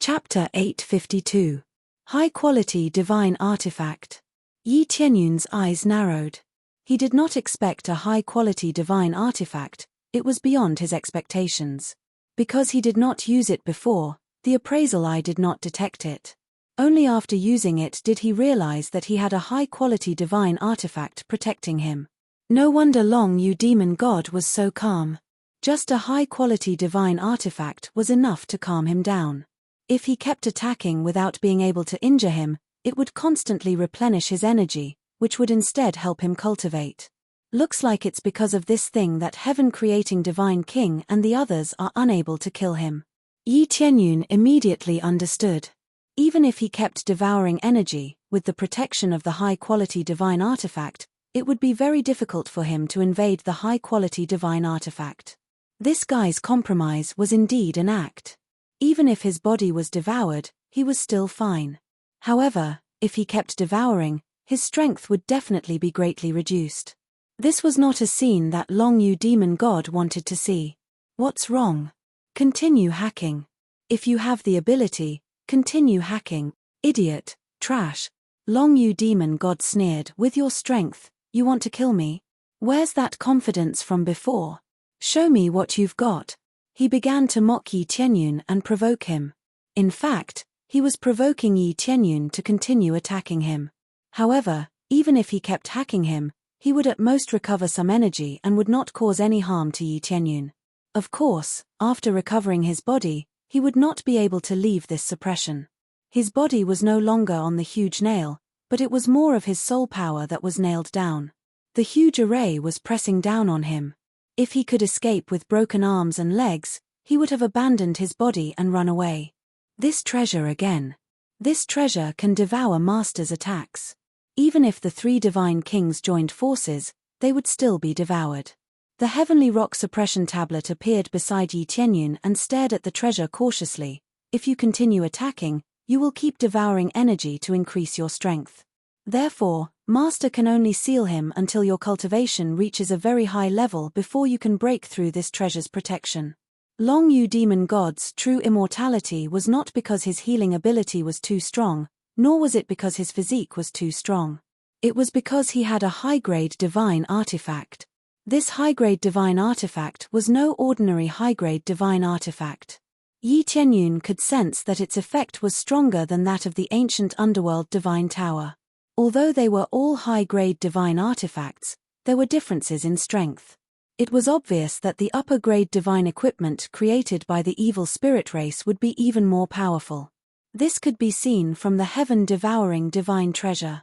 Chapter 852. High-quality divine artifact. Yi Tianyun's eyes narrowed. He did not expect a high-quality divine artifact, it was beyond his expectations. Because he did not use it before, the appraisal eye did not detect it. Only after using it did he realize that he had a high-quality divine artifact protecting him. No wonder Long Yu demon god was so calm. Just a high-quality divine artifact was enough to calm him down. If he kept attacking without being able to injure him, it would constantly replenish his energy, which would instead help him cultivate. Looks like it's because of this thing that heaven-creating divine king and the others are unable to kill him. Yi Tianyun immediately understood. Even if he kept devouring energy, with the protection of the high-quality divine artifact, it would be very difficult for him to invade the high-quality divine artifact. This guy's compromise was indeed an act. Even if his body was devoured, he was still fine. However, if he kept devouring, his strength would definitely be greatly reduced. This was not a scene that Long Yu demon god wanted to see. What's wrong? Continue hacking. If you have the ability, continue hacking. Idiot, trash. Long Yu demon god sneered, with your strength, you want to kill me? Where's that confidence from before? Show me what you've got. He began to mock Yi Tianyun and provoke him. In fact, he was provoking Yi Tianyun to continue attacking him. However, even if he kept hacking him, he would at most recover some energy and would not cause any harm to Yi Tianyun. Of course, after recovering his body, he would not be able to leave this suppression. His body was no longer on the huge nail, but it was more of his soul power that was nailed down. The huge array was pressing down on him. If he could escape with broken arms and legs, he would have abandoned his body and run away. This treasure again. This treasure can devour Master's attacks. Even if the three divine kings joined forces, they would still be devoured. The heavenly rock suppression tablet appeared beside Yi Tianyun and stared at the treasure cautiously. If you continue attacking, you will keep devouring energy to increase your strength. Therefore, Master can only seal him until your cultivation reaches a very high level before you can break through this treasure's protection. Long Yu demon god's true immortality was not because his healing ability was too strong, nor was it because his physique was too strong. It was because he had a high-grade divine artifact. This high-grade divine artifact was no ordinary high-grade divine artifact. Yi Tianyun could sense that its effect was stronger than that of the ancient underworld divine tower. Although they were all high-grade divine artifacts, there were differences in strength. It was obvious that the upper-grade divine equipment created by the evil spirit race would be even more powerful. This could be seen from the heaven-devouring divine treasure.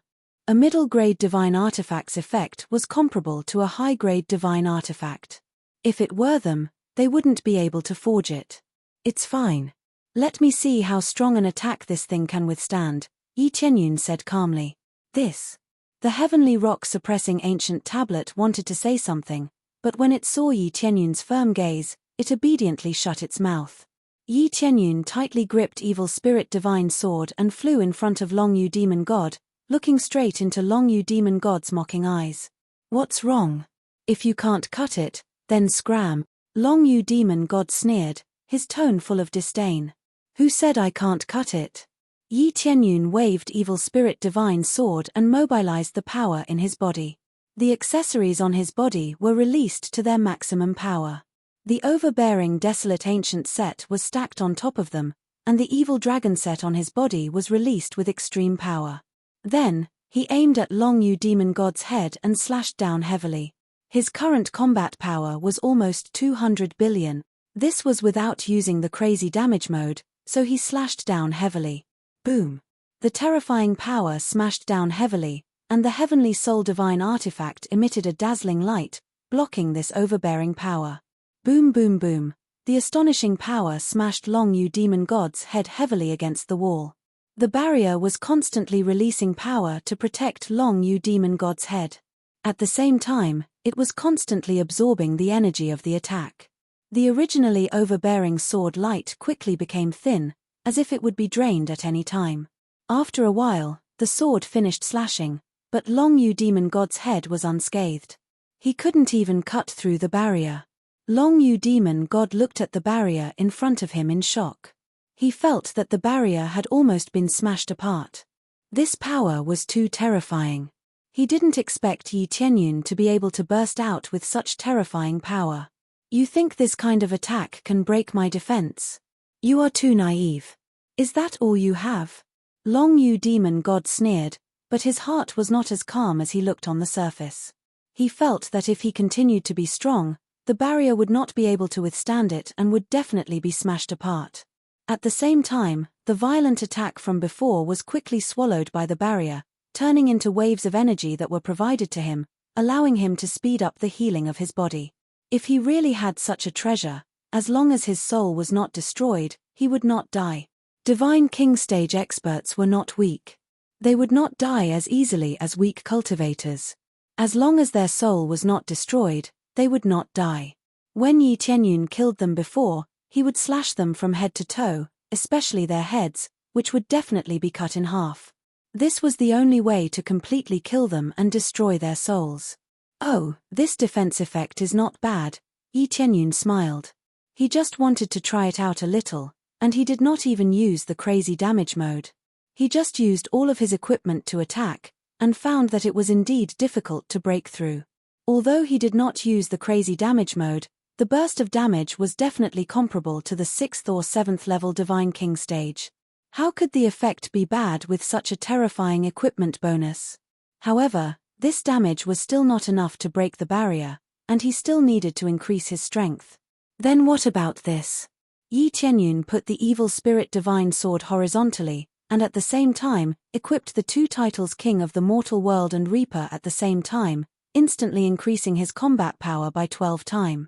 A middle-grade divine artifact's effect was comparable to a high-grade divine artifact. If it were them, they wouldn't be able to forge it. It's fine. Let me see how strong an attack this thing can withstand, Yi Tianyun said calmly. This. The heavenly rock-suppressing ancient tablet wanted to say something, but when it saw Yi Tianyun's firm gaze, it obediently shut its mouth. Yi Tianyun tightly gripped evil spirit divine sword and flew in front of Long Yu demon god, looking straight into Long Yu demon god's mocking eyes. What's wrong? If you can't cut it, then scram, Long Yu demon god sneered, his tone full of disdain. Who said I can't cut it? Yi Tianyun waved evil spirit divine sword and mobilized the power in his body. The accessories on his body were released to their maximum power. The overbearing desolate ancient set was stacked on top of them, and the evil dragon set on his body was released with extreme power. Then, he aimed at Long Yu demon god's head and slashed down heavily. His current combat power was almost 200 billion. This was without using the crazy damage mode, so he slashed down heavily. Boom! The terrifying power smashed down heavily, and the heavenly soul divine artifact emitted a dazzling light, blocking this overbearing power. Boom boom boom! The astonishing power smashed Long Yu demon god's head heavily against the wall. The barrier was constantly releasing power to protect Long Yu demon god's head. At the same time, it was constantly absorbing the energy of the attack. The originally overbearing sword light quickly became thin, as if it would be drained at any time. After a while, the sword finished slashing, but Long Yu demon god's head was unscathed. He couldn't even cut through the barrier. Long Yu demon god looked at the barrier in front of him in shock. He felt that the barrier had almost been smashed apart. This power was too terrifying. He didn't expect Yi Tianyun to be able to burst out with such terrifying power. You think this kind of attack can break my defense? You are too naive. Is that all you have? Long Yu demon god sneered, but his heart was not as calm as he looked on the surface. He felt that if he continued to be strong, the barrier would not be able to withstand it and would definitely be smashed apart. At the same time, the violent attack from before was quickly swallowed by the barrier, turning into waves of energy that were provided to him, allowing him to speed up the healing of his body. If he really had such a treasure, as long as his soul was not destroyed, he would not die. Divine King stage experts were not weak. They would not die as easily as weak cultivators. As long as their soul was not destroyed, they would not die. When Yi Tianyun killed them before, he would slash them from head to toe, especially their heads, which would definitely be cut in half. This was the only way to completely kill them and destroy their souls. Oh, this defense effect is not bad, Yi Tianyun smiled. He just wanted to try it out a little, and he did not even use the crazy damage mode. He just used all of his equipment to attack, and found that it was indeed difficult to break through. Although he did not use the crazy damage mode, the burst of damage was definitely comparable to the 6th or 7th level Divine King stage. How could the effect be bad with such a terrifying equipment bonus? However, this damage was still not enough to break the barrier, and he still needed to increase his strength. Then what about this? Yi Tianyun put the evil spirit divine sword horizontally, and at the same time, equipped the two titles King of the Mortal World and Reaper at the same time, instantly increasing his combat power by 12 times.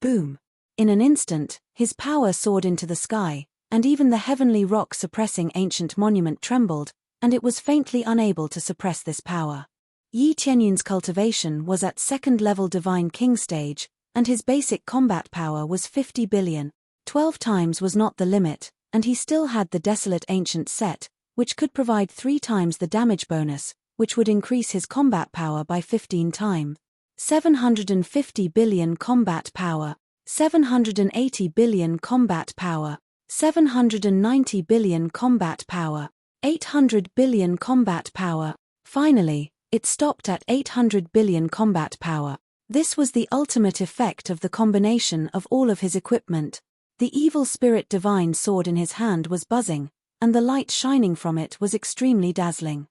Boom! In an instant, his power soared into the sky, and even the heavenly rock suppressing ancient monument trembled, and it was faintly unable to suppress this power. Yi Tianyun's cultivation was at 2nd level Divine King stage, and his basic combat power was 50 billion. 12 times was not the limit, and he still had the Desolate Ancient set, which could provide 3 times the damage bonus, which would increase his combat power by 15 times. 750 billion combat power, 780 billion combat power, 790 billion combat power, 800 billion combat power. Finally, it stopped at 800 billion combat power. This was the ultimate effect of the combination of all of his equipment. The evil spirit divine sword in his hand was buzzing, and the light shining from it was extremely dazzling.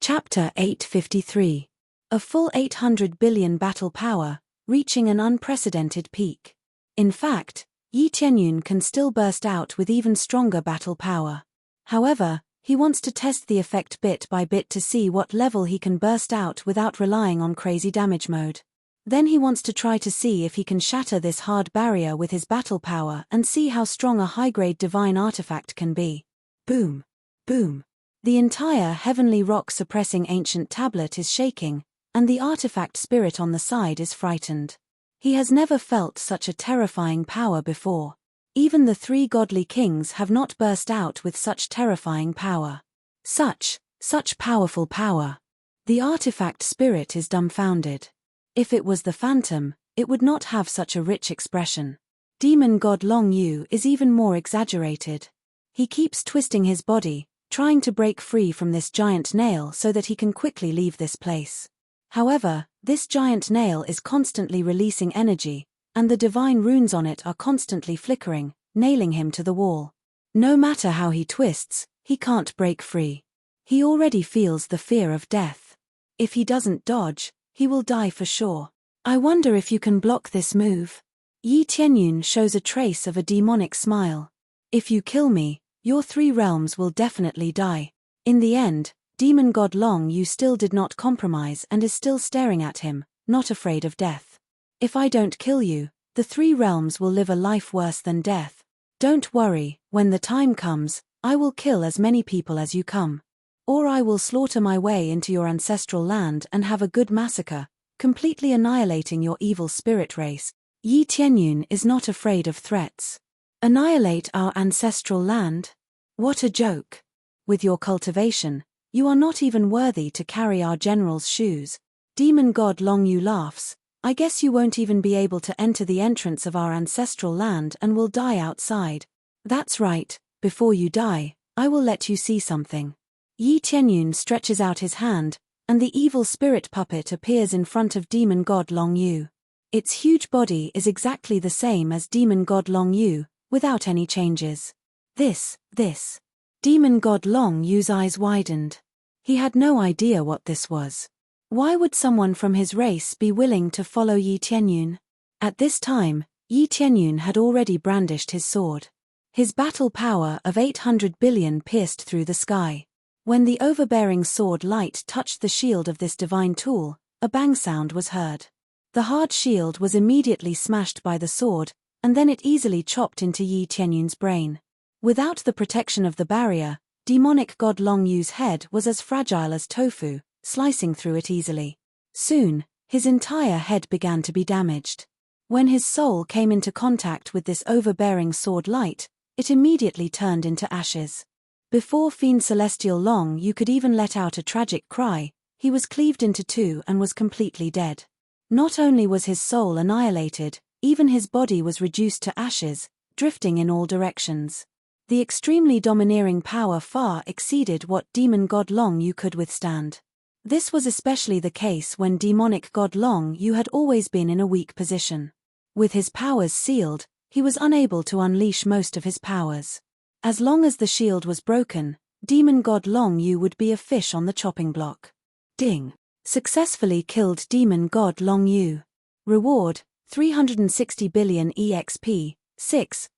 Chapter 853. A full 800 billion battle power, reaching an unprecedented peak. In fact, Yi Tianyun can still burst out with even stronger battle power. However, he wants to test the effect bit by bit to see what level he can burst out without relying on crazy damage mode. Then he wants to try to see if he can shatter this hard barrier with his battle power and see how strong a high-grade divine artifact can be. Boom! Boom! The entire heavenly rock suppressing ancient tablet is shaking, and the artifact spirit on the side is frightened. He has never felt such a terrifying power before. Even the 3 godly kings have not burst out with such terrifying power. Such powerful power. The artifact spirit is dumbfounded. If it was the phantom, it would not have such a rich expression. Demon god Long Yu is even more exaggerated. He keeps twisting his body, trying to break free from this giant nail so that he can quickly leave this place. However, this giant nail is constantly releasing energy, and the divine runes on it are constantly flickering, nailing him to the wall. No matter how he twists, he can't break free. He already feels the fear of death. If he doesn't dodge, he will die for sure. I wonder if you can block this move. Yi Tianyun shows a trace of a demonic smile. If you kill me, your 3 realms will definitely die. In the end, Demon God Long Yu still did not compromise and is still staring at him, not afraid of death. If I don't kill you, the 3 realms will live a life worse than death. Don't worry, when the time comes, I will kill as many people as you come. Or I will slaughter my way into your ancestral land and have a good massacre, completely annihilating your evil spirit race. Yi Tianyun is not afraid of threats. Annihilate our ancestral land? What a joke. With your cultivation, you are not even worthy to carry our general's shoes. Demon God Long Yu laughs. I guess you won't even be able to enter the entrance of our ancestral land and will die outside. That's right, before you die, I will let you see something. Yi Tianyun stretches out his hand, and the evil spirit puppet appears in front of Demon God Long Yu. Its huge body is exactly the same as Demon God Long Yu, without any changes. This. Demon God Long Yu's eyes widened. He had no idea what this was. Why would someone from his race be willing to follow Yi Tianyun? At this time, Yi Tianyun had already brandished his sword. His battle power of 800 billion pierced through the sky. When the overbearing sword light touched the shield of this divine tool, a bang sound was heard. The hard shield was immediately smashed by the sword, and then it easily chopped into Yi Tianyun's brain. Without the protection of the barrier, demonic God Long Yu's head was as fragile as tofu, slicing through it easily. Soon, his entire head began to be damaged. When his soul came into contact with this overbearing sword light, it immediately turned into ashes. Before Fiend Celestial Long Yu could even let out a tragic cry, he was cleaved into two and was completely dead. Not only was his soul annihilated, even his body was reduced to ashes, drifting in all directions. The extremely domineering power far exceeded what demon God Long Yu could withstand. This was especially the case when demonic God Long Yu had always been in a weak position. With his powers sealed, he was unable to unleash most of his powers. As long as the shield was broken, demon God Long Yu would be a fish on the chopping block. Ding! Successfully killed demon God Long Yu. Reward, 360 billion EXP,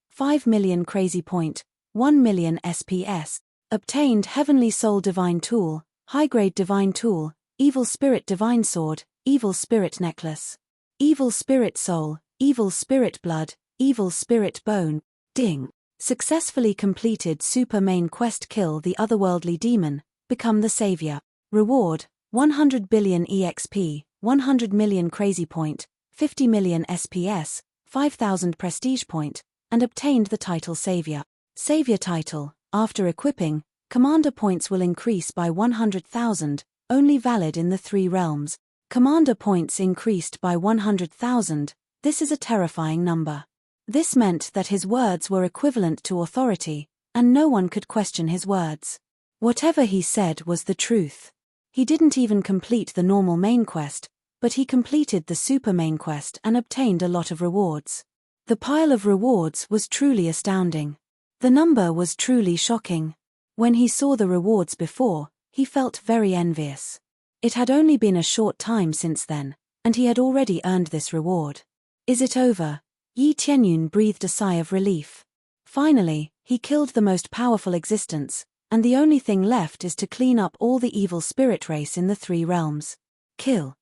5 million crazy point, 1 million SPS. Obtained Heavenly Soul Divine Tool, High-Grade Divine Tool, Evil Spirit Divine Sword, Evil Spirit Necklace. Evil Spirit Soul, Evil Spirit Blood, Evil Spirit Bone. Ding! Successfully completed Super Main Quest. Kill the otherworldly demon, become the savior. Reward, 100 billion EXP, 100 million crazy point, 50 million SPS, 5,000 prestige point, and obtained the title Savior. Savior title, after equipping, commander points will increase by 100,000, only valid in the 3 realms. Commander points increased by 100,000, this is a terrifying number. This meant that his words were equivalent to authority, and no one could question his words. Whatever he said was the truth. He didn't even complete the normal main quest, but he completed the super main quest and obtained a lot of rewards. The pile of rewards was truly astounding. The number was truly shocking. When he saw the rewards before, he felt very envious. It had only been a short time since then, and he had already earned this reward. Is it over? Yi Tianyun breathed a sigh of relief. Finally, he killed the most powerful existence, and the only thing left is to clean up all the evil spirit race in the 3 realms. Kill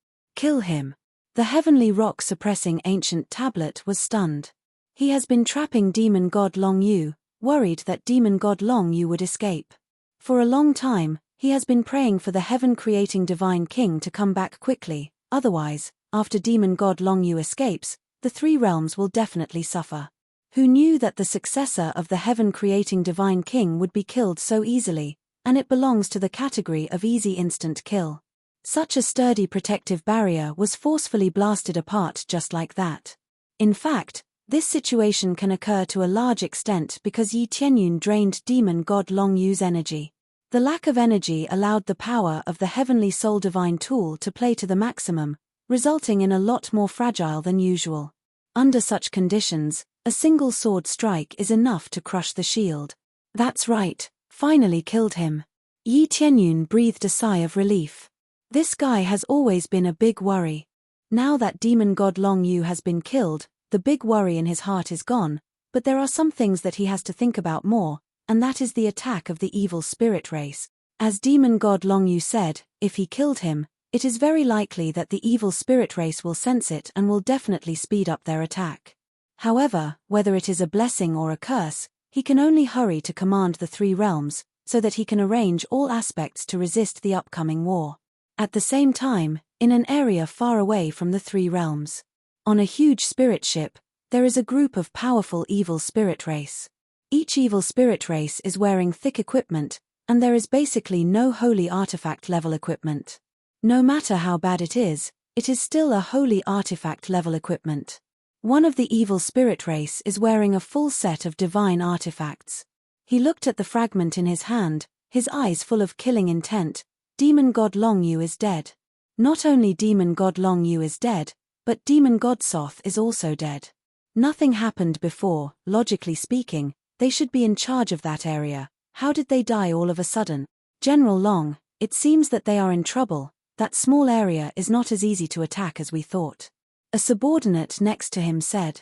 him. The heavenly rock-suppressing ancient tablet was stunned. He has been trapping demon God Long Yu, worried that demon God Long Yu would escape. For a long time, he has been praying for the heaven-creating divine king to come back quickly, otherwise, after demon God Long Yu escapes, the 3 realms will definitely suffer. Who knew that the successor of the heaven-creating divine king would be killed so easily, and it belongs to the category of easy instant kill. Such a sturdy protective barrier was forcefully blasted apart just like that. In fact, this situation can occur to a large extent because Yi Tianyun drained demon God Long Yu's energy. The lack of energy allowed the power of the heavenly soul divine tool to play to the maximum, resulting in a lot more fragile than usual. Under such conditions, a single sword strike is enough to crush the shield. That's right, finally killed him. Yi Tianyun breathed a sigh of relief. This guy has always been a big worry. Now that demon God Long Yu has been killed, the big worry in his heart is gone, but there are some things that he has to think about more, and that is the attack of the evil spirit race. As demon God Long Yu said, if he killed him, it is very likely that the evil spirit race will sense it and will definitely speed up their attack. However, whether it is a blessing or a curse, he can only hurry to command the 3 realms, so that he can arrange all aspects to resist the upcoming war. At the same time, in an area far away from the 3 realms, on a huge spirit ship, there is a group of powerful evil spirit race. Each evil spirit race is wearing thick equipment, and there is basically no holy artifact level equipment. No matter how bad it is still a holy artifact level equipment. One of the evil spirit race is wearing a full set of divine artifacts. He looked at the fragment in his hand, his eyes full of killing intent. Demon God Long Yu is dead. Not only Demon God Long Yu is dead, but Demon God Soth is also dead. Nothing happened before, logically speaking, they should be in charge of that area, How did they die all of a sudden? General Long, it seems that they are in trouble. That small area is not as easy to attack as we thought. A subordinate next to him said.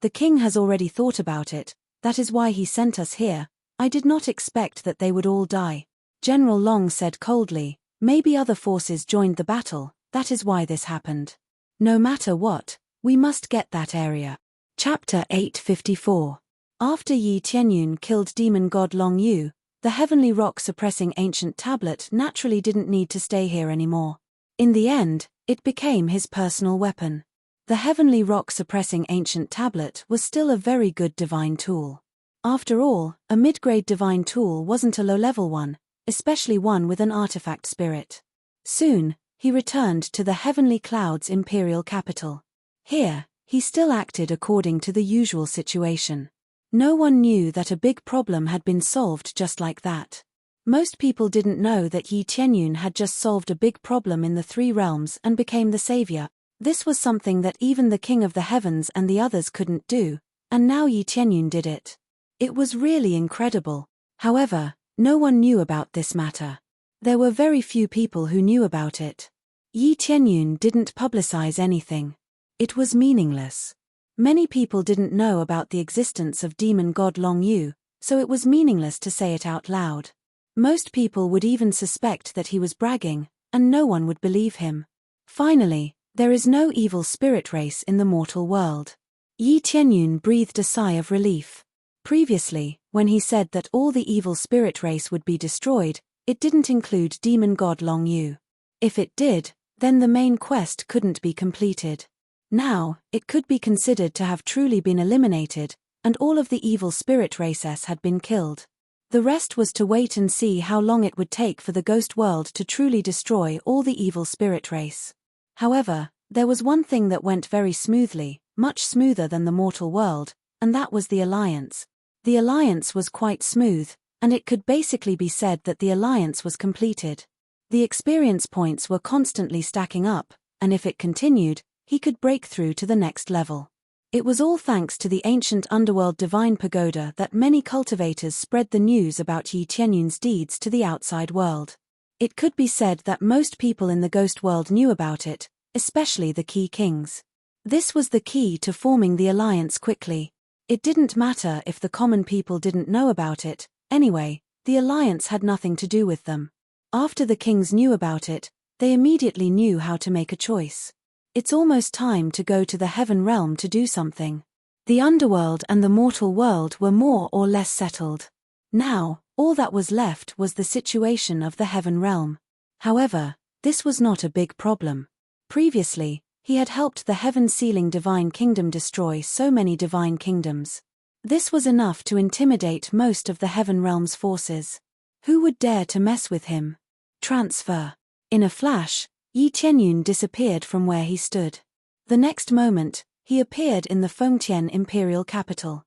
The king has already thought about it, that is why he sent us here. I did not expect that they would all die. General Long said coldly, maybe other forces joined the battle, that is why this happened. No matter what, we must get that area. Chapter 854. After Yi Tianyun killed demon god Long Yu, the heavenly rock-suppressing ancient tablet naturally didn't need to stay here anymore. In the end, it became his personal weapon. The heavenly rock-suppressing ancient tablet was still a very good divine tool. After all, a mid-grade divine tool wasn't a low-level one, especially one with an artifact spirit. Soon, he returned to the heavenly cloud's imperial capital. Here, he still acted according to the usual situation. No one knew that a big problem had been solved just like that. Most people didn't know that Yi Tianyun had just solved a big problem in the three realms and became the savior. This was something that even the king of the heavens and the others couldn't do, and now Yi Tianyun did it. It was really incredible. However, no one knew about this matter. There were very few people who knew about it. Yi Tianyun didn't publicize anything. It was meaningless. Many people didn't know about the existence of demon god Long Yu, so it was meaningless to say it out loud. Most people would even suspect that he was bragging, and no one would believe him. Finally, there is no evil spirit race in the mortal world. Yi Tianyun breathed a sigh of relief. Previously, when he said that all the evil spirit race would be destroyed, it didn't include demon god Long Yu. If it did, then the main quest couldn't be completed. Now, it could be considered to have truly been eliminated, and all of the evil spirit races had been killed. The rest was to wait and see how long it would take for the ghost world to truly destroy all the evil spirit race. However, there was one thing that went very smoothly, much smoother than the mortal world, and that was the alliance. The alliance was quite smooth, and it could basically be said that the alliance was completed. The experience points were constantly stacking up, and if it continued, he could break through to the next level. It was all thanks to the ancient underworld divine pagoda that many cultivators spread the news about Yi Tianyun's deeds to the outside world. It could be said that most people in the ghost world knew about it, especially the key kings. This was the key to forming the alliance quickly. It didn't matter if the common people didn't know about it, anyway, the alliance had nothing to do with them. After the kings knew about it, they immediately knew how to make a choice. It's almost time to go to the heaven realm to do something. The underworld and the mortal world were more or less settled. Now, all that was left was the situation of the heaven realm. However, this was not a big problem. Previously, he had helped the heaven-sealing divine kingdom destroy so many divine kingdoms. This was enough to intimidate most of the heaven realm's forces. Who would dare to mess with him? Transfer. In a flash, Yi Tianyun disappeared from where he stood. The next moment, he appeared in the Fengtian imperial capital.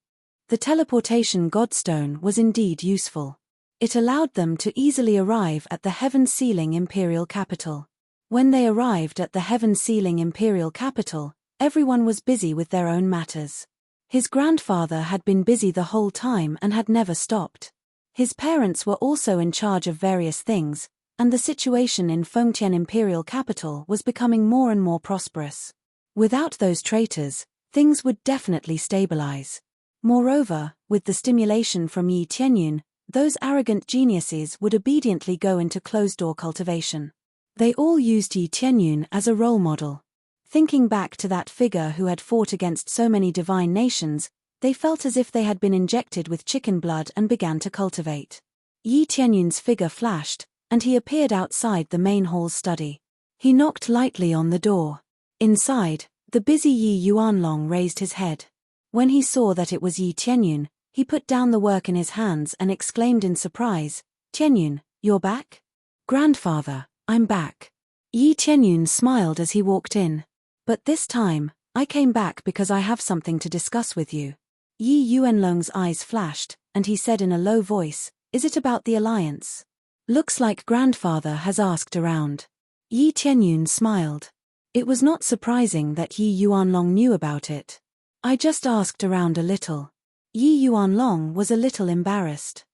The teleportation godstone was indeed useful. It allowed them to easily arrive at the heaven-sealing imperial capital. When they arrived at the heaven-sealing imperial capital, everyone was busy with their own matters. His grandfather had been busy the whole time and had never stopped. His parents were also in charge of various things, and the situation in Fengtian imperial capital was becoming more and more prosperous. Without those traitors, things would definitely stabilize. Moreover, with the stimulation from Yi Tianyun, those arrogant geniuses would obediently go into closed-door cultivation. They all used Yi Tianyun as a role model. Thinking back to that figure who had fought against so many divine nations, they felt as if they had been injected with chicken blood and began to cultivate. Yi Tianyun's figure flashed, and he appeared outside the main hall's study. He knocked lightly on the door. Inside, the busy Yi Yuanlong raised his head. When he saw that it was Yi Tianyun, he put down the work in his hands and exclaimed in surprise, "Tianyun, you're back?" "Grandfather, I'm back." Yi Tianyun smiled as he walked in. "But this time, I came back because I have something to discuss with you." Yi Yuanlong's eyes flashed, and he said in a low voice, "Is it about the alliance?" "Looks like grandfather has asked around." Yi Tianyun smiled. It was not surprising that Yi Yuanlong knew about it. "I just asked around a little." Yi Yuanlong was a little embarrassed.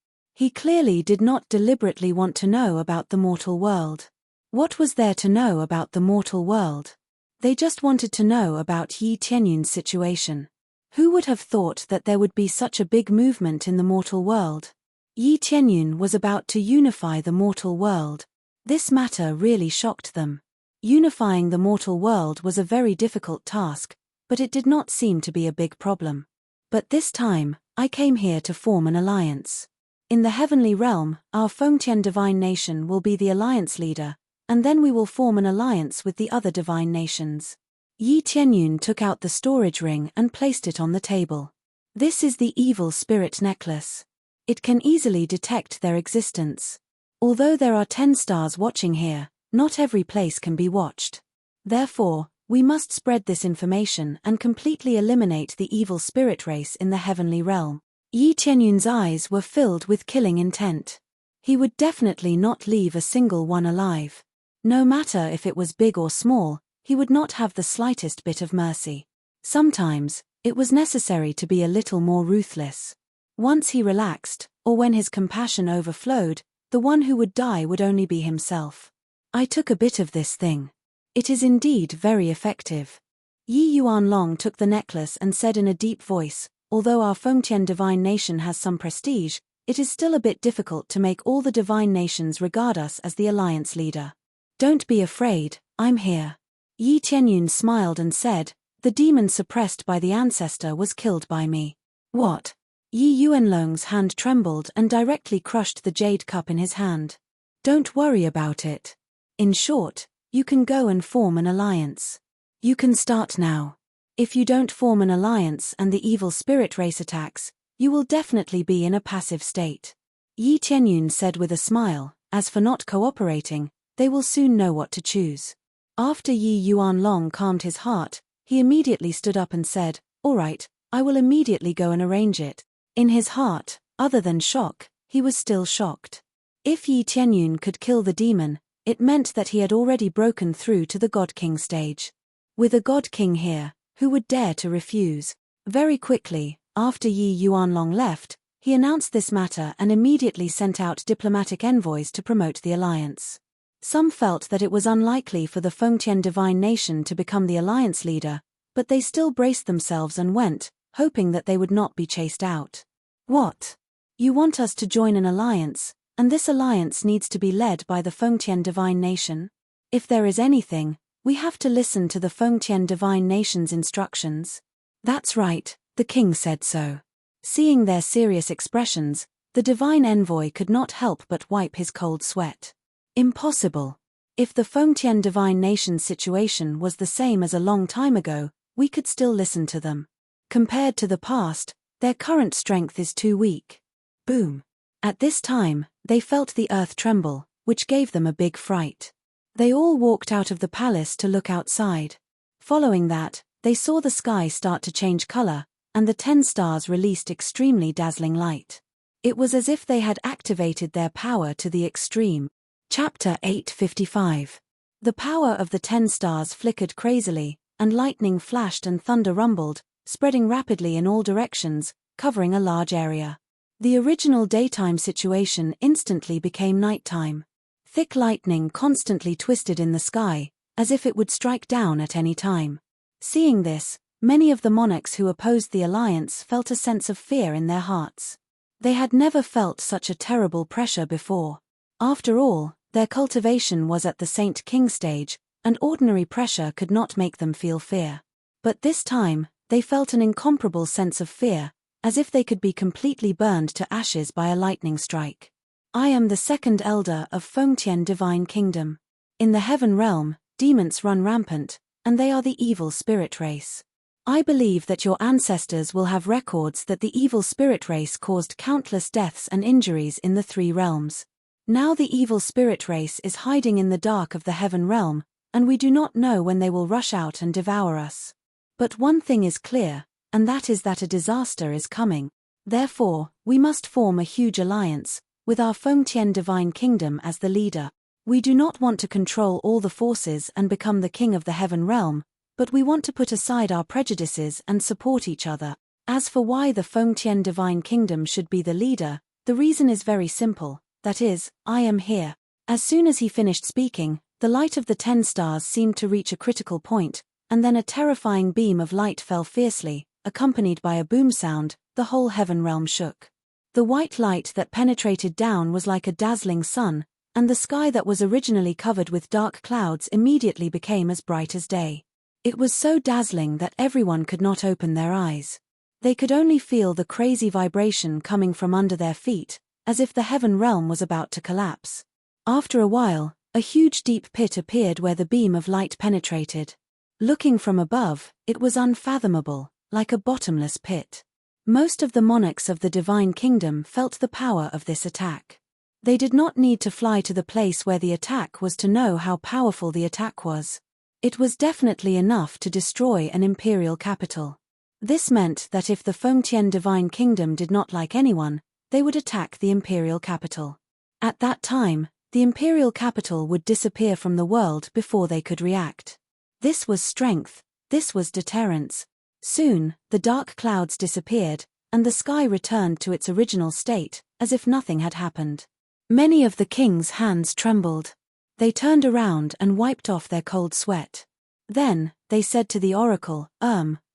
He clearly did not deliberately want to know about the mortal world. What was there to know about the mortal world? They just wanted to know about Yi Tianyun's situation. Who would have thought that there would be such a big movement in the mortal world? Yi Tianyun was about to unify the mortal world. This matter really shocked them. Unifying the mortal world was a very difficult task, but it did not seem to be a big problem. But this time, I came here to form an alliance. In the heavenly realm, our Fengtian divine nation will be the alliance leader, and then we will form an alliance with the other divine nations. Yi Tianyun took out the storage ring and placed it on the table. This is the evil spirit necklace. It can easily detect their existence. Although there are 10 stars watching here, not every place can be watched. Therefore, we must spread this information and completely eliminate the evil spirit race in the heavenly realm. Yi Tianyun's eyes were filled with killing intent. He would definitely not leave a single one alive. No matter if it was big or small, he would not have the slightest bit of mercy. Sometimes, it was necessary to be a little more ruthless. Once he relaxed, or when his compassion overflowed, the one who would die would only be himself. I took a bit of this thing. It is indeed very effective. Yi Yuanlong took the necklace and said in a deep voice, although our Fengtian divine nation has some prestige, it is still a bit difficult to make all the divine nations regard us as the alliance leader. Don't be afraid, I'm here. Yi Tianyun smiled and said, the demon suppressed by the ancestor was killed by me. What? Yi Yuanlong's hand trembled and directly crushed the jade cup in his hand. Don't worry about it. In short, you can go and form an alliance. You can start now. If you don't form an alliance and the evil spirit race attacks, you will definitely be in a passive state. Yi Tianyun said with a smile, as for not cooperating, they will soon know what to choose. After Yi Yuanlong calmed his heart, he immediately stood up and said, all right, I will immediately go and arrange it. In his heart, other than shock, he was still shocked. If Yi Tianyun could kill the demon, it meant that he had already broken through to the God King stage. With a God King here, who would dare to refuse? Very quickly, after Yi Yuanlong left, he announced this matter and immediately sent out diplomatic envoys to promote the alliance. Some felt that it was unlikely for the Fengtian divine nation to become the alliance leader, but they still braced themselves and went, hoping that they would not be chased out. What? You want us to join an alliance, and this alliance needs to be led by the Fengtian divine nation? If there is anything, we have to listen to the Fengtian divine nation's instructions. That's right, the king said so. Seeing their serious expressions, the divine envoy could not help but wipe his cold sweat. Impossible. If the Fengtian divine nation's situation was the same as a long time ago, we could still listen to them. Compared to the past, their current strength is too weak. Boom. At this time, they felt the earth tremble, which gave them a big fright. They all walked out of the palace to look outside. Following that, they saw the sky start to change color, and the 10 stars released extremely dazzling light. It was as if they had activated their power to the extreme. Chapter 855. The power of the 10 stars flickered crazily, and lightning flashed and thunder rumbled, spreading rapidly in all directions, covering a large area. The original daytime situation instantly became nighttime. Thick lightning constantly twisted in the sky, as if it would strike down at any time. Seeing this, many of the monarchs who opposed the alliance felt a sense of fear in their hearts. They had never felt such a terrible pressure before. After all, their cultivation was at the Saint King stage, and ordinary pressure could not make them feel fear. But this time, they felt an incomparable sense of fear, as if they could be completely burned to ashes by a lightning strike. I am the second elder of Fengtian Divine Kingdom. In the heaven realm, demons run rampant, and they are the evil spirit race. I believe that your ancestors will have records that the evil spirit race caused countless deaths and injuries in the 3 realms. Now the evil spirit race is hiding in the dark of the heaven realm, and we do not know when they will rush out and devour us. But one thing is clear, and that is that a disaster is coming. Therefore, we must form a huge alliance, with our Fengtian Divine Kingdom as the leader. We do not want to control all the forces and become the king of the heaven realm, but we want to put aside our prejudices and support each other. As for why the Fengtian Divine Kingdom should be the leader, The reason is very simple, that is, I am here. As soon as he finished speaking, the light of the 10 stars seemed to reach a critical point, and then a terrifying beam of light fell fiercely, accompanied by a boom sound. The whole heaven realm shook. The white light that penetrated down was like a dazzling sun, and the sky that was originally covered with dark clouds immediately became as bright as day. It was so dazzling that everyone could not open their eyes. They could only feel the crazy vibration coming from under their feet, as if the heaven realm was about to collapse. After a while, a huge deep pit appeared where the beam of light penetrated. Looking from above, it was unfathomable, like a bottomless pit. Most of the monarchs of the divine kingdom felt the power of this attack. They did not need to fly to the place where the attack was to know how powerful the attack was. It was definitely enough to destroy an imperial capital. This meant that if the Fengtian divine kingdom did not like anyone, they would attack the imperial capital. At that time, the imperial capital would disappear from the world before they could react. This was strength, this was deterrence. Soon, the dark clouds disappeared, and the sky returned to its original state, as if nothing had happened. Many of the king's hands trembled. They turned around and wiped off their cold sweat. Then, they said to the oracle,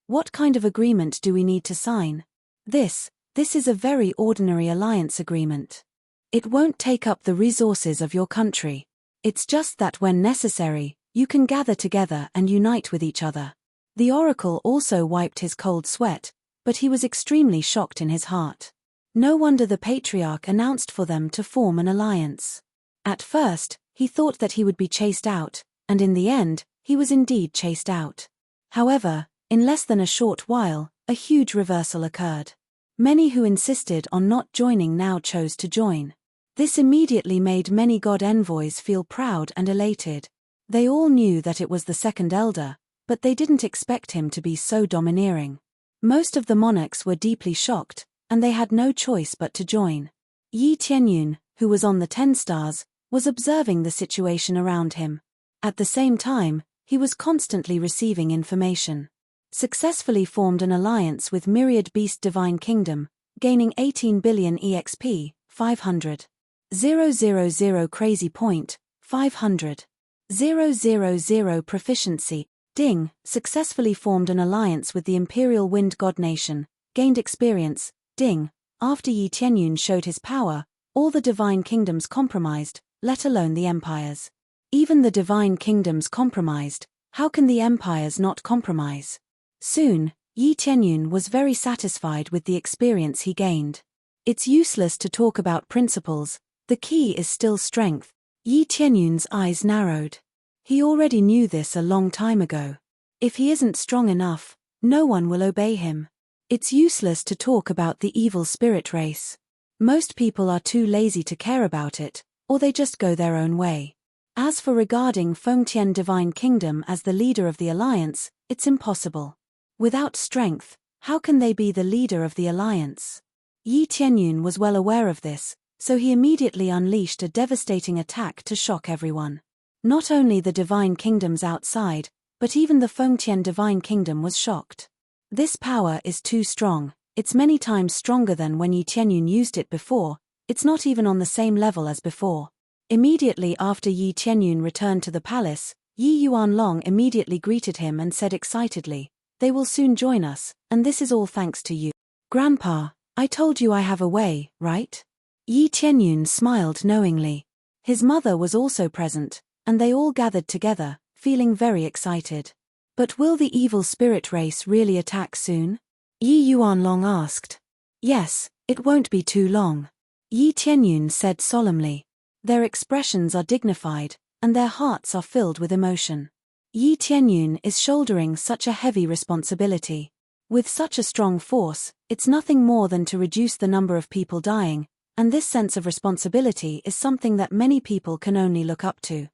what kind of agreement do we need to sign? This is a very ordinary alliance agreement. It won't take up the resources of your country. It's just that when necessary, you can gather together and unite with each other. The oracle also wiped his cold sweat, but he was extremely shocked in his heart. No wonder the patriarch announced for them to form an alliance. At first, he thought that he would be chased out, and in the end, he was indeed chased out. However, in less than a short while, a huge reversal occurred. Many who insisted on not joining now chose to join. This immediately made many god envoys feel proud and elated. They all knew that it was the second elder, but they didn't expect him to be so domineering. Most of the monarchs were deeply shocked, and they had no choice but to join. Yi Tianyun, who was on the 10 stars, was observing the situation around him. At the same time, he was constantly receiving information. Successfully formed an alliance with Myriad Beast Divine Kingdom, gaining 18 billion EXP, 500. 000 Crazy Point, 500. 000 Proficiency. Ding, successfully formed an alliance with the Imperial Wind God Nation, gained experience. Ding, after Yi Tianyun showed his power, all the divine kingdoms compromised, let alone the empires. Even the divine kingdoms compromised, how can the empires not compromise? Soon, Yi Tianyun was very satisfied with the experience he gained. It's useless to talk about principles, the key is still strength. Yi Tianyun's eyes narrowed. He already knew this a long time ago. If he isn't strong enough, no one will obey him. It's useless to talk about the evil spirit race. Most people are too lazy to care about it, or they just go their own way. As for regarding Fengtian Divine Kingdom as the leader of the alliance, it's impossible. Without strength, how can they be the leader of the alliance? Yi Tianyun was well aware of this, so he immediately unleashed a devastating attack to shock everyone. Not only the divine kingdoms outside, but even the Fengtian Divine Kingdom was shocked. This power is too strong, it's many times stronger than when Yi Tianyun used it before, it's not even on the same level as before. Immediately after Yi Tianyun returned to the palace, Yi Yuanlong immediately greeted him and said excitedly, "They will soon join us, and this is all thanks to you. Grandpa, I told you I have a way, right?" Yi Tianyun smiled knowingly. His mother was also present, and they all gathered together, feeling very excited. But will the evil spirit race really attack soon? Yi Yuanlong asked. Yes, it won't be too long. Yi Tianyun said solemnly. Their expressions are dignified, and their hearts are filled with emotion. Yi Tianyun is shouldering such a heavy responsibility. With such a strong force, it's nothing more than to reduce the number of people dying, and this sense of responsibility is something that many people can only look up to.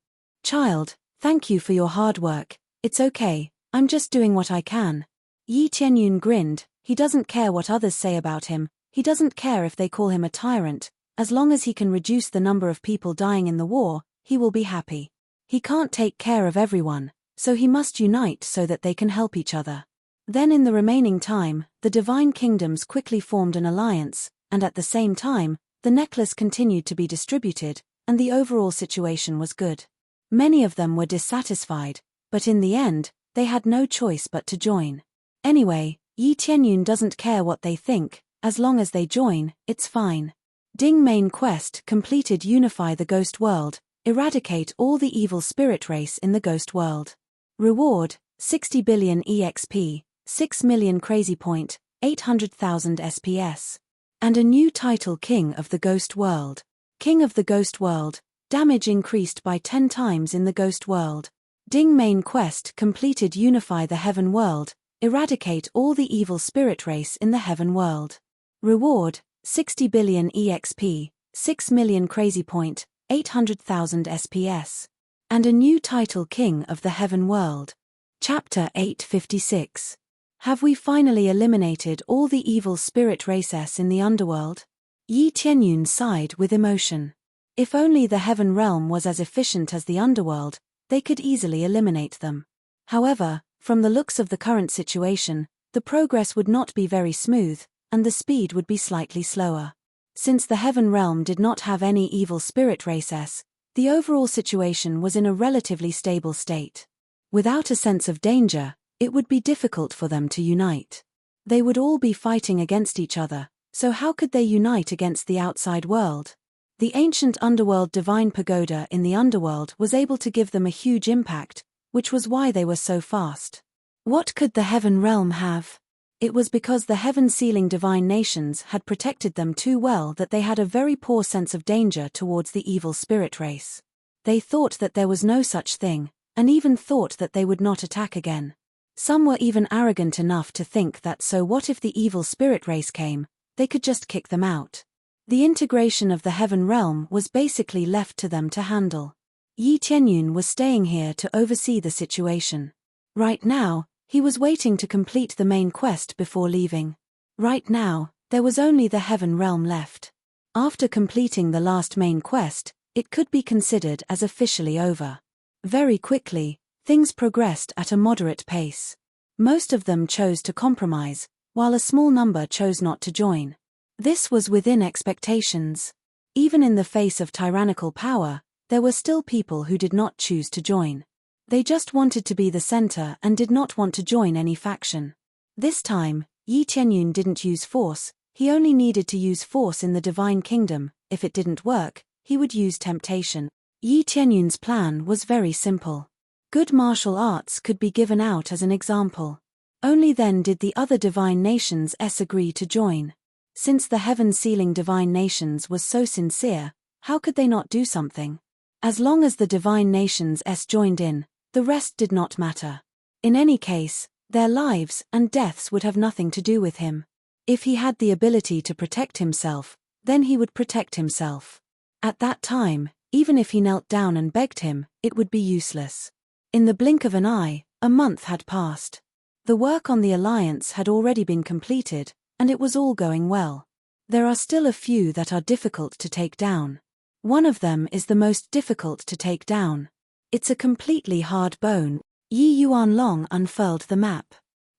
Child, thank you for your hard work, it's okay, I'm just doing what I can. Yi Tianyun grinned, he doesn't care what others say about him, he doesn't care if they call him a tyrant, as long as he can reduce the number of people dying in the war, he will be happy. He can't take care of everyone, so he must unite so that they can help each other. Then in the remaining time, the divine kingdoms quickly formed an alliance, and at the same time, the necklace continued to be distributed, and the overall situation was good. Many of them were dissatisfied, but in the end, they had no choice but to join. Anyway, Yi Tianyun doesn't care what they think, as long as they join, it's fine. Ding main quest completed. Unify the ghost world, eradicate all the evil spirit race in the ghost world. Reward, 60 billion EXP, 6 million crazy point, 800,000 SPS. And a new title, King of the Ghost World. King of the Ghost World, damage increased by 10 times in the ghost world. Ding main quest completed. Unify the heaven world, eradicate all the evil spirit race in the heaven world. Reward, 60 billion EXP, 6 million crazy point, 800,000 SPS. And a new title, King of the Heaven World. Chapter 856. Have we finally eliminated all the evil spirit races in the underworld? Yi Tianyun sighed with emotion. If only the heaven realm was as efficient as the underworld, they could easily eliminate them. However, from the looks of the current situation, the progress would not be very smooth, and the speed would be slightly slower. Since the heaven realm did not have any evil spirit races, the overall situation was in a relatively stable state. Without a sense of danger, it would be difficult for them to unite. They would all be fighting against each other, so how could they unite against the outside world? The ancient underworld divine pagoda in the underworld was able to give them a huge impact, which was why they were so fast. What could the heaven realm have? It was because the heaven-sealing divine nations had protected them too well that they had a very poor sense of danger towards the evil spirit race. They thought that there was no such thing, and even thought that they would not attack again. Some were even arrogant enough to think that so what if the evil spirit race came, they could just kick them out. The integration of the heaven realm was basically left to them to handle. Yi Tianyun was staying here to oversee the situation. Right now, he was waiting to complete the main quest before leaving. Right now, there was only the heaven realm left. After completing the last main quest, it could be considered as officially over. Very quickly, things progressed at a moderate pace. Most of them chose to compromise, while a small number chose not to join. This was within expectations. Even in the face of tyrannical power, there were still people who did not choose to join. They just wanted to be the center and did not want to join any faction. This time, Yi Tianyun didn't use force, he only needed to use force in the divine kingdom. If it didn't work, he would use temptation. Yi Tianyun's plan was very simple. Good martial arts could be given out as an example. Only then did the other divine nations agree to join. Since the heaven-sealing divine nations was so sincere, how could they not do something? As long as the divine nations joined in, the rest did not matter. In any case, their lives and deaths would have nothing to do with him. If he had the ability to protect himself, then he would protect himself. At that time, even if he knelt down and begged him, it would be useless. In the blink of an eye, a month had passed. The work on the alliance had already been completed, and it was all going well. There are still a few that are difficult to take down. One of them is the most difficult to take down. It's a completely hard bone. Yi Yuanlong unfurled the map.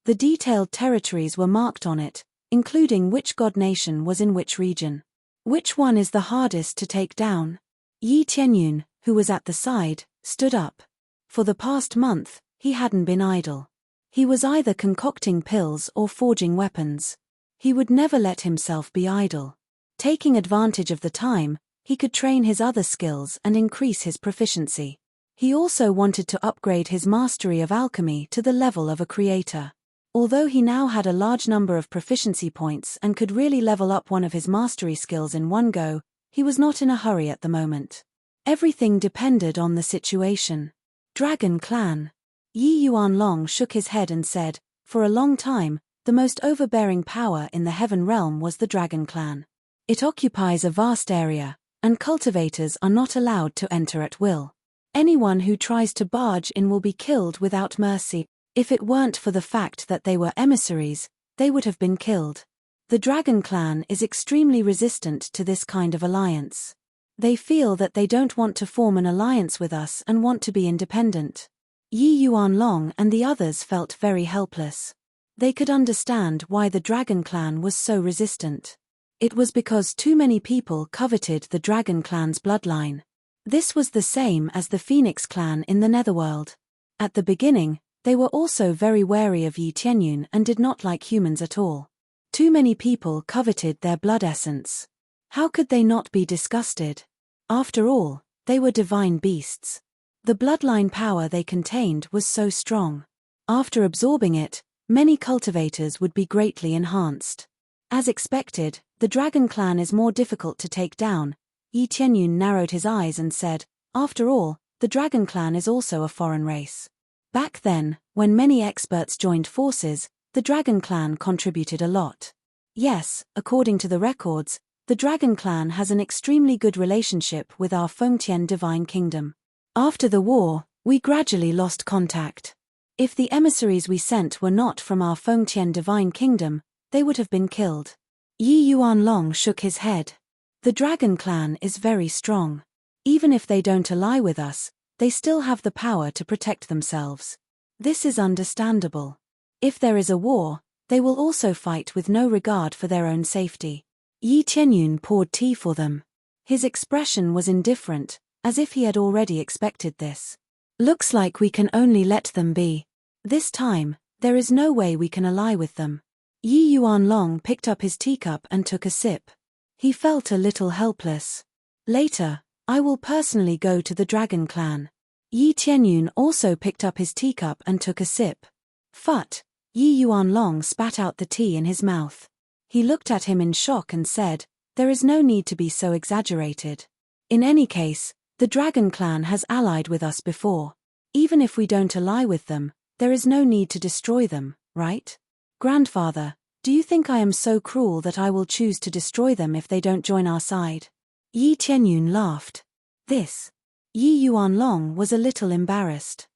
The detailed territories were marked on it, including which god nation was in which region. Which one is the hardest to take down? Yi Tianyun, who was at the side, stood up. For the past month, he hadn't been idle. He was either concocting pills or forging weapons. He would never let himself be idle. Taking advantage of the time, he could train his other skills and increase his proficiency. He also wanted to upgrade his mastery of alchemy to the level of a creator. Although he now had a large number of proficiency points and could really level up one of his mastery skills in one go, he was not in a hurry at the moment. Everything depended on the situation. Dragon Clan. Yi Yuanlong shook his head and said, for a long time, the most overbearing power in the heaven realm was the Dragon Clan. It occupies a vast area, and cultivators are not allowed to enter at will. Anyone who tries to barge in will be killed without mercy. If it weren't for the fact that they were emissaries, they would have been killed. The Dragon Clan is extremely resistant to this kind of alliance. They feel that they don't want to form an alliance with us and want to be independent. Yi Yuanlong and the others felt very helpless. They could understand why the Dragon Clan was so resistant. It was because too many people coveted the Dragon clan's bloodline. This was the same as the Phoenix clan in the Netherworld. At the beginning, they were also very wary of Yi Tianyun and did not like humans at all. Too many people coveted their blood essence. How could they not be disgusted? After all, they were divine beasts. The bloodline power they contained was so strong. After absorbing it, many cultivators would be greatly enhanced. As expected, the Dragon clan is more difficult to take down. Yi Tianyun narrowed his eyes and said, after all, the Dragon clan is also a foreign race. Back then, when many experts joined forces, the Dragon clan contributed a lot. Yes, according to the records, the Dragon clan has an extremely good relationship with our Fengtian divine kingdom. After the war, we gradually lost contact. If the emissaries we sent were not from our Fengtian divine kingdom, they would have been killed. Yi Yuanlong shook his head. The Dragon clan is very strong. Even if they don't ally with us, they still have the power to protect themselves. This is understandable. If there is a war, they will also fight with no regard for their own safety. Yi Tianyun poured tea for them. His expression was indifferent, as if he had already expected this. Looks like we can only let them be. This time, there is no way we can ally with them. Yi Yuanlong picked up his teacup and took a sip. He felt a little helpless. Later, I will personally go to the Dragon clan. Yi Tianyun also picked up his teacup and took a sip. Phut! Yi Yuanlong spat out the tea in his mouth. He looked at him in shock and said, there is no need to be so exaggerated. In any case, the Dragon clan has allied with us before. Even if we don't ally with them, there is no need to destroy them, right? Grandfather, do you think I am so cruel that I will choose to destroy them if they don't join our side? Yi Tianyun laughed. Yi Yuanlong was a little embarrassed.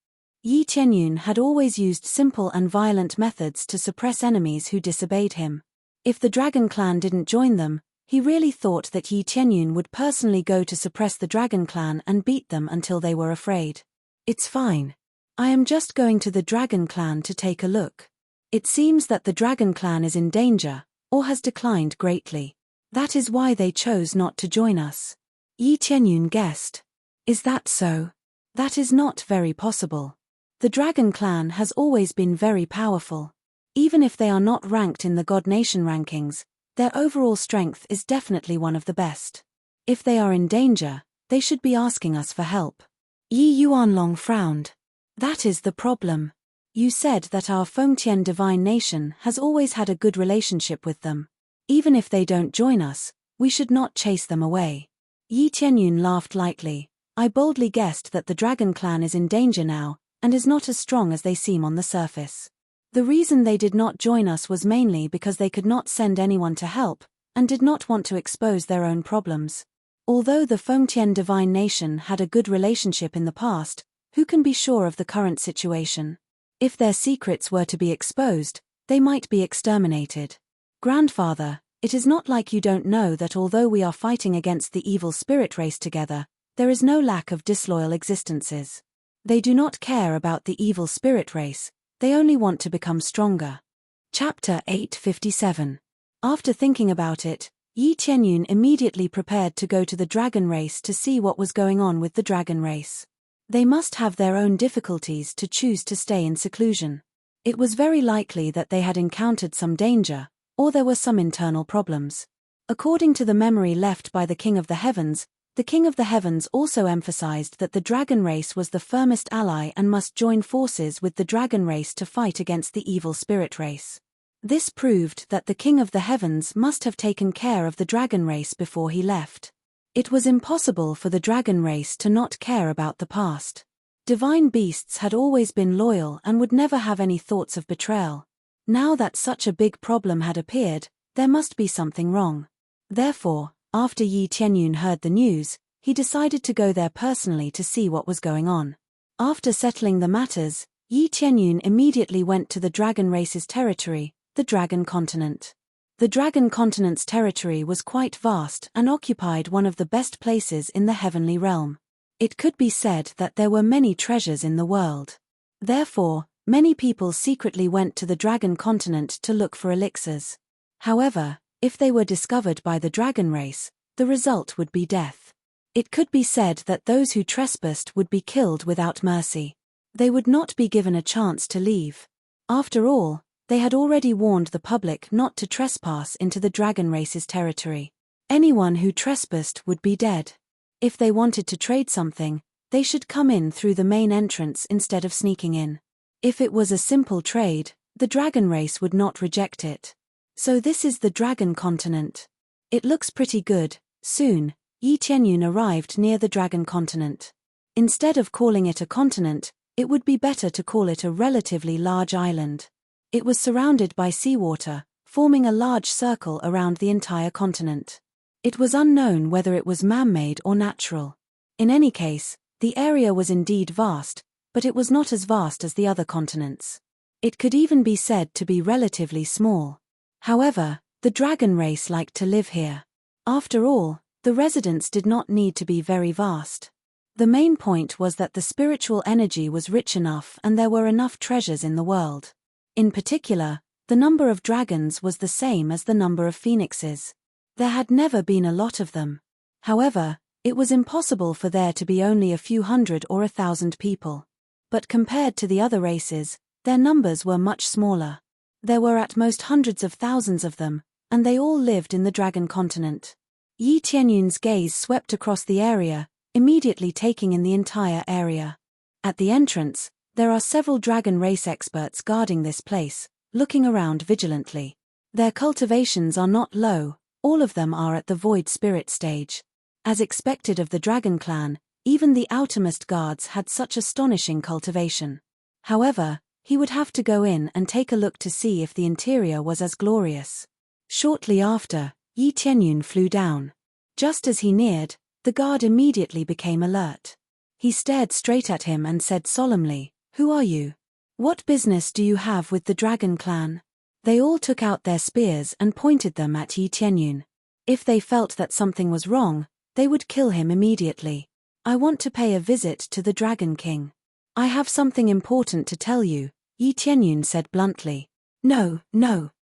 Yi Tianyun had always used simple and violent methods to suppress enemies who disobeyed him. If the Dragon clan didn't join them, he really thought that Yi Tianyun would personally go to suppress the Dragon clan and beat them until they were afraid. It's fine. I am just going to the Dragon clan to take a look. It seems that the Dragon clan is in danger, or has declined greatly. That is why they chose not to join us. Yi Tianyun guessed. Is that so? That is not very possible. The Dragon clan has always been very powerful. Even if they are not ranked in the God Nation rankings, their overall strength is definitely one of the best. If they are in danger, they should be asking us for help. Yi Yuanlong frowned. That is the problem. You said that our Fengtian divine nation has always had a good relationship with them. Even if they don't join us, we should not chase them away. Yi Tianyun laughed lightly. I boldly guessed that the Dragon clan is in danger now, and is not as strong as they seem on the surface. The reason they did not join us was mainly because they could not send anyone to help, and did not want to expose their own problems. Although the Fengtian divine nation had a good relationship in the past, who can be sure of the current situation? If their secrets were to be exposed, they might be exterminated. Grandfather, it is not like you don't know that although we are fighting against the evil spirit race together, there is no lack of disloyal existences. They do not care about the evil spirit race, they only want to become stronger. Chapter 857. After thinking about it, Yi Tianyun immediately prepared to go to the dragon race to see what was going on with the dragon race. They must have their own difficulties to choose to stay in seclusion. It was very likely that they had encountered some danger, or there were some internal problems. According to the memory left by the King of the Heavens, the King of the Heavens also emphasized that the dragon race was the firmest ally and must join forces with the dragon race to fight against the evil spirit race. This proved that the King of the Heavens must have taken care of the dragon race before he left. It was impossible for the dragon race to not care about the past. Divine beasts had always been loyal and would never have any thoughts of betrayal. Now that such a big problem had appeared, there must be something wrong. Therefore, after Yi Tianyun heard the news, he decided to go there personally to see what was going on. After settling the matters, Yi Tianyun immediately went to the dragon race's territory, the Dragon Continent. The Dragon Continent's territory was quite vast and occupied one of the best places in the heavenly realm. It could be said that there were many treasures in the world. Therefore, many people secretly went to the Dragon Continent to look for elixirs. However, If they were discovered by the dragon race, the result would be death. It could be said that those who trespassed would be killed without mercy. They would not be given a chance to leave. After all, they had already warned the public not to trespass into the dragon race's territory. Anyone who trespassed would be dead. If they wanted to trade something, they should come in through the main entrance instead of sneaking in. If it was a simple trade, the dragon race would not reject it. So this is the dragon continent. It looks pretty good. Soon, Yi Tianyun arrived near the dragon continent. Instead of calling it a continent, it would be better to call it a relatively large island. It was surrounded by seawater, forming a large circle around the entire continent. It was unknown whether it was man-made or natural. In any case, the area was indeed vast, but it was not as vast as the other continents. It could even be said to be relatively small. However, the dragon race liked to live here. After all, the residents did not need to be very vast. The main point was that the spiritual energy was rich enough and there were enough treasures in the world. In particular, the number of dragons was the same as the number of phoenixes. There had never been a lot of them. However, it was impossible for there to be only a few hundred or 1,000 people. But compared to the other races, their numbers were much smaller. There were at most hundreds of thousands of them, and they all lived in the dragon continent. Yi Tianyun's gaze swept across the area, immediately taking in the entire area. At the entrance, there are several dragon race experts guarding this place, looking around vigilantly. Their cultivations are not low, all of them are at the void spirit stage. As expected of the dragon clan, even the outermost guards had such astonishing cultivation. However, he would have to go in and take a look to see if the interior was as glorious. Shortly after, Yi Tianyun flew down. Just as he neared, the guard immediately became alert. He stared straight at him and said solemnly, "Who are you? What business do you have with the dragon clan?" They all took out their spears and pointed them at Yi Tianyun. If they felt that something was wrong, they would kill him immediately. "I want to pay a visit to the Dragon King. I have something important to tell you," Yi Tianyun said bluntly. No.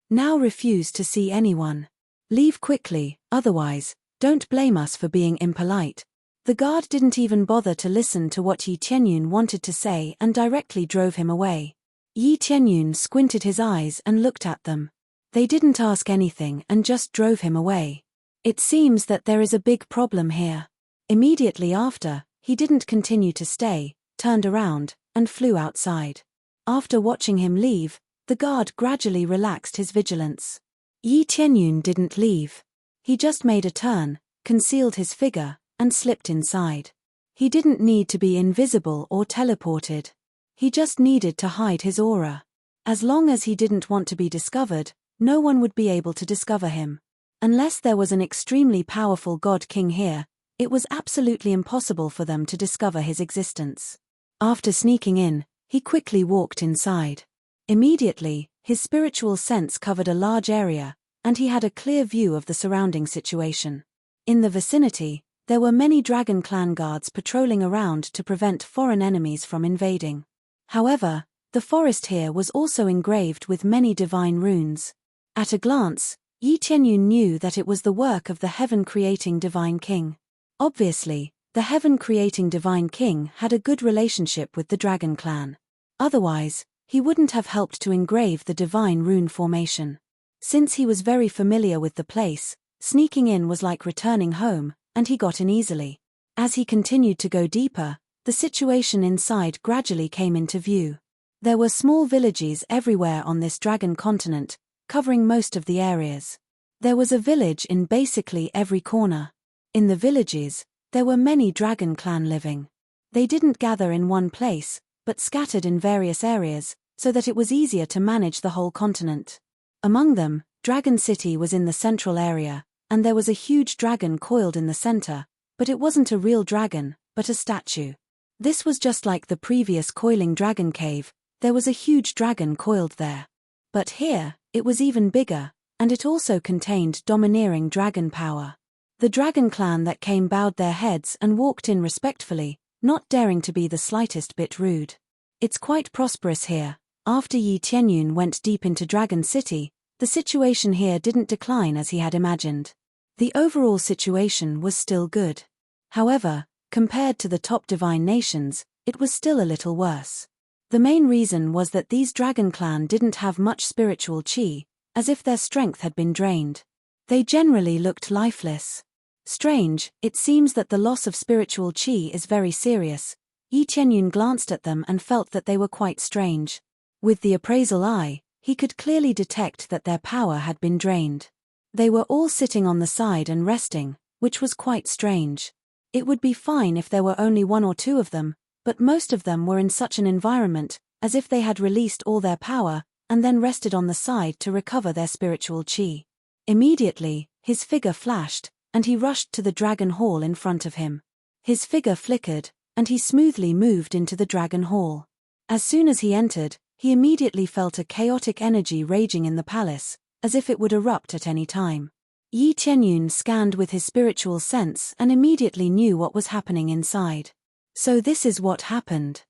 Now refuse to see anyone. Leave quickly, otherwise, don't blame us for being impolite." The guard didn't even bother to listen to what Yi Tianyun wanted to say and directly drove him away. Yi Tianyun squinted his eyes and looked at them. They didn't ask anything and just drove him away. It seems that there is a big problem here. Immediately after, he didn't continue to stay, turned around, and flew outside. After watching him leave, the guard gradually relaxed his vigilance. Yi Tianyun didn't leave. He just made a turn, concealed his figure, and slipped inside. He didn't need to be invisible or teleported. He just needed to hide his aura. As long as he didn't want to be discovered, no one would be able to discover him. Unless there was an extremely powerful god king here, it was absolutely impossible for them to discover his existence. After sneaking in, he quickly walked inside. Immediately, his spiritual sense covered a large area, and he had a clear view of the surrounding situation. In the vicinity, there were many Dragon Clan guards patrolling around to prevent foreign enemies from invading. However, the forest here was also engraved with many divine runes. At a glance, Yi Tianyun knew that it was the work of the heaven-creating Divine King. Obviously, the heaven-creating Divine King had a good relationship with the Dragon Clan. Otherwise, he wouldn't have helped to engrave the divine rune formation. Since he was very familiar with the place, sneaking in was like returning home, and he got in easily. As he continued to go deeper, the situation inside gradually came into view. There were small villages everywhere on this dragon continent, covering most of the areas. There was a village in basically every corner. In the villages, there were many Dragon Clan living. They didn't gather in one place, but scattered in various areas, so that it was easier to manage the whole continent. Among them, Dragon City was in the central area, and there was a huge dragon coiled in the center, but it wasn't a real dragon, but a statue. This was just like the previous coiling dragon cave, there was a huge dragon coiled there. But here, it was even bigger, and it also contained domineering dragon power. The Dragon Clan that came bowed their heads and walked in respectfully, not daring to be the slightest bit rude. It's quite prosperous here. After Yi Tianyun went deep into Dragon City, The situation here didn't decline as he had imagined. The overall situation was still good. However, compared to the top divine nations, it was still a little worse. The main reason was that these dragon clan didn't have much spiritual chi, as if their strength had been drained. They generally looked lifeless. Strange, it seems that the loss of spiritual chi is very serious. Yi Tianyun glanced at them and felt that they were quite strange. With the appraisal eye, he could clearly detect that their power had been drained. They were all sitting on the side and resting, which was quite strange. It would be fine if there were only one or two of them, but most of them were in such an environment, as if they had released all their power, and then rested on the side to recover their spiritual chi. Immediately, his figure flashed, and he rushed to the dragon hall in front of him. His figure flickered, and he smoothly moved into the dragon hall. As soon as he entered, he immediately felt a chaotic energy raging in the palace, as if it would erupt at any time. Yi Tianyun scanned with his spiritual sense and immediately knew what was happening inside. So this is what happened.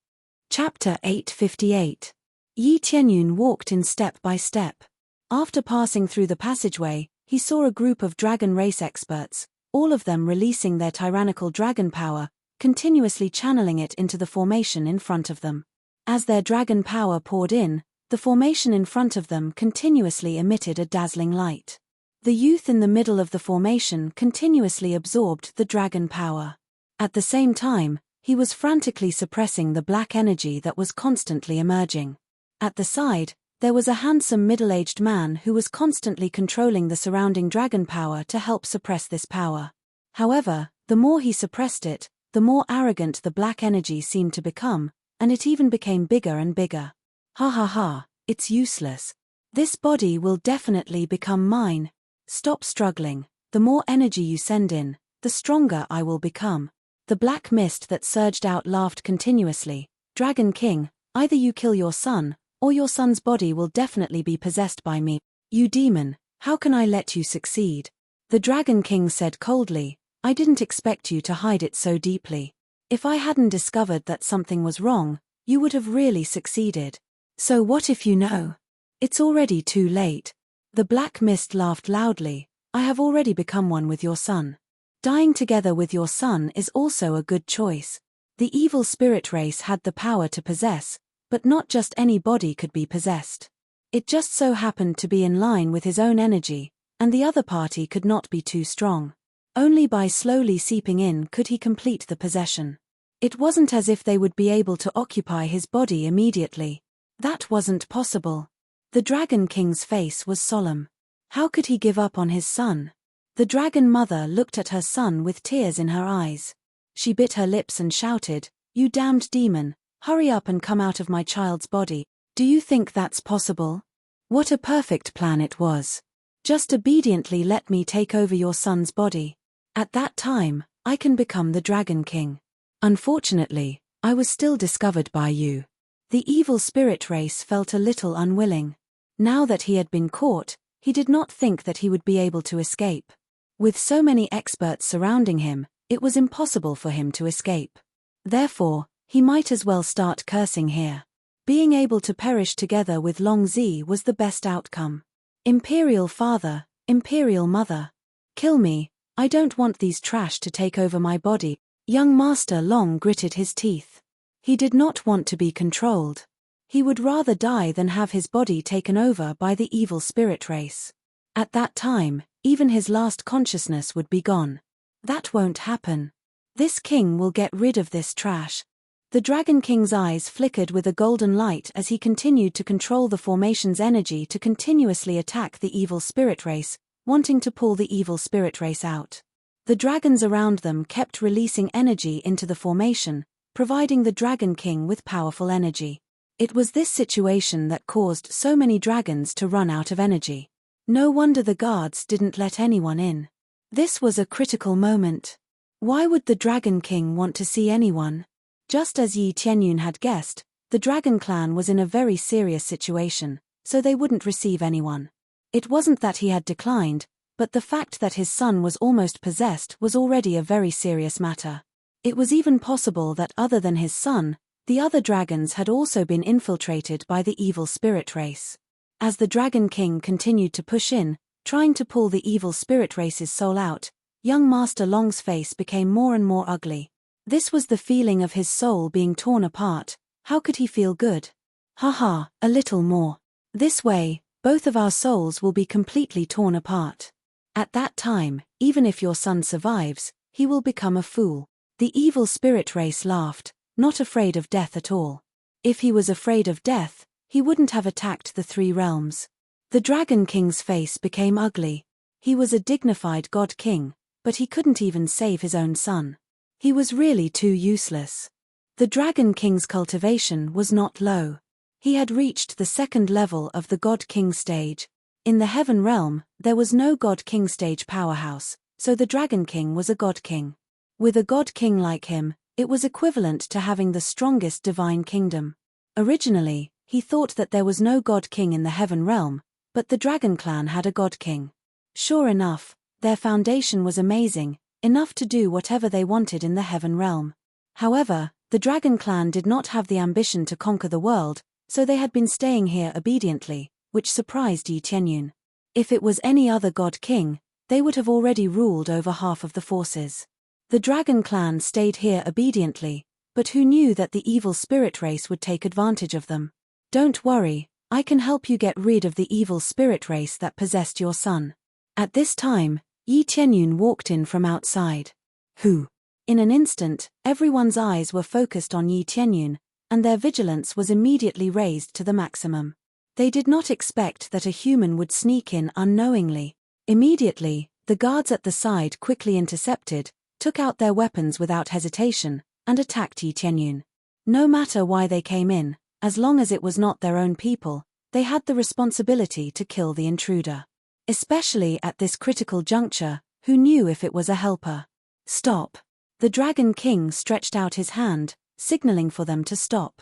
Chapter 858. Yi Tianyun walked in step by step. After passing through the passageway, he saw a group of dragon race experts, all of them releasing their tyrannical dragon power, continuously channeling it into the formation in front of them. As their dragon power poured in, the formation in front of them continuously emitted a dazzling light. The youth in the middle of the formation continuously absorbed the dragon power. At the same time, he was frantically suppressing the black energy that was constantly emerging. At the side, there was a handsome middle-aged man who was constantly controlling the surrounding dragon power to help suppress this power. However, the more he suppressed it, the more arrogant the black energy seemed to become, and it even became bigger and bigger. Ha ha ha, it's useless. This body will definitely become mine. Stop struggling. The more energy you send in, the stronger I will become. The black mist that surged out laughed continuously. Dragon King, either you kill your son, or your son's body will definitely be possessed by me. You demon, how can I let you succeed? The Dragon King said coldly, I didn't expect you to hide it so deeply. If I hadn't discovered that something was wrong, you would have really succeeded. So what if you know? It's already too late. The black mist laughed loudly, I have already become one with your son. Dying together with your son is also a good choice. The evil spirit race had the power to possess, but not just any body could be possessed. It just so happened to be in line with his own energy, and the other party could not be too strong. Only by slowly seeping in could he complete the possession. It wasn't as if they would be able to occupy his body immediately. That wasn't possible. The Dragon King's face was solemn. How could he give up on his son? The dragon mother looked at her son with tears in her eyes. She bit her lips and shouted, You damned demon, hurry up and come out of my child's body. Do you think that's possible? What a perfect plan it was. Just obediently let me take over your son's body. At that time, I can become the Dragon King. Unfortunately, I was still discovered by you. The evil spirit race felt a little unwilling. Now that he had been caught, he did not think that he would be able to escape. With so many experts surrounding him, it was impossible for him to escape. Therefore, he might as well start cursing here. Being able to perish together with Long Zi was the best outcome. Imperial father, Imperial mother. Kill me, I don't want these trash to take over my body. Young Master Long gritted his teeth. He did not want to be controlled. He would rather die than have his body taken over by the evil spirit race. At that time, even his last consciousness would be gone. That won't happen. This king will get rid of this trash. The Dragon King's eyes flickered with a golden light as he continued to control the formation's energy to continuously attack the evil spirit race, wanting to pull the evil spirit race out. The dragons around them kept releasing energy into the formation, providing the Dragon King with powerful energy. It was this situation that caused so many dragons to run out of energy. No wonder the guards didn't let anyone in. This was a critical moment. Why would the Dragon King want to see anyone? Just as Yi Tianyun had guessed, the Dragon Clan was in a very serious situation, so they wouldn't receive anyone. It wasn't that he had declined, but the fact that his son was almost possessed was already a very serious matter. It was even possible that other than his son, the other dragons had also been infiltrated by the evil spirit race. As the Dragon King continued to push in, trying to pull the evil spirit race's soul out, young Master Long's face became more and more ugly. This was the feeling of his soul being torn apart. How could he feel good? Haha, a little more. This way, both of our souls will be completely torn apart. At that time, even if your son survives, he will become a fool. The evil spirit race laughed, not afraid of death at all. If he was afraid of death, he wouldn't have attacked the three realms. The Dragon King's face became ugly. He was a dignified god king, but he couldn't even save his own son. He was really too useless. The Dragon King's cultivation was not low. He had reached the second level of the God King stage. In the Heaven Realm, there was no God King stage powerhouse, so the Dragon King was a God King. With a God King like him, it was equivalent to having the strongest divine kingdom. Originally, he thought that there was no God King in the Heaven Realm, but the Dragon Clan had a God King. Sure enough, their foundation was amazing, enough to do whatever they wanted in the Heaven Realm. However, the Dragon Clan did not have the ambition to conquer the world, so they had been staying here obediently, which surprised Yi Tianyun. If it was any other God King, they would have already ruled over half of the forces. The Dragon Clan stayed here obediently, but who knew that the evil spirit race would take advantage of them? Don't worry, I can help you get rid of the evil spirit race that possessed your son. At this time, Yi Tianyun walked in from outside. Who? In an instant, everyone's eyes were focused on Yi Tianyun, and their vigilance was immediately raised to the maximum. They did not expect that a human would sneak in unknowingly. Immediately, the guards at the side quickly intercepted, took out their weapons without hesitation, and attacked Yi Tianyun. No matter why they came in, as long as it was not their own people, they had the responsibility to kill the intruder. Especially at this critical juncture, who knew if it was a helper? Stop. The Dragon King stretched out his hand, signaling for them to stop.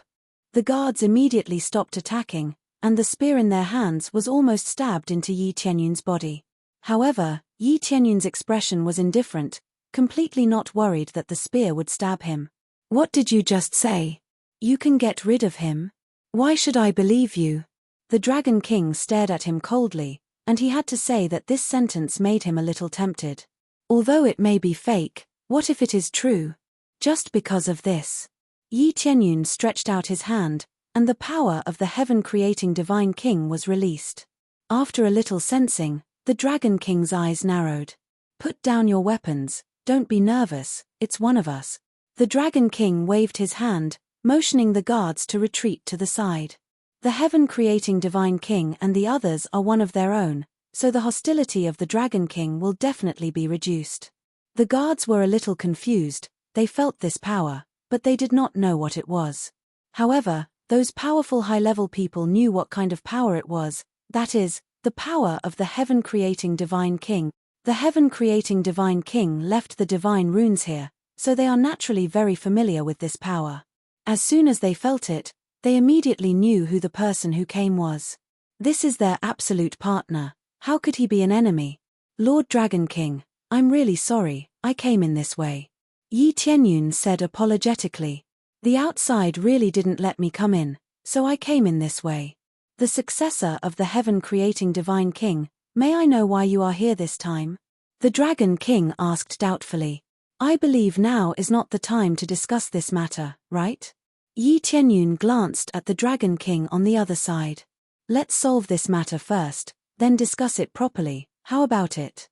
The guards immediately stopped attacking, and the spear in their hands was almost stabbed into Yi Tianyun's body. However, Yi Tianyun's expression was indifferent, completely not worried that the spear would stab him. What did you just say? You can get rid of him? Why should I believe you? The Dragon King stared at him coldly, and he had to say that this sentence made him a little tempted. Although it may be fake, what if it is true? Just because of this. Yi Tianyun stretched out his hand, and the power of the heaven-creating divine king was released. After a little sensing, the Dragon King's eyes narrowed. Put down your weapons, don't be nervous, it's one of us. The Dragon King waved his hand, motioning the guards to retreat to the side. The heaven-creating divine king and the others are one of their own, so the hostility of the Dragon King will definitely be reduced. The guards were a little confused, they felt this power, but they did not know what it was. However, those powerful high-level people knew what kind of power it was, that is, the power of the heaven-creating divine king. The heaven-creating divine king left the divine runes here, so they are naturally very familiar with this power. As soon as they felt it, they immediately knew who the person who came was. This is their absolute partner, how could he be an enemy? Lord Dragon King, I'm really sorry, I came in this way. Yi Tianyun said apologetically. The outside really didn't let me come in, so I came in this way. The successor of the heaven-creating divine king, may I know why you are here this time? The Dragon King asked doubtfully. I believe now is not the time to discuss this matter, right? Yi Tianyun glanced at the Dragon King on the other side. Let's solve this matter first, then discuss it properly, how about it?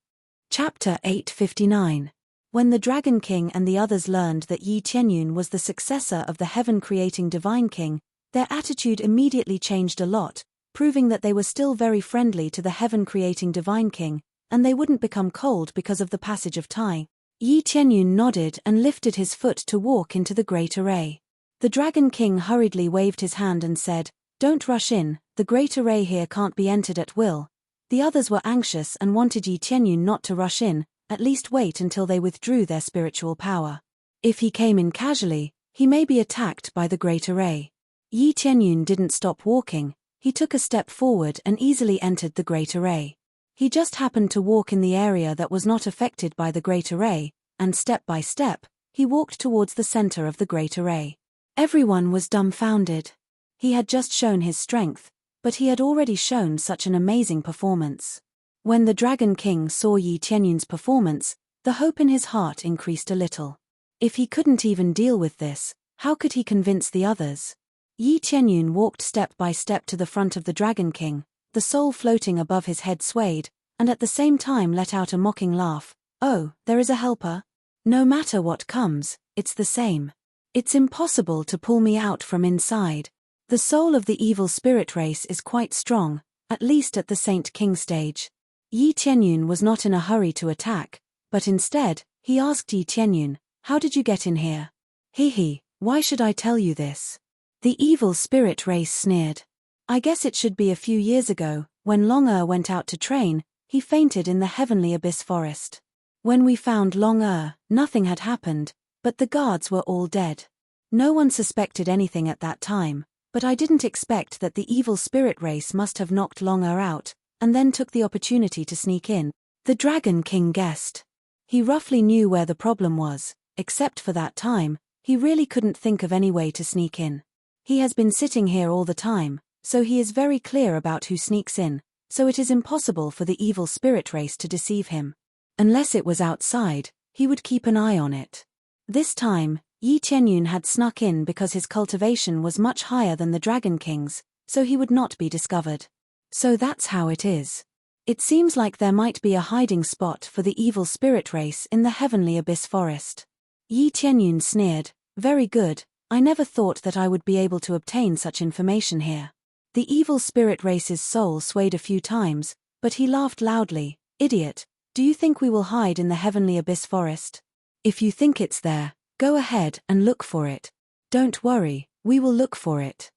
Chapter 859. When the Dragon King and the others learned that Yi Tianyun was the successor of the heaven-creating divine king, their attitude immediately changed a lot, proving that they were still very friendly to the heaven-creating divine king, and they wouldn't become cold because of the passage of time. Yi Tianyun nodded and lifted his foot to walk into the Great Array. The Dragon King hurriedly waved his hand and said, Don't rush in, the Great Array here can't be entered at will. The others were anxious and wanted Yi Tianyun not to rush in, at least wait until they withdrew their spiritual power. If he came in casually, he may be attacked by the Great Array. Yi Tianyun didn't stop walking, he took a step forward and easily entered the Great Array. He just happened to walk in the area that was not affected by the Great Array, and step by step, he walked towards the center of the Great Array. Everyone was dumbfounded. He had just shown his strength, but he had already shown such an amazing performance. When the Dragon King saw Yi Tianyun's performance, the hope in his heart increased a little. If he couldn't even deal with this, how could he convince the others? Yi Tianyun walked step by step to the front of the Dragon King, the soul floating above his head swayed, and at the same time let out a mocking laugh. Oh, there is a helper? No matter what comes, it's the same. It's impossible to pull me out from inside. The soul of the evil spirit race is quite strong, at least at the Saint King stage. Yi Tianyun was not in a hurry to attack, but instead, he asked Yi Tianyun, "How did you get in here?" "He, why should I tell you this?" The evil spirit race sneered. "I guess it should be a few years ago, when Long went out to train, he fainted in the heavenly abyss forest. When we found Long nothing had happened, but the guards were all dead. No one suspected anything at that time, but I didn't expect that the evil spirit race must have knocked Long out, and then took the opportunity to sneak in." The Dragon King guessed. He roughly knew where the problem was, except for that time, he really couldn't think of any way to sneak in. He has been sitting here all the time, so he is very clear about who sneaks in, so it is impossible for the evil spirit race to deceive him. Unless it was outside, he would keep an eye on it. This time, Yi Tianyun had snuck in because his cultivation was much higher than the Dragon King's, so he would not be discovered. So that's how it is. It seems like there might be a hiding spot for the evil spirit race in the heavenly abyss forest. Yi Tianyun sneered, "Very good, I never thought that I would be able to obtain such information here." The evil spirit race's soul swayed a few times, but he laughed loudly. "Idiot, do you think we will hide in the heavenly abyss forest? If you think it's there, go ahead and look for it. Don't worry, we will look for it."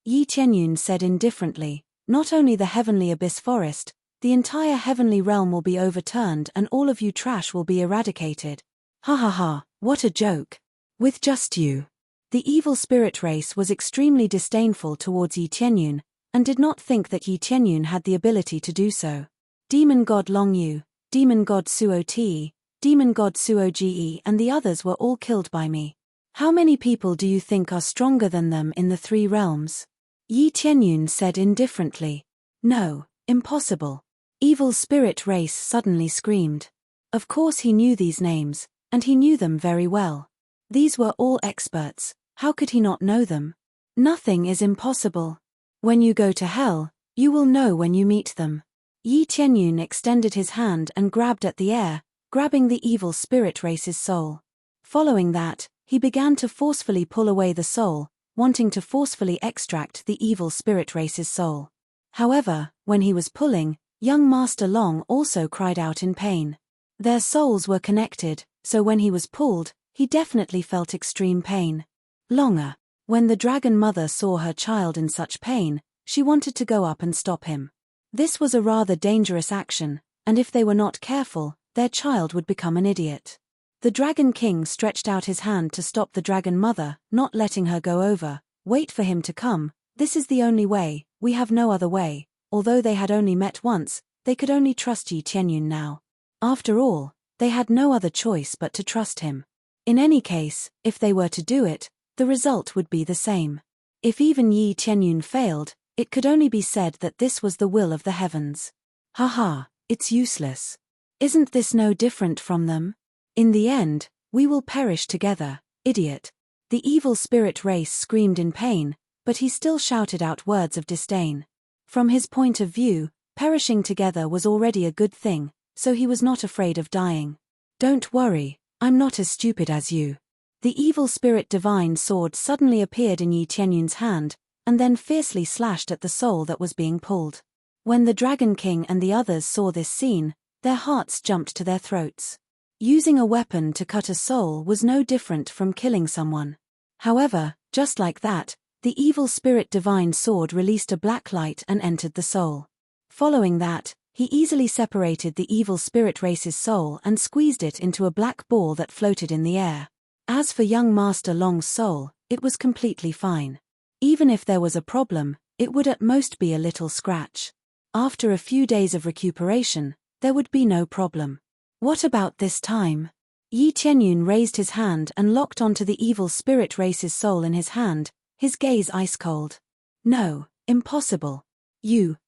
Yi Tianyun said indifferently, "Not only the heavenly abyss forest, the entire heavenly realm will be overturned and all of you trash will be eradicated. Ha ha ha, what a joke. With just you." The evil spirit race was extremely disdainful towards Yi Tianyun, and did not think that Yi Tianyun had the ability to do so. Demon God Long Yu, Demon God Suo Te, Demon God Suo Ge, and the others were all killed by me. How many people do you think are stronger than them in the three realms? Yi Tianyun said indifferently. "No, impossible." Evil spirit race suddenly screamed. Of course he knew these names, and he knew them very well. These were all experts, how could he not know them? Nothing is impossible. When you go to hell, you will know when you meet them. Yi Tianyun extended his hand and grabbed at the air, grabbing the evil spirit race's soul. Following that, he began to forcefully pull away the soul, wanting to forcefully extract the evil spirit race's soul. However, when he was pulling, young Master Long also cried out in pain. Their souls were connected, so when he was pulled, he definitely felt extreme pain. Longer. When the dragon mother saw her child in such pain, she wanted to go up and stop him. This was a rather dangerous action, and if they were not careful, their child would become an idiot. The Dragon King stretched out his hand to stop the dragon mother, not letting her go over. "Wait for him to come, this is the only way, we have no other way." Although they had only met once, they could only trust Yi Tianyun now. After all, they had no other choice but to trust him. In any case, if they were to do it, the result would be the same. If even Yi Tianyun failed, it could only be said that this was the will of the heavens. Haha, it's useless. Isn't this no different from them? In the end, we will perish together, idiot. The evil spirit race screamed in pain, but he still shouted out words of disdain. From his point of view, perishing together was already a good thing, so he was not afraid of dying. "Don't worry, I'm not as stupid as you." The evil spirit divine sword suddenly appeared in Yi Tianyun's hand, and then fiercely slashed at the soul that was being pulled. When the Dragon King and the others saw this scene, their hearts jumped to their throats. Using a weapon to cut a soul was no different from killing someone. However, just like that, the evil spirit divine sword released a black light and entered the soul. Following that, he easily separated the evil spirit race's soul and squeezed it into a black ball that floated in the air. As for young Master Long's soul, it was completely fine. Even if there was a problem, it would at most be a little scratch. After a few days of recuperation, there would be no problem. What about this time? Yi Tianyun raised his hand and locked onto the evil spirit race's soul in his hand, his gaze ice cold. "No, impossible."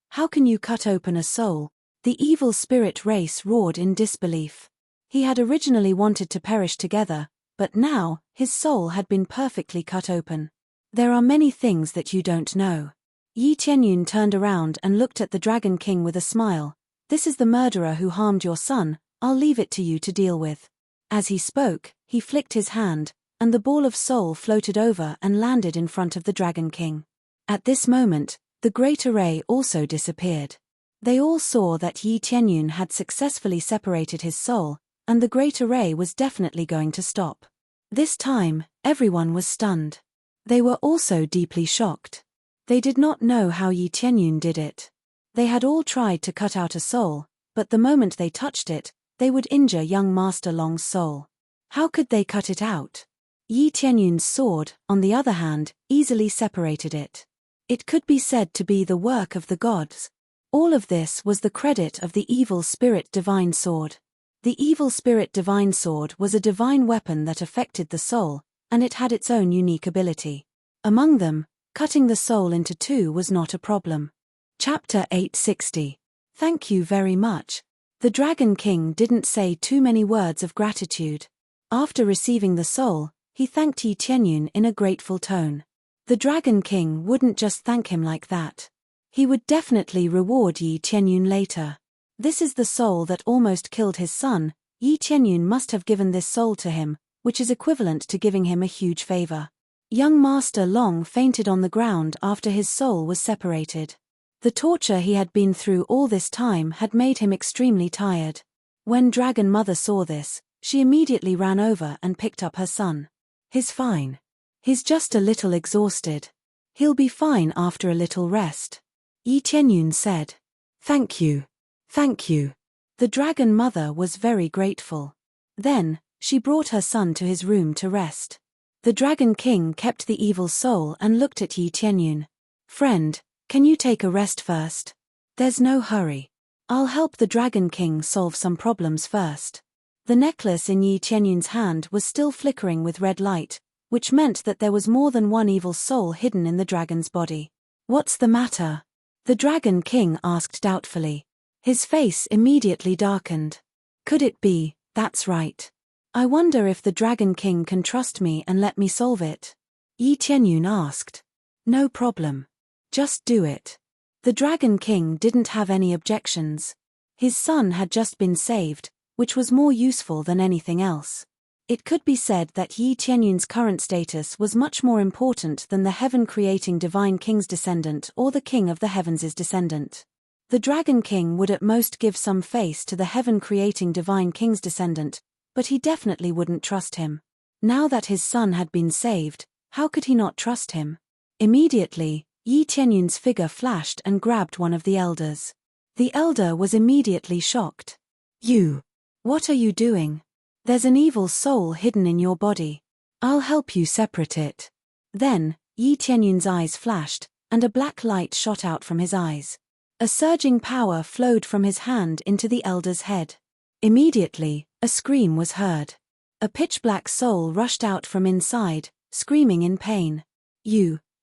How can you cut open a soul? The evil spirit race roared in disbelief. He had originally wanted to perish together, but now, his soul had been perfectly cut open. There are many things that you don't know. Yi Tianyun turned around and looked at the Dragon King with a smile. This is the murderer who harmed your son, I'll leave it to you to deal with. As he spoke, he flicked his hand, and the ball of soul floated over and landed in front of the Dragon King. At this moment, the Great Array also disappeared. They all saw that Yi Tianyun had successfully separated his soul, and the Great Array was definitely going to stop. This time, everyone was stunned. They were also deeply shocked. They did not know how Yi Tianyun did it. They had all tried to cut out a soul, but the moment they touched it, they would injure young Master Long's soul. How could they cut it out? Yi Tianyun's sword, on the other hand, easily separated it. It could be said to be the work of the gods. All of this was the credit of the evil spirit divine sword. The evil spirit divine sword was a divine weapon that affected the soul, and it had its own unique ability. Among them, cutting the soul into two was not a problem. Chapter 860. Thank you very much. The Dragon King didn't say too many words of gratitude. After receiving the soul, he thanked Yi Tianyun in a grateful tone. The Dragon King wouldn't just thank him like that. He would definitely reward Yi Tianyun later. This is the soul that almost killed his son. Yi Tianyun must have given this soul to him, which is equivalent to giving him a huge favor. Young Master Long fainted on the ground after his soul was separated. The torture he had been through all this time had made him extremely tired. When Dragon Mother saw this, she immediately ran over and picked up her son. He's fine. He's just a little exhausted. He'll be fine after a little rest. Yi Tianyun said. Thank you. Thank you. The Dragon Mother was very grateful. Then, she brought her son to his room to rest. The Dragon King kept the evil soul and looked at Yi Tianyun. Friend, can you take a rest first? There's no hurry. I'll help the Dragon King solve some problems first. The necklace in Yi Tianyun's hand was still flickering with red light, which meant that there was more than one evil soul hidden in the dragon's body. What's the matter? The Dragon King asked doubtfully. His face immediately darkened. Could it be, that's right. I wonder if the Dragon King can trust me and let me solve it? Yi Tianyun asked. No problem. Just do it. The Dragon King didn't have any objections. His son had just been saved, which was more useful than anything else. It could be said that Yi Tianyun's current status was much more important than the heaven-creating divine king's descendant or the king of the heavens' descendant. The Dragon King would at most give some face to the heaven-creating divine king's descendant, but he definitely wouldn't trust him. Now that his son had been saved, how could he not trust him? Immediately, Yi Tianyun's figure flashed and grabbed one of the elders. The elder was immediately shocked. You! What are you doing? There's an evil soul hidden in your body. I'll help you separate it. Then, Yi Tianyun's eyes flashed, and a black light shot out from his eyes. A surging power flowed from his hand into the elder's head. Immediately, a scream was heard. A pitch-black soul rushed out from inside, screaming in pain.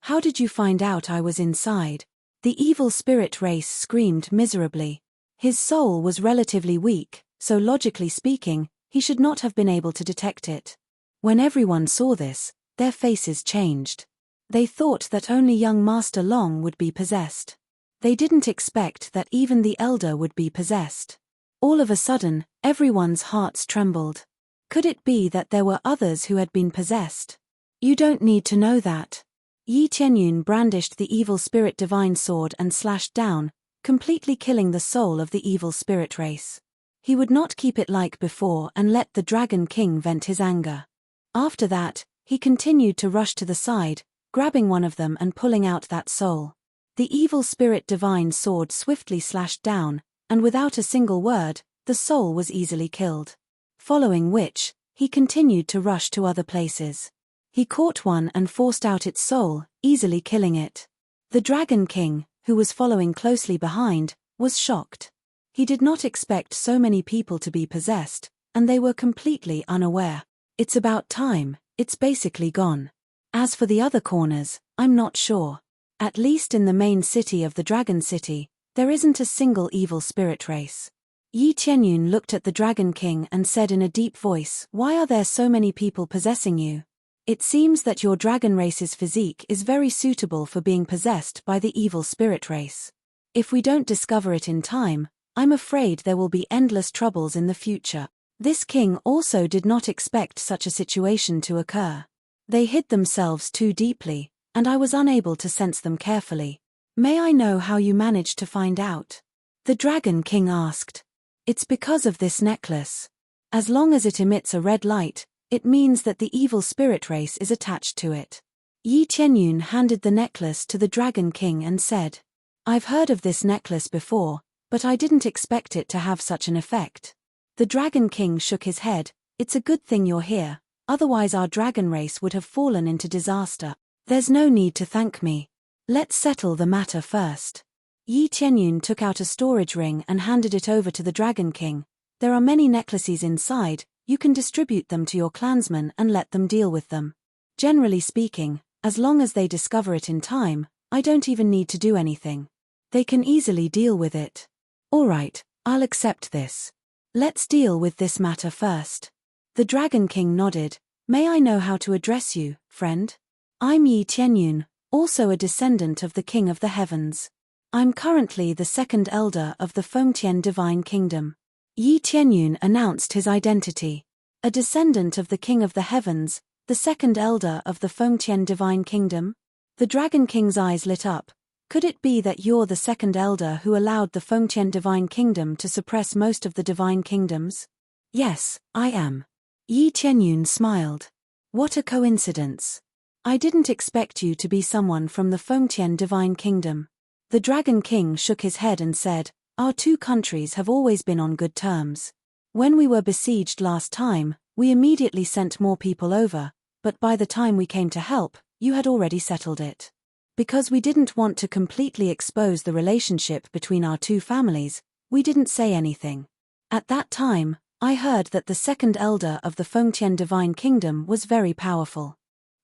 How did you find out I was inside? The evil spirit race screamed miserably. His soul was relatively weak, so logically speaking, he should not have been able to detect it. When everyone saw this, their faces changed. They thought that only young Master Long would be possessed. They didn't expect that even the elder would be possessed. All of a sudden, everyone's hearts trembled. Could it be that there were others who had been possessed? You don't need to know that. Yi Tianyun brandished the evil spirit divine sword and slashed down, completely killing the soul of the evil spirit race. He would not keep it like before and let the Dragon King vent his anger. After that, he continued to rush to the side, grabbing one of them and pulling out that soul. The evil spirit divine sword swiftly slashed down, and without a single word, the soul was easily killed. Following which, he continued to rush to other places. He caught one and forced out its soul, easily killing it. The Dragon King, who was following closely behind, was shocked. He did not expect so many people to be possessed, and they were completely unaware. It's about time, it's basically gone. As for the other corners, I'm not sure. At least in the main city of the Dragon City, there isn't a single evil spirit race. Yi Qianyun looked at the Dragon King and said in a deep voice, "Why are there so many people possessing you? It seems that your dragon race's physique is very suitable for being possessed by the evil spirit race. If we don't discover it in time, I'm afraid there will be endless troubles in the future." This king also did not expect such a situation to occur. They hid themselves too deeply, and I was unable to sense them carefully. "May I know how you managed to find out?" the Dragon King asked. "It's because of this necklace. As long as it emits a red light, it means that the evil spirit race is attached to it." Yi Qianyun handed the necklace to the Dragon King and said, "I've heard of this necklace before, but I didn't expect it to have such an effect." The Dragon King shook his head. "It's a good thing you're here, otherwise our dragon race would have fallen into disaster. There's no need to thank me. Let's settle the matter first." Yi Qianyun took out a storage ring and handed it over to the Dragon King. "There are many necklaces inside, you can distribute them to your clansmen and let them deal with them. Generally speaking, as long as they discover it in time, I don't even need to do anything. They can easily deal with it." "All right, I'll accept this. Let's deal with this matter first." The Dragon King nodded. "May I know how to address you, friend?" "I'm Yi Qianyun, also a descendant of the King of the Heavens. I'm currently the second elder of the Fengtian Divine Kingdom." Yi Qianyun announced his identity. "A descendant of the King of the Heavens, the second elder of the Fengtian Divine Kingdom?" The Dragon King's eyes lit up. "Could it be that you're the second elder who allowed the Fengtian Divine Kingdom to suppress most of the Divine Kingdoms?" "Yes, I am." Yi Qianyun smiled. "What a coincidence. I didn't expect you to be someone from the Fengtian Divine Kingdom." The Dragon King shook his head and said, "Our two countries have always been on good terms. When we were besieged last time, we immediately sent more people over, but by the time we came to help, you had already settled it. Because we didn't want to completely expose the relationship between our two families, we didn't say anything. At that time, I heard that the second elder of the Fengtian Divine Kingdom was very powerful.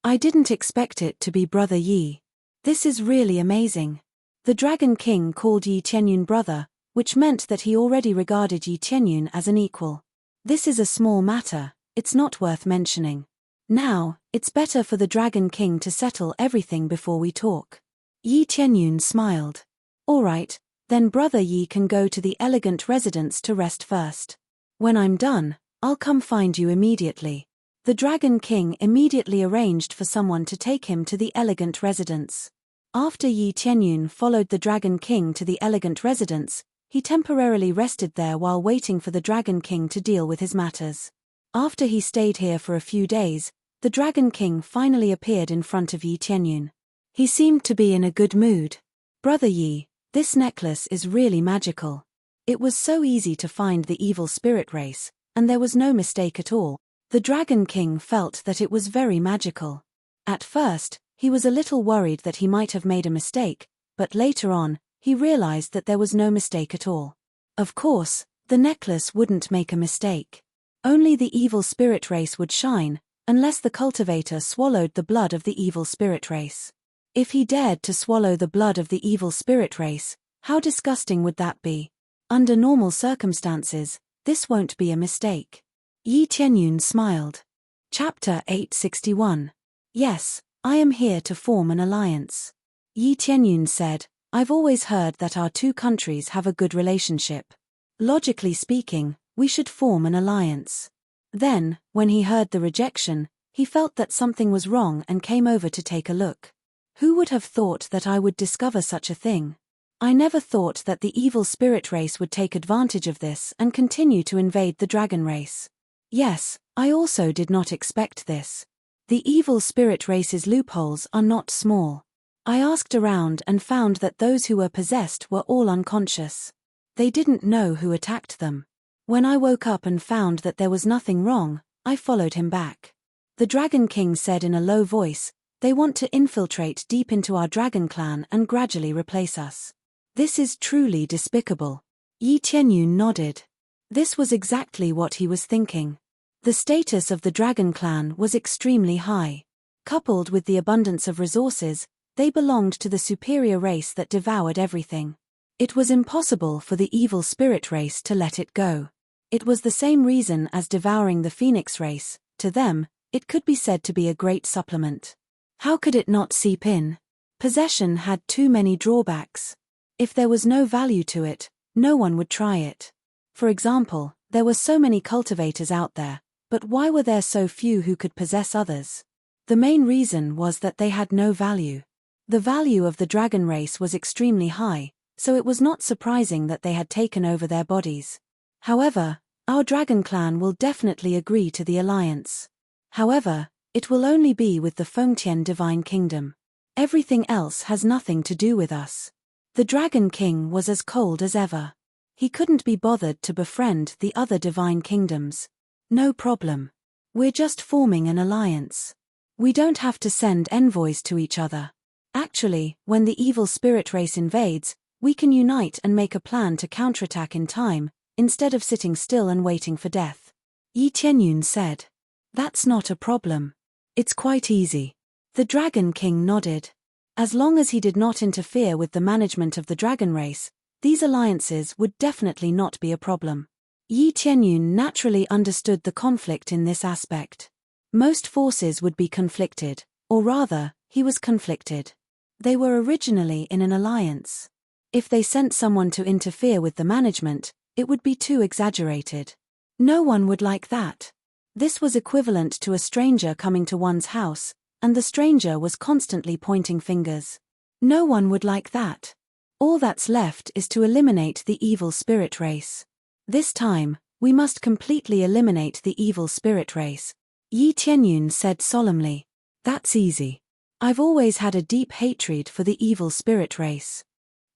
I didn't expect it to be Brother Yi. This is really amazing." The Dragon King called Yi Qianyun brother, which meant that he already regarded Yi Qianyun as an equal. "This is a small matter, it's not worth mentioning. Now, it's better for the Dragon King to settle everything before we talk." Yi Qianyun smiled. "All right, then Brother Yi can go to the elegant residence to rest first. When I'm done, I'll come find you immediately." The Dragon King immediately arranged for someone to take him to the elegant residence. After Yi Qianyun followed the Dragon King to the elegant residence, he temporarily rested there while waiting for the Dragon King to deal with his matters. After he stayed here for a few days, the Dragon King finally appeared in front of Yi Qianyun. He seemed to be in a good mood. "Brother Yi, this necklace is really magical. It was so easy to find the evil spirit race, and there was no mistake at all." The Dragon King felt that it was very magical. At first, he was a little worried that he might have made a mistake, but later on, he realized that there was no mistake at all. Of course, the necklace wouldn't make a mistake. Only the evil spirit race would shine, unless the cultivator swallowed the blood of the evil spirit race. If he dared to swallow the blood of the evil spirit race, how disgusting would that be? Under normal circumstances, this won't be a mistake. Yi Qianyun smiled. Chapter 861. "Yes, I am here to form an alliance." Yi Qianyun said, "I've always heard that our two countries have a good relationship. Logically speaking, we should form an alliance." Then, when he heard the rejection, he felt that something was wrong and came over to take a look. Who would have thought that I would discover such a thing? I never thought that the evil spirit race would take advantage of this and continue to invade the dragon race. Yes, I also did not expect this. The evil spirit race's loopholes are not small. I asked around and found that those who were possessed were all unconscious. They didn't know who attacked them. When I woke up and found that there was nothing wrong, I followed him back. The Dragon King said in a low voice, "They want to infiltrate deep into our dragon clan and gradually replace us. This is truly despicable." Yi Qianyun nodded. This was exactly what he was thinking. The status of the dragon clan was extremely high. Coupled with the abundance of resources, They belonged to the superior race that devoured everything. It was impossible for the evil spirit race to let it go. It was the same reason as devouring the phoenix race. To them, it could be said to be a great supplement. How could it not seep in? Possession had too many drawbacks. If there was no value to it, no one would try it. For example, there were so many cultivators out there, but why were there so few who could possess others? The main reason was that they had no value. The value of the dragon race was extremely high, so it was not surprising that they had taken over their bodies. However, our dragon clan will definitely agree to the alliance. However, it will only be with the Fengtian divine kingdom. Everything else has nothing to do with us. The Dragon King was as cold as ever. He couldn't be bothered to befriend the other divine kingdoms. No problem. We're just forming an alliance. We don't have to send envoys to each other. Actually, when the evil spirit race invades, we can unite and make a plan to counterattack in time, instead of sitting still and waiting for death. Yi Tianyun said. That's not a problem. It's quite easy. The Dragon King nodded. As long as he did not interfere with the management of the dragon race, these alliances would definitely not be a problem. Yi Tianyun naturally understood the conflict in this aspect. Most forces would be conflicted, or rather, he was conflicted. They were originally in an alliance. If they sent someone to interfere with the management, it would be too exaggerated. No one would like that. This was equivalent to a stranger coming to one's house, and the stranger was constantly pointing fingers. No one would like that. All that's left is to eliminate the evil spirit race. This time, we must completely eliminate the evil spirit race. Yi Tianyun said solemnly. That's easy. I've always had a deep hatred for the evil spirit race.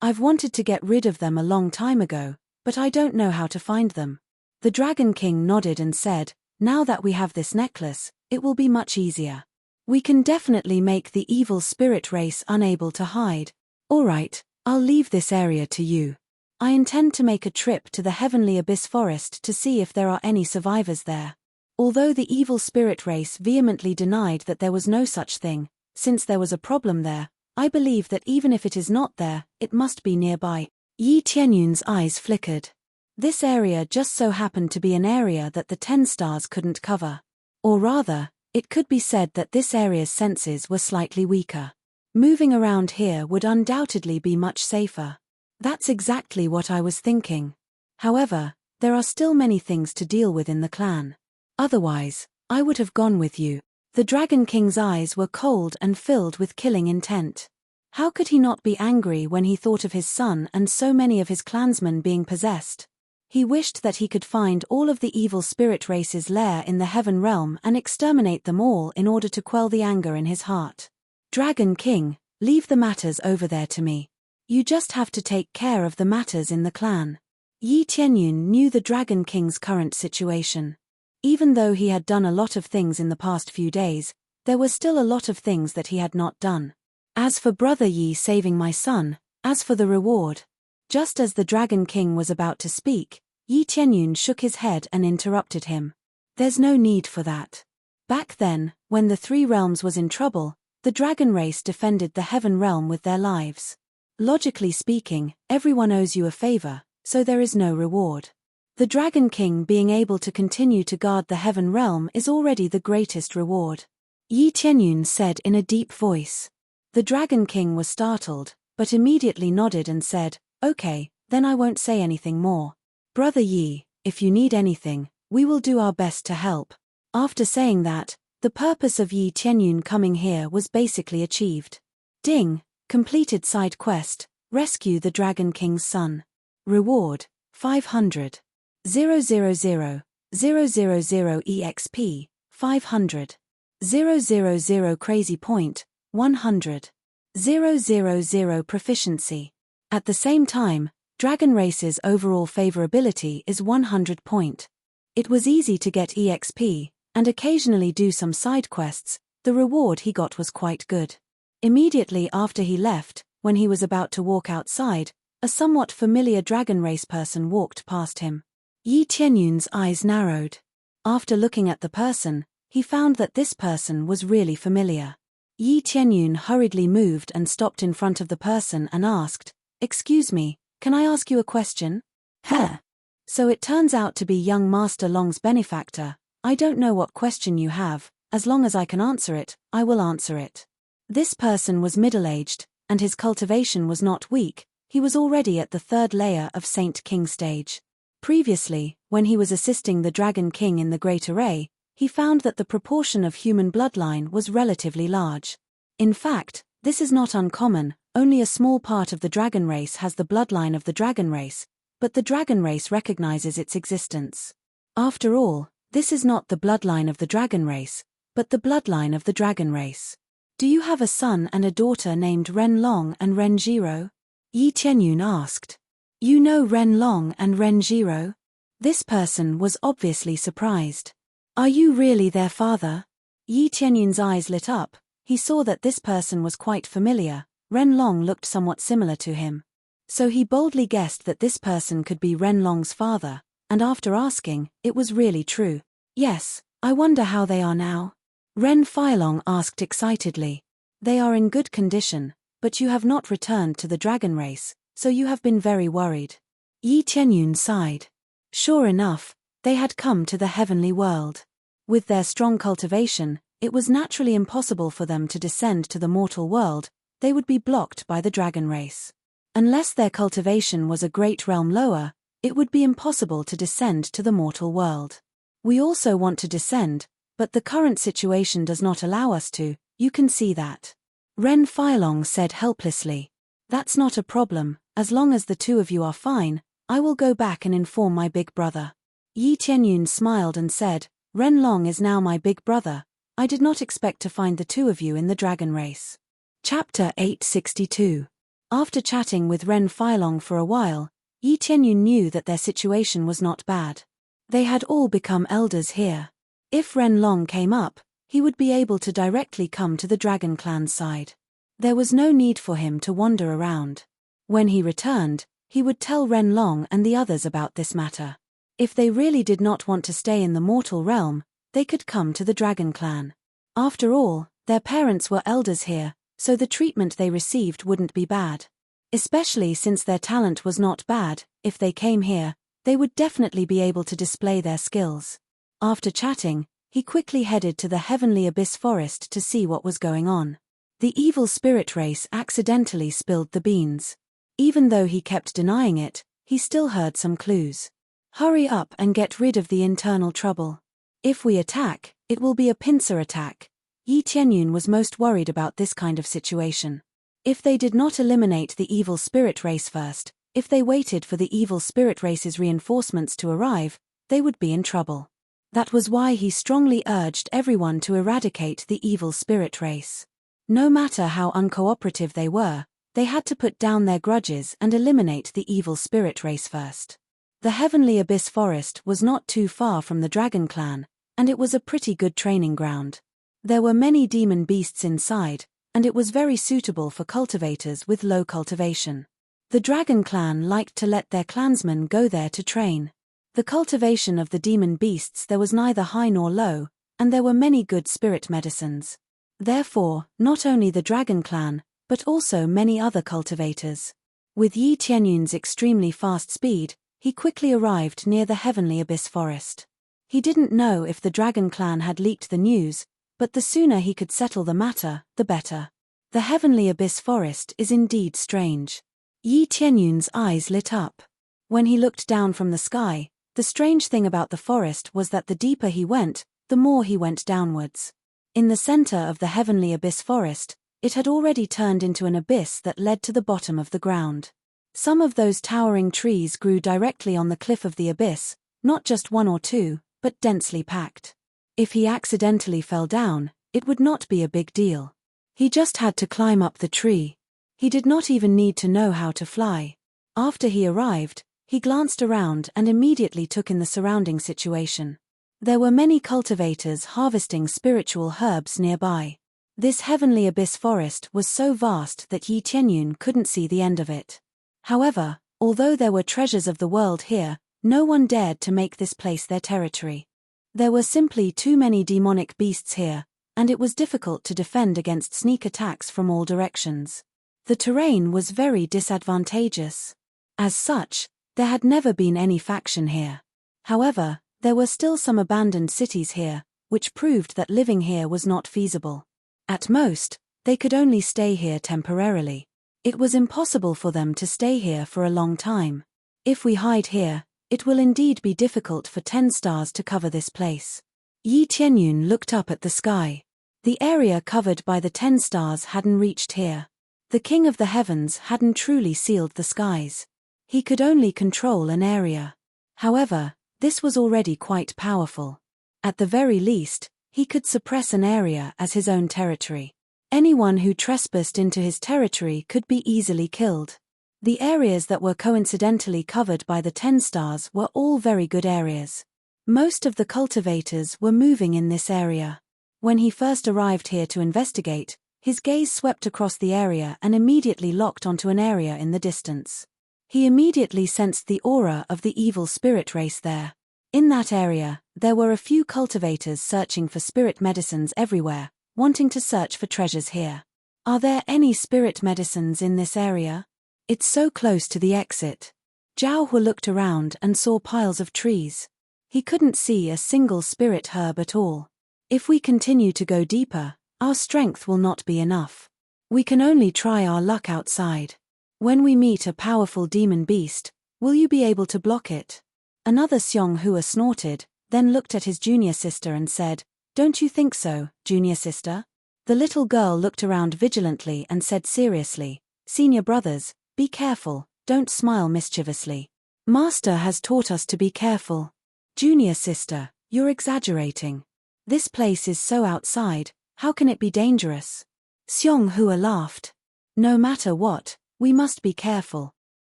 I've wanted to get rid of them a long time ago, but I don't know how to find them. The Dragon King nodded and said, now that we have this necklace, it will be much easier. We can definitely make the evil spirit race unable to hide. Alright, I'll leave this area to you. I intend to make a trip to the Heavenly Abyss Forest to see if there are any survivors there. Although the evil spirit race vehemently denied that there was no such thing, since there was a problem there, I believe that even if it is not there, it must be nearby. Yi Tianyun's eyes flickered. This area just so happened to be an area that the 10 stars couldn't cover. Or rather, it could be said that this area's senses were slightly weaker. Moving around here would undoubtedly be much safer. That's exactly what I was thinking. However, there are still many things to deal with in the clan. Otherwise, I would have gone with you. The Dragon King's eyes were cold and filled with killing intent. How could he not be angry when he thought of his son and so many of his clansmen being possessed? He wished that he could find all of the evil spirit race's lair in the heaven realm and exterminate them all in order to quell the anger in his heart. Dragon King, leave the matters over there to me. You just have to take care of the matters in the clan. Yi Tianyun knew the Dragon King's current situation. Even though he had done a lot of things in the past few days, there were still a lot of things that he had not done. As for Brother Yi saving my son, as for the reward. Just as the Dragon King was about to speak, Yi Tianyun shook his head and interrupted him. There's no need for that. Back then, when the 3 realms was in trouble, the dragon race defended the heaven realm with their lives. Logically speaking, everyone owes you a favor, so there is no reward. The Dragon King being able to continue to guard the heaven realm is already the greatest reward. Yi Tianyun said in a deep voice. The Dragon King was startled, but immediately nodded and said, okay, then I won't say anything more. Brother Yi, if you need anything, we will do our best to help. After saying that, the purpose of Yi Tianyun coming here was basically achieved. Ding, completed side quest, rescue the Dragon King's son. Reward, 500. 000, 000 EXP, 500. 000 crazy point, 100. 000 proficiency. At the same time, Dragon Race's overall favorability is 100 point. It was easy to get EXP, and occasionally do some side quests. The reward he got was quite good. Immediately after he left, when he was about to walk outside, a somewhat familiar Dragon Race person walked past him. Yi Tianyun's eyes narrowed. After looking at the person, he found that this person was really familiar. Yi Tianyun hurriedly moved and stopped in front of the person and asked, "Excuse me, can I ask you a question?" "Heh. So it turns out to be young Master Long's benefactor. I don't know what question you have. As long as I can answer it, I will answer it." This person was middle-aged, and his cultivation was not weak. He was already at the third layer of Saint King stage. Previously, when he was assisting the Dragon King in the Great Array, he found that the proportion of human bloodline was relatively large. In fact, this is not uncommon. Only a small part of the dragon race has the bloodline of the dragon race, but the dragon race recognizes its existence. After all, this is not the bloodline of the dragon race, but the bloodline of the dragon race. "Do you have a son and a daughter named Ren Long and Ren Jiro?" Yi Tianyun asked. "You know Ren Long and Ren Jiro?" This person was obviously surprised. "Are you really their father?" Yi Tianyun's eyes lit up. He saw that this person was quite familiar. Ren Long looked somewhat similar to him. So he boldly guessed that this person could be Ren Long's father, and after asking, it was really true. "Yes, I wonder how they are now?" Ren Filong asked excitedly. "They are in good condition, but you have not returned to the dragon race, so you have been very worried." Yi Tianyun sighed. Sure enough, they had come to the heavenly world. With their strong cultivation, it was naturally impossible for them to descend to the mortal world. They would be blocked by the dragon race. Unless their cultivation was a great realm lower, it would be impossible to descend to the mortal world. "We also want to descend, but the current situation does not allow us to, you can see that." Ren Filong said helplessly. "That's not a problem. As long as the two of you are fine, I will go back and inform my big brother." Yi Tianyun smiled and said, "Ren Long is now my big brother. I did not expect to find the two of you in the dragon race." Chapter 862. After chatting with Ren Filong for a while, Yi Tianyun knew that their situation was not bad. They had all become elders here. If Ren Long came up, he would be able to directly come to the Dragon Clan's side. There was no need for him to wander around. When he returned, he would tell Ren Long and the others about this matter. If they really did not want to stay in the mortal realm, they could come to the Dragon Clan. After all, their parents were elders here, so the treatment they received wouldn't be bad. Especially since their talent was not bad, if they came here, they would definitely be able to display their skills. After chatting, he quickly headed to the Heavenly Abyss Forest to see what was going on. The evil spirit race accidentally spilled the beans. Even though he kept denying it, he still heard some clues. "Hurry up and get rid of the internal trouble. If we attack, it will be a pincer attack." Yi Tianyun was most worried about this kind of situation. If they did not eliminate the evil spirit race first, if they waited for the evil spirit race's reinforcements to arrive, they would be in trouble. That was why he strongly urged everyone to eradicate the evil spirit race. No matter how uncooperative they were, they had to put down their grudges and eliminate the evil spirit race first. The Heavenly Abyss Forest was not too far from the Dragon Clan, and it was a pretty good training ground. There were many demon beasts inside, and it was very suitable for cultivators with low cultivation. The Dragon Clan liked to let their clansmen go there to train. The cultivation of the demon beasts there was neither high nor low, and there were many good spirit medicines. Therefore, not only the Dragon Clan, but also many other cultivators. With Yi Tianyun's extremely fast speed, he quickly arrived near the Heavenly Abyss Forest. He didn't know if the Dragon Clan had leaked the news, but the sooner he could settle the matter, the better. The Heavenly Abyss Forest is indeed strange. Yi Tianyun's eyes lit up. When he looked down from the sky, the strange thing about the forest was that the deeper he went, the more he went downwards. In the center of the Heavenly Abyss Forest, it had already turned into an abyss that led to the bottom of the ground. Some of those towering trees grew directly on the cliff of the abyss, not just one or two, but densely packed. If he accidentally fell down, it would not be a big deal. He just had to climb up the tree. He did not even need to know how to fly. After he arrived, he glanced around and immediately took in the surrounding situation. There were many cultivators harvesting spiritual herbs nearby. This Heavenly Abyss Forest was so vast that Yi Tianyun couldn't see the end of it. However, although there were treasures of the world here, no one dared to make this place their territory. There were simply too many demonic beasts here, and it was difficult to defend against sneak attacks from all directions. The terrain was very disadvantageous. As such, there had never been any faction here. However, there were still some abandoned cities here, which proved that living here was not feasible. At most, they could only stay here temporarily. It was impossible for them to stay here for a long time. If we hide here, it will indeed be difficult for 10 stars to cover this place. Yi Tianyun looked up at the sky. The area covered by the 10 stars hadn't reached here. The King of the Heavens hadn't truly sealed the skies. He could only control an area. However, this was already quite powerful. At the very least, he could suppress an area as his own territory. Anyone who trespassed into his territory could be easily killed. The areas that were coincidentally covered by the 10 stars were all very good areas. Most of the cultivators were moving in this area. When he first arrived here to investigate, his gaze swept across the area and immediately locked onto an area in the distance. He immediately sensed the aura of the evil spirit race there. In that area, there were a few cultivators searching for spirit medicines everywhere, wanting to search for treasures here. Are there any spirit medicines in this area? It's so close to the exit. Zhao Hua looked around and saw piles of trees. He couldn't see a single spirit herb at all. If we continue to go deeper, our strength will not be enough. We can only try our luck outside. When we meet a powerful demon beast, will you be able to block it? Another Xiong Hua snorted, then looked at his junior sister and said, "Don't you think so, junior sister?" The little girl looked around vigilantly and said seriously, "Senior brothers, be careful, don't smile mischievously. Master has taught us to be careful." "Junior sister, you're exaggerating. This place is so outside, how can it be dangerous?" Xiong Hua laughed. "No matter what, we must be careful."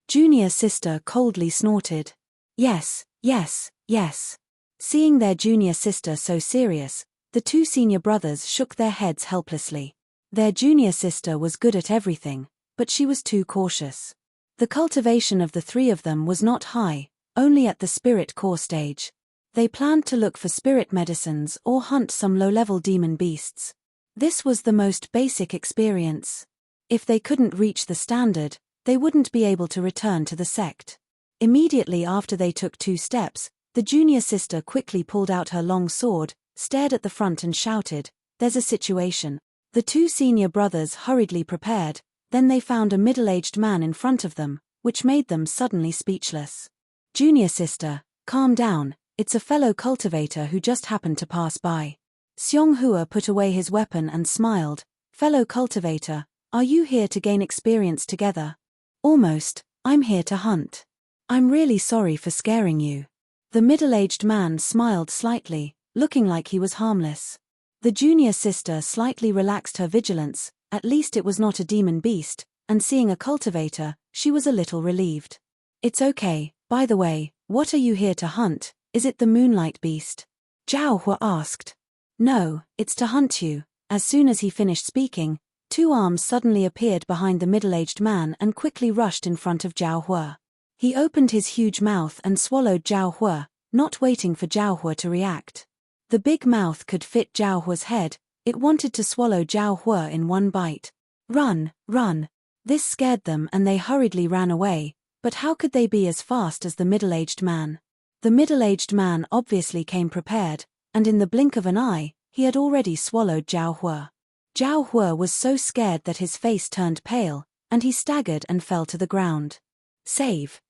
Junior sister coldly snorted. "Yes, yes, yes." Seeing their junior sister so serious, the two senior brothers shook their heads helplessly. Their junior sister was good at everything, but she was too cautious. The cultivation of the three of them was not high, only at the spirit core stage. They planned to look for spirit medicines or hunt some low-level demon beasts. This was the most basic experience. If they couldn't reach the standard, they wouldn't be able to return to the sect. Immediately after they took 2 steps, the junior sister quickly pulled out her long sword, stared at the front and shouted, "There's a situation." The 2 senior brothers hurriedly prepared, then they found a middle-aged man in front of them, which made them suddenly speechless. "Junior sister, calm down, it's a fellow cultivator who just happened to pass by." Xiong Hua put away his weapon and smiled, "Fellow cultivator, are you here to gain experience together?" "Almost, I'm here to hunt." "I'm really sorry for scaring you." The middle-aged man smiled slightly, looking like he was harmless. The junior sister slightly relaxed her vigilance, at least it was not a demon beast, and seeing a cultivator, she was a little relieved. "It's okay, by the way, what are you here to hunt? Is it the moonlight beast?" Zhao Hua asked. "No, it's to hunt you." As soon as he finished speaking, 2 arms suddenly appeared behind the middle-aged man and quickly rushed in front of Zhao Hua. He opened his huge mouth and swallowed Zhao Hua, not waiting for Zhao Hua to react. The big mouth could fit Zhao Hua's head, it wanted to swallow Zhao Hua in one bite. "Run, run!" This scared them and they hurriedly ran away, but how could they be as fast as the middle-aged man? The middle-aged man obviously came prepared, and in the blink of an eye, he had already swallowed Zhao Hua. Zhao Hua was so scared that his face turned pale, and he staggered and fell to the ground. Save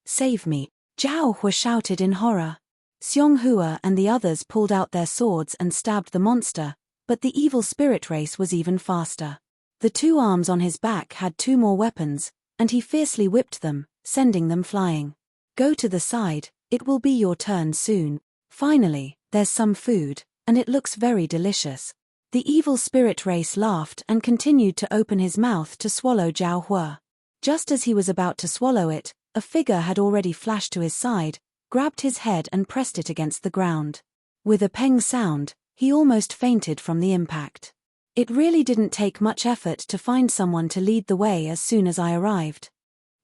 me!" Zhao Hua shouted in horror. Xiong Hua and the others pulled out their swords and stabbed the monster, but the evil spirit race was even faster. The 2 arms on his back had 2 more weapons, and he fiercely whipped them, sending them flying. "Go to the side, it will be your turn soon." "Finally, there's some food, and it looks very delicious." The evil spirit race laughed and continued to open his mouth to swallow Zhao Hua. Just as he was about to swallow it, a figure had already flashed to his side, grabbed his head and pressed it against the ground. With a peng sound, he almost fainted from the impact. It really didn't take much effort to find someone to lead the way as soon as I arrived.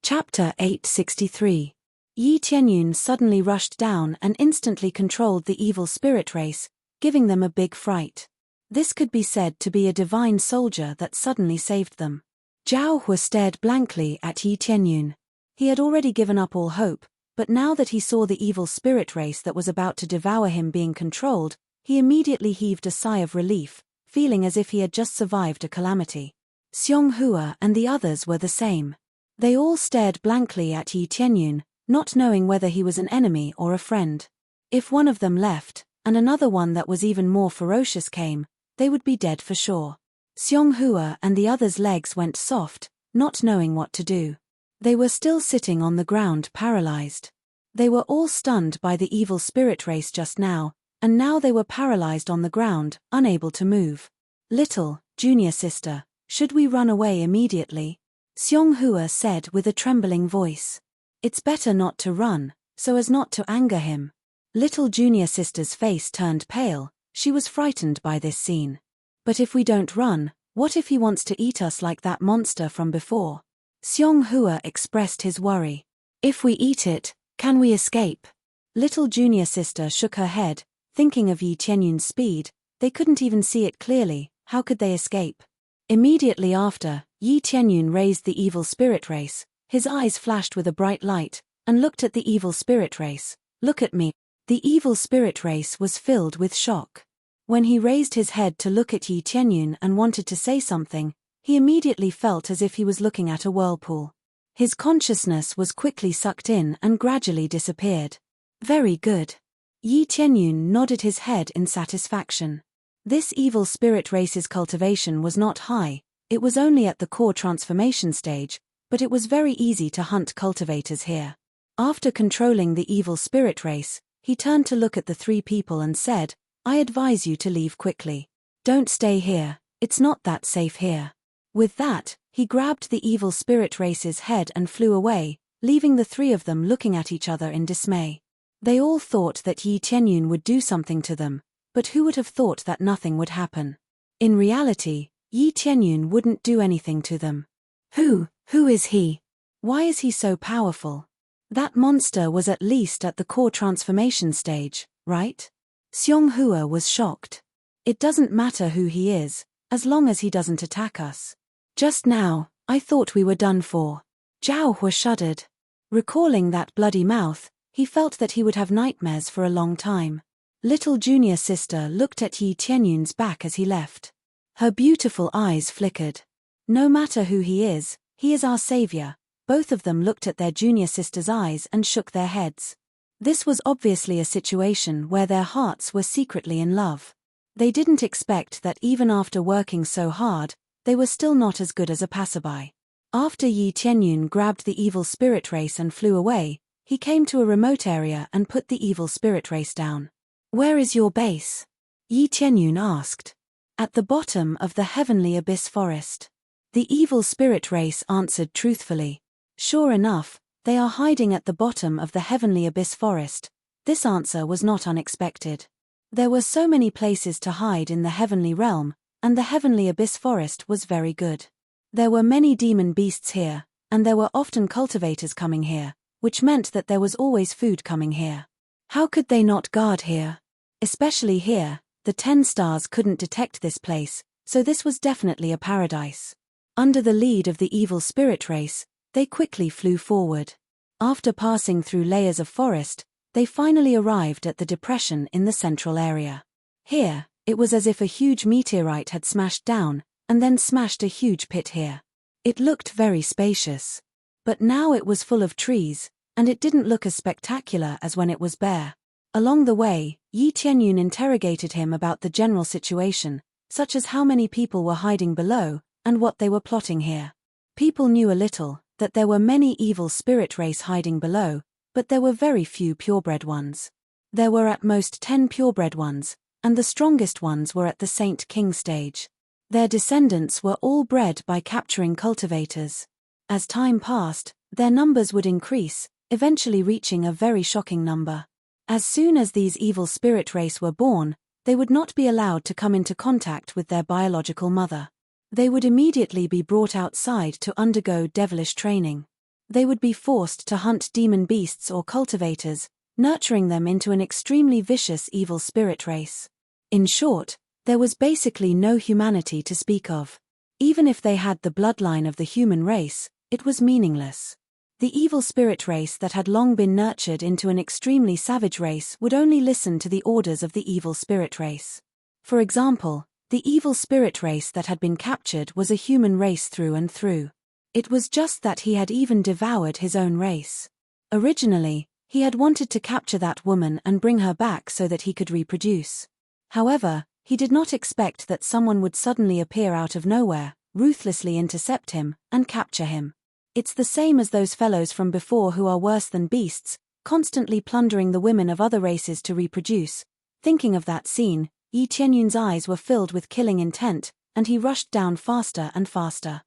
Chapter 863. Yi Tianyun suddenly rushed down and instantly controlled the evil spirit race, giving them a big fright. This could be said to be a divine soldier that suddenly saved them. Zhao Hua stared blankly at Yi Tianyun. He had already given up all hope, but now that he saw the evil spirit race that was about to devour him being controlled, he immediately heaved a sigh of relief, feeling as if he had just survived a calamity. Xiong Hua and the others were the same. They all stared blankly at Yi Tianyun, not knowing whether he was an enemy or a friend. If one of them left, and another one that was even more ferocious came, they would be dead for sure. Xiong Hua and the others' legs went soft, not knowing what to do. They were still sitting on the ground paralyzed. They were all stunned by the evil spirit race just now, and now they were paralyzed on the ground, unable to move. Little, junior sister, should we run away immediately? Xiong Hua said with a trembling voice. It's better not to run, so as not to anger him. Little junior sister's face turned pale, she was frightened by this scene. But if we don't run, what if he wants to eat us like that monster from before? Xiong Hua expressed his worry. If we eat it, can we escape? Little junior sister shook her head, thinking of Yi Tianyun's speed. They couldn't even see it clearly, how could they escape? Immediately after, Yi Tianyun raised the evil spirit race. His eyes flashed with a bright light, and looked at the evil spirit race. Look at me. The evil spirit race was filled with shock. When he raised his head to look at Yi Tianyun and wanted to say something, he immediately felt as if he was looking at a whirlpool. His consciousness was quickly sucked in and gradually disappeared. Very good. Yi Tianyun nodded his head in satisfaction. This evil spirit race's cultivation was not high, it was only at the core transformation stage, but it was very easy to hunt cultivators here. After controlling the evil spirit race, he turned to look at the three people and said, I advise you to leave quickly. Don't stay here, it's not that safe here. With that, he grabbed the evil spirit race's head and flew away, leaving the three of them looking at each other in dismay. They all thought that Yi Tianyun would do something to them, but who would have thought that nothing would happen? In reality, Yi Tianyun wouldn't do anything to them. Who is he? Why is he so powerful? That monster was at least at the core transformation stage, right? Xiong Hua was shocked. It doesn't matter who he is, as long as he doesn't attack us. Just now, I thought we were done for. Zhao Hua shuddered. Recalling that bloody mouth, he felt that he would have nightmares for a long time. Little junior sister looked at Yi Tianyun's back as he left. Her beautiful eyes flickered. No matter who he is our savior. Both of them looked at their junior sister's eyes and shook their heads. This was obviously a situation where their hearts were secretly in love. They didn't expect that even after working so hard, they were still not as good as a passerby. After Yi Tianyun grabbed the evil spirit race and flew away, he came to a remote area and put the evil spirit race down. Where is your base? Yi Tianyun asked. At the bottom of the heavenly abyss forest. The evil spirit race answered truthfully. Sure enough, they are hiding at the bottom of the heavenly abyss forest. This answer was not unexpected. There were so many places to hide in the heavenly realm, and the heavenly abyss forest was very good. There were many demon beasts here, and there were often cultivators coming here, which meant that there was always food coming here. How could they not guard here? Especially here, the 10 stars couldn't detect this place, so this was definitely a paradise. Under the lead of the evil spirit race, they quickly flew forward. After passing through layers of forest, they finally arrived at the depression in the central area. Here, it was as if a huge meteorite had smashed down, and then smashed a huge pit here. It looked very spacious. But now it was full of trees, and it didn't look as spectacular as when it was bare. Along the way, Yi Tianyun interrogated him about the general situation, such as how many people were hiding below, and what they were plotting here. People knew a little, that there were many evil spirit race hiding below, but there were very few purebred ones. There were at most 10 purebred ones, and the strongest ones were at the Saint King stage. Their descendants were all bred by capturing cultivators. As time passed, their numbers would increase, eventually reaching a very shocking number. As soon as these evil spirit race were born, they would not be allowed to come into contact with their biological mother. They would immediately be brought outside to undergo devilish training. They would be forced to hunt demon beasts or cultivators, nurturing them into an extremely vicious evil spirit race. In short, There was basically no humanity to speak of. Even if they had the bloodline of the human race, it was meaningless. The evil spirit race that had long been nurtured into an extremely savage race would only listen to the orders of the evil spirit race. For example, the evil spirit race that had been captured was a human race through and through. It was just that he had even devoured his own race. Originally, he had wanted to capture that woman and bring her back so that he could reproduce. However, he did not expect that someone would suddenly appear out of nowhere, ruthlessly intercept him, and capture him. It's the same as those fellows from before who are worse than beasts, constantly plundering the women of other races to reproduce. Thinking of that scene, Yi Tianyun's eyes were filled with killing intent, and he rushed down faster and faster.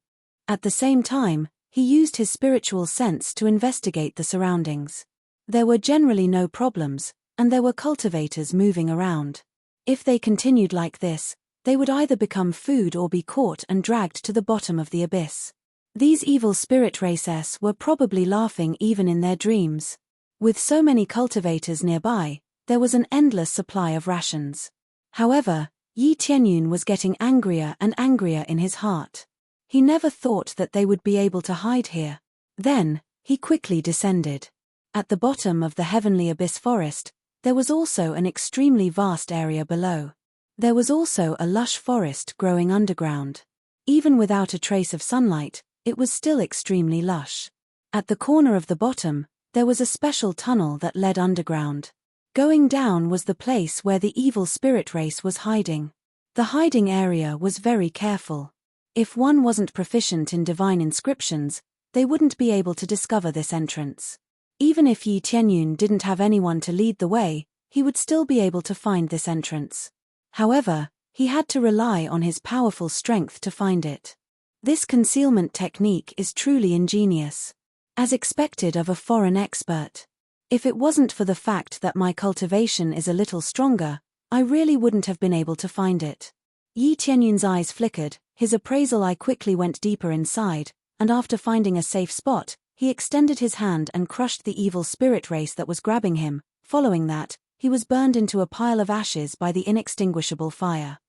At the same time, he used his spiritual sense to investigate the surroundings. There were generally no problems, and there were cultivators moving around. If they continued like this, they would either become food or be caught and dragged to the bottom of the abyss. These evil spirit races were probably laughing even in their dreams. With so many cultivators nearby, there was an endless supply of rations. However, Yi Tianyun was getting angrier and angrier in his heart. He never thought that they would be able to hide here. Then, he quickly descended. At the bottom of the heavenly abyss forest, there was also an extremely vast area below. There was also a lush forest growing underground. Even without a trace of sunlight, it was still extremely lush. At the corner of the bottom, there was a special tunnel that led underground. Going down was the place where the evil spirit race was hiding. The hiding area was very careful. If one wasn't proficient in divine inscriptions, they wouldn't be able to discover this entrance. Even if Yi Tianyun didn't have anyone to lead the way, he would still be able to find this entrance. However, he had to rely on his powerful strength to find it. This concealment technique is truly ingenious. As expected of a foreign expert. If it wasn't for the fact that my cultivation is a little stronger, I really wouldn't have been able to find it. Yi Tianyun's eyes flickered, his appraisal eye quickly went deeper inside, and after finding a safe spot, he extended his hand and crushed the evil spirit race that was grabbing him. Following that, he was burned into a pile of ashes by the inextinguishable fire.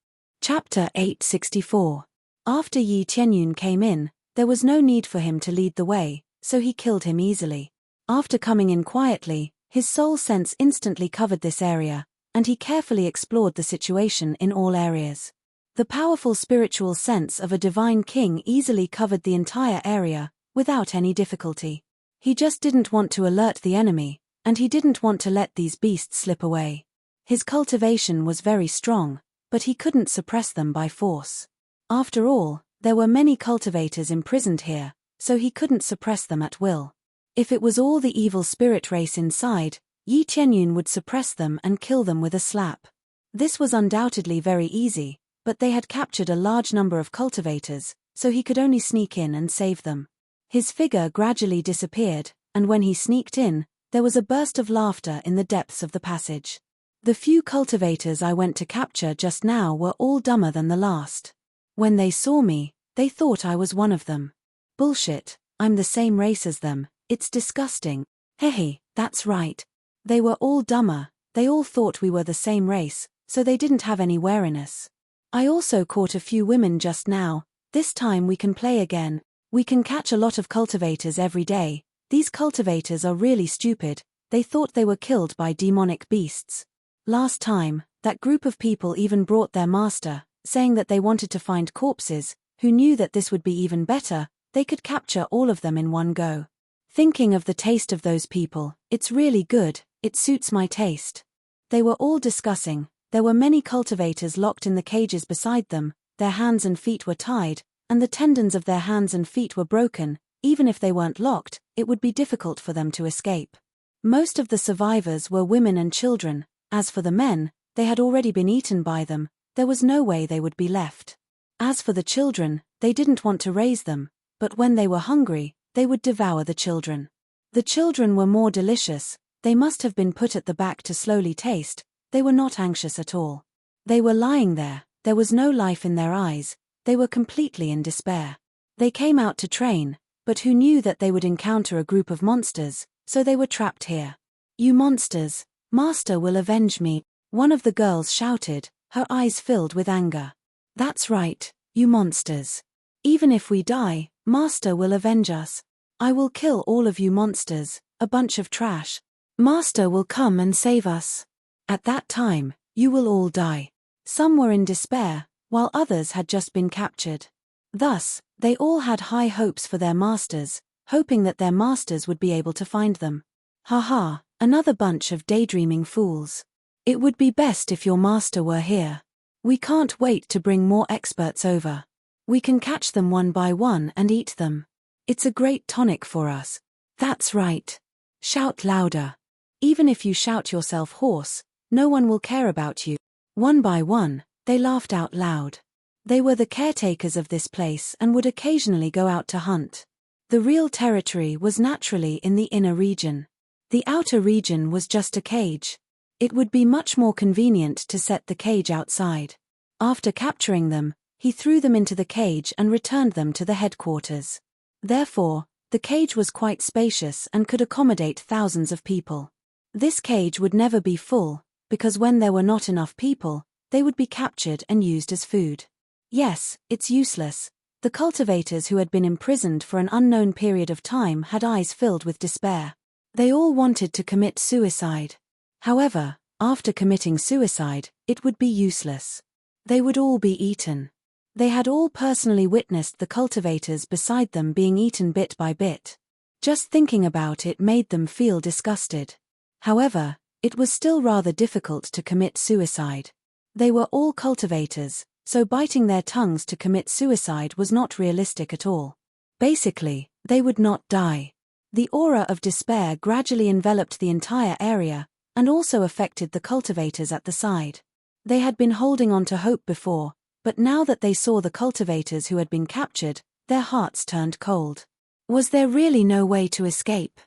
Chapter 864. After Yi Tianyun came in, there was no need for him to lead the way, so he killed him easily. After coming in quietly, his soul sense instantly covered this area, and he carefully explored the situation in all areas. The powerful spiritual sense of a divine king easily covered the entire area, without any difficulty. He just didn't want to alert the enemy, and he didn't want to let these beasts slip away. His cultivation was very strong, but he couldn't suppress them by force. After all, there were many cultivators imprisoned here, so he couldn't suppress them at will. If it was all the evil spirit race inside, Yi Tianyun would suppress them and kill them with a slap. This was undoubtedly very easy, but they had captured a large number of cultivators, so he could only sneak in and save them. His figure gradually disappeared, and when he sneaked in, there was a burst of laughter in the depths of the passage. The few cultivators I went to capture just now were all dumber than the last. When they saw me, they thought I was one of them. Bullshit, I'm the same race as them, it's disgusting. Hehe, that's right. They were all dumber, they all thought we were the same race, so they didn't have any wariness. I also caught a few women just now, this time we can play again. We can catch a lot of cultivators every day. These cultivators are really stupid, they thought they were killed by demonic beasts. Last time, that group of people even brought their master, saying that they wanted to find corpses, who knew that this would be even better, they could capture all of them in one go. Thinking of the taste of those people, it's really good, it suits my taste. They were all discussing, there were many cultivators locked in the cages beside them, their hands and feet were tied, and the tendons of their hands and feet were broken. Even if they weren't locked, it would be difficult for them to escape. Most of the survivors were women and children. As for the men, they had already been eaten by them, there was no way they would be left. As for the children, they didn't want to raise them, but when they were hungry, they would devour the children. The children were more delicious, they must have been put at the back to slowly taste, they were not anxious at all. They were lying there was no life in their eyes, they were completely in despair. They came out to train, but who knew that they would encounter a group of monsters, so they were trapped here. You monsters, Master will avenge me, one of the girls shouted, her eyes filled with anger. That's right, you monsters. Even if we die, Master will avenge us. I will kill all of you monsters, a bunch of trash. Master will come and save us. At that time, you will all die. Some were in despair, while others had just been captured. Thus, they all had high hopes for their masters, hoping that their masters would be able to find them. Ha, another bunch of daydreaming fools. It would be best if your master were here. We can't wait to bring more experts over. We can catch them one by one and eat them. It's a great tonic for us. That's right. Shout louder. Even if you shout yourself hoarse, no one will care about you. One by one, they laughed out loud. They were the caretakers of this place and would occasionally go out to hunt. The real territory was naturally in the inner region. The outer region was just a cage. It would be much more convenient to set the cage outside. After capturing them, he threw them into the cage and returned them to the headquarters. Therefore, the cage was quite spacious and could accommodate thousands of people. This cage would never be full, because when there were not enough people, they would be captured and used as food. Yes, it's useless. The cultivators who had been imprisoned for an unknown period of time had eyes filled with despair. They all wanted to commit suicide. However, after committing suicide, it would be useless. They would all be eaten. They had all personally witnessed the cultivators beside them being eaten bit by bit. Just thinking about it made them feel disgusted. However, it was still rather difficult to commit suicide. They were all cultivators, so biting their tongues to commit suicide was not realistic at all. Basically, they would not die. The aura of despair gradually enveloped the entire area, and also affected the cultivators at the side. They had been holding on to hope before, but now that they saw the cultivators who had been captured, their hearts turned cold. Was there really no way to escape?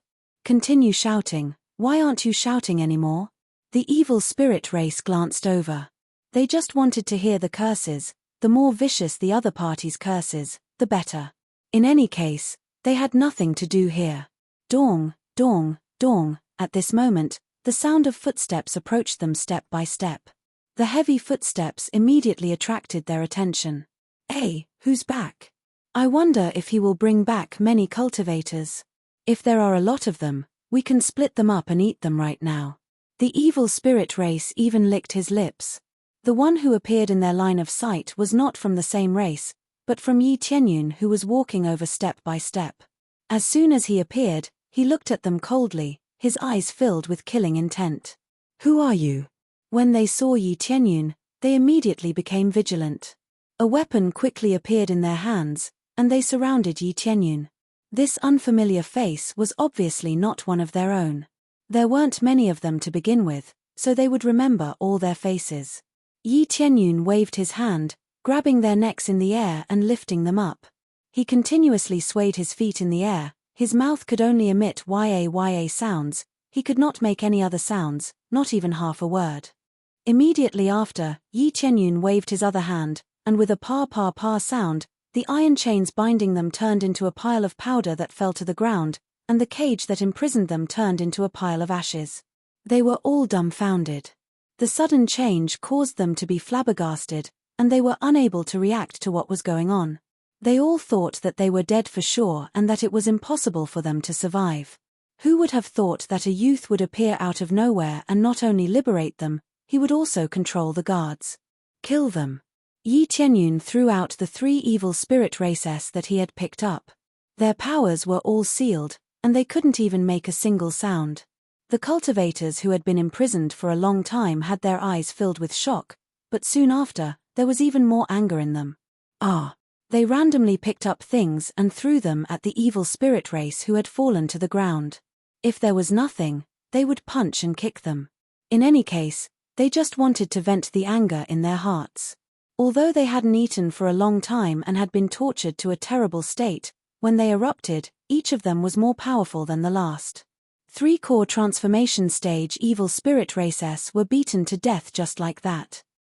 Continue shouting. Why aren't you shouting anymore? The evil spirit race glanced over. They just wanted to hear the curses. The more vicious the other party's curses, the better. In any case, they had nothing to do here. Dong, dong, dong. At this moment, the sound of footsteps approached them step by step. The heavy footsteps immediately attracted their attention. Hey, who's back? I wonder if he will bring back many cultivators. If there are a lot of them, we can split them up and eat them right now. The evil spirit race even licked his lips. The one who appeared in their line of sight was not from the same race, but from Yi Tianyun, who was walking over step by step. As soon as he appeared, he looked at them coldly, his eyes filled with killing intent. Who are you? When they saw Yi Tianyun, they immediately became vigilant. A weapon quickly appeared in their hands, and they surrounded Yi Tianyun. This unfamiliar face was obviously not one of their own. There weren't many of them to begin with, so they would remember all their faces. Yi Tianyun waved his hand, grabbing their necks in the air and lifting them up. He continuously swayed his feet in the air, his mouth could only emit ya sounds, he could not make any other sounds, not even half a word. Immediately after, Yi Tianyun waved his other hand, and with a pa sound, the iron chains binding them turned into a pile of powder that fell to the ground, and the cage that imprisoned them turned into a pile of ashes. They were all dumbfounded. The sudden change caused them to be flabbergasted, and they were unable to react to what was going on. They all thought that they were dead for sure and that it was impossible for them to survive. Who would have thought that a youth would appear out of nowhere and not only liberate them, he would also control the guards. Kill them. Yi Tianyun threw out the 3 evil spirit races that he had picked up. Their powers were all sealed, and they couldn't even make a single sound. The cultivators who had been imprisoned for a long time had their eyes filled with shock, but soon after, there was even more anger in them. They randomly picked up things and threw them at the evil spirit race who had fallen to the ground. If there was nothing, they would punch and kick them. In any case, they just wanted to vent the anger in their hearts. Although they hadn't eaten for a long time and had been tortured to a terrible state, when they erupted, each of them was more powerful than the last. 3 core transformation stage evil spirit races were beaten to death just like that.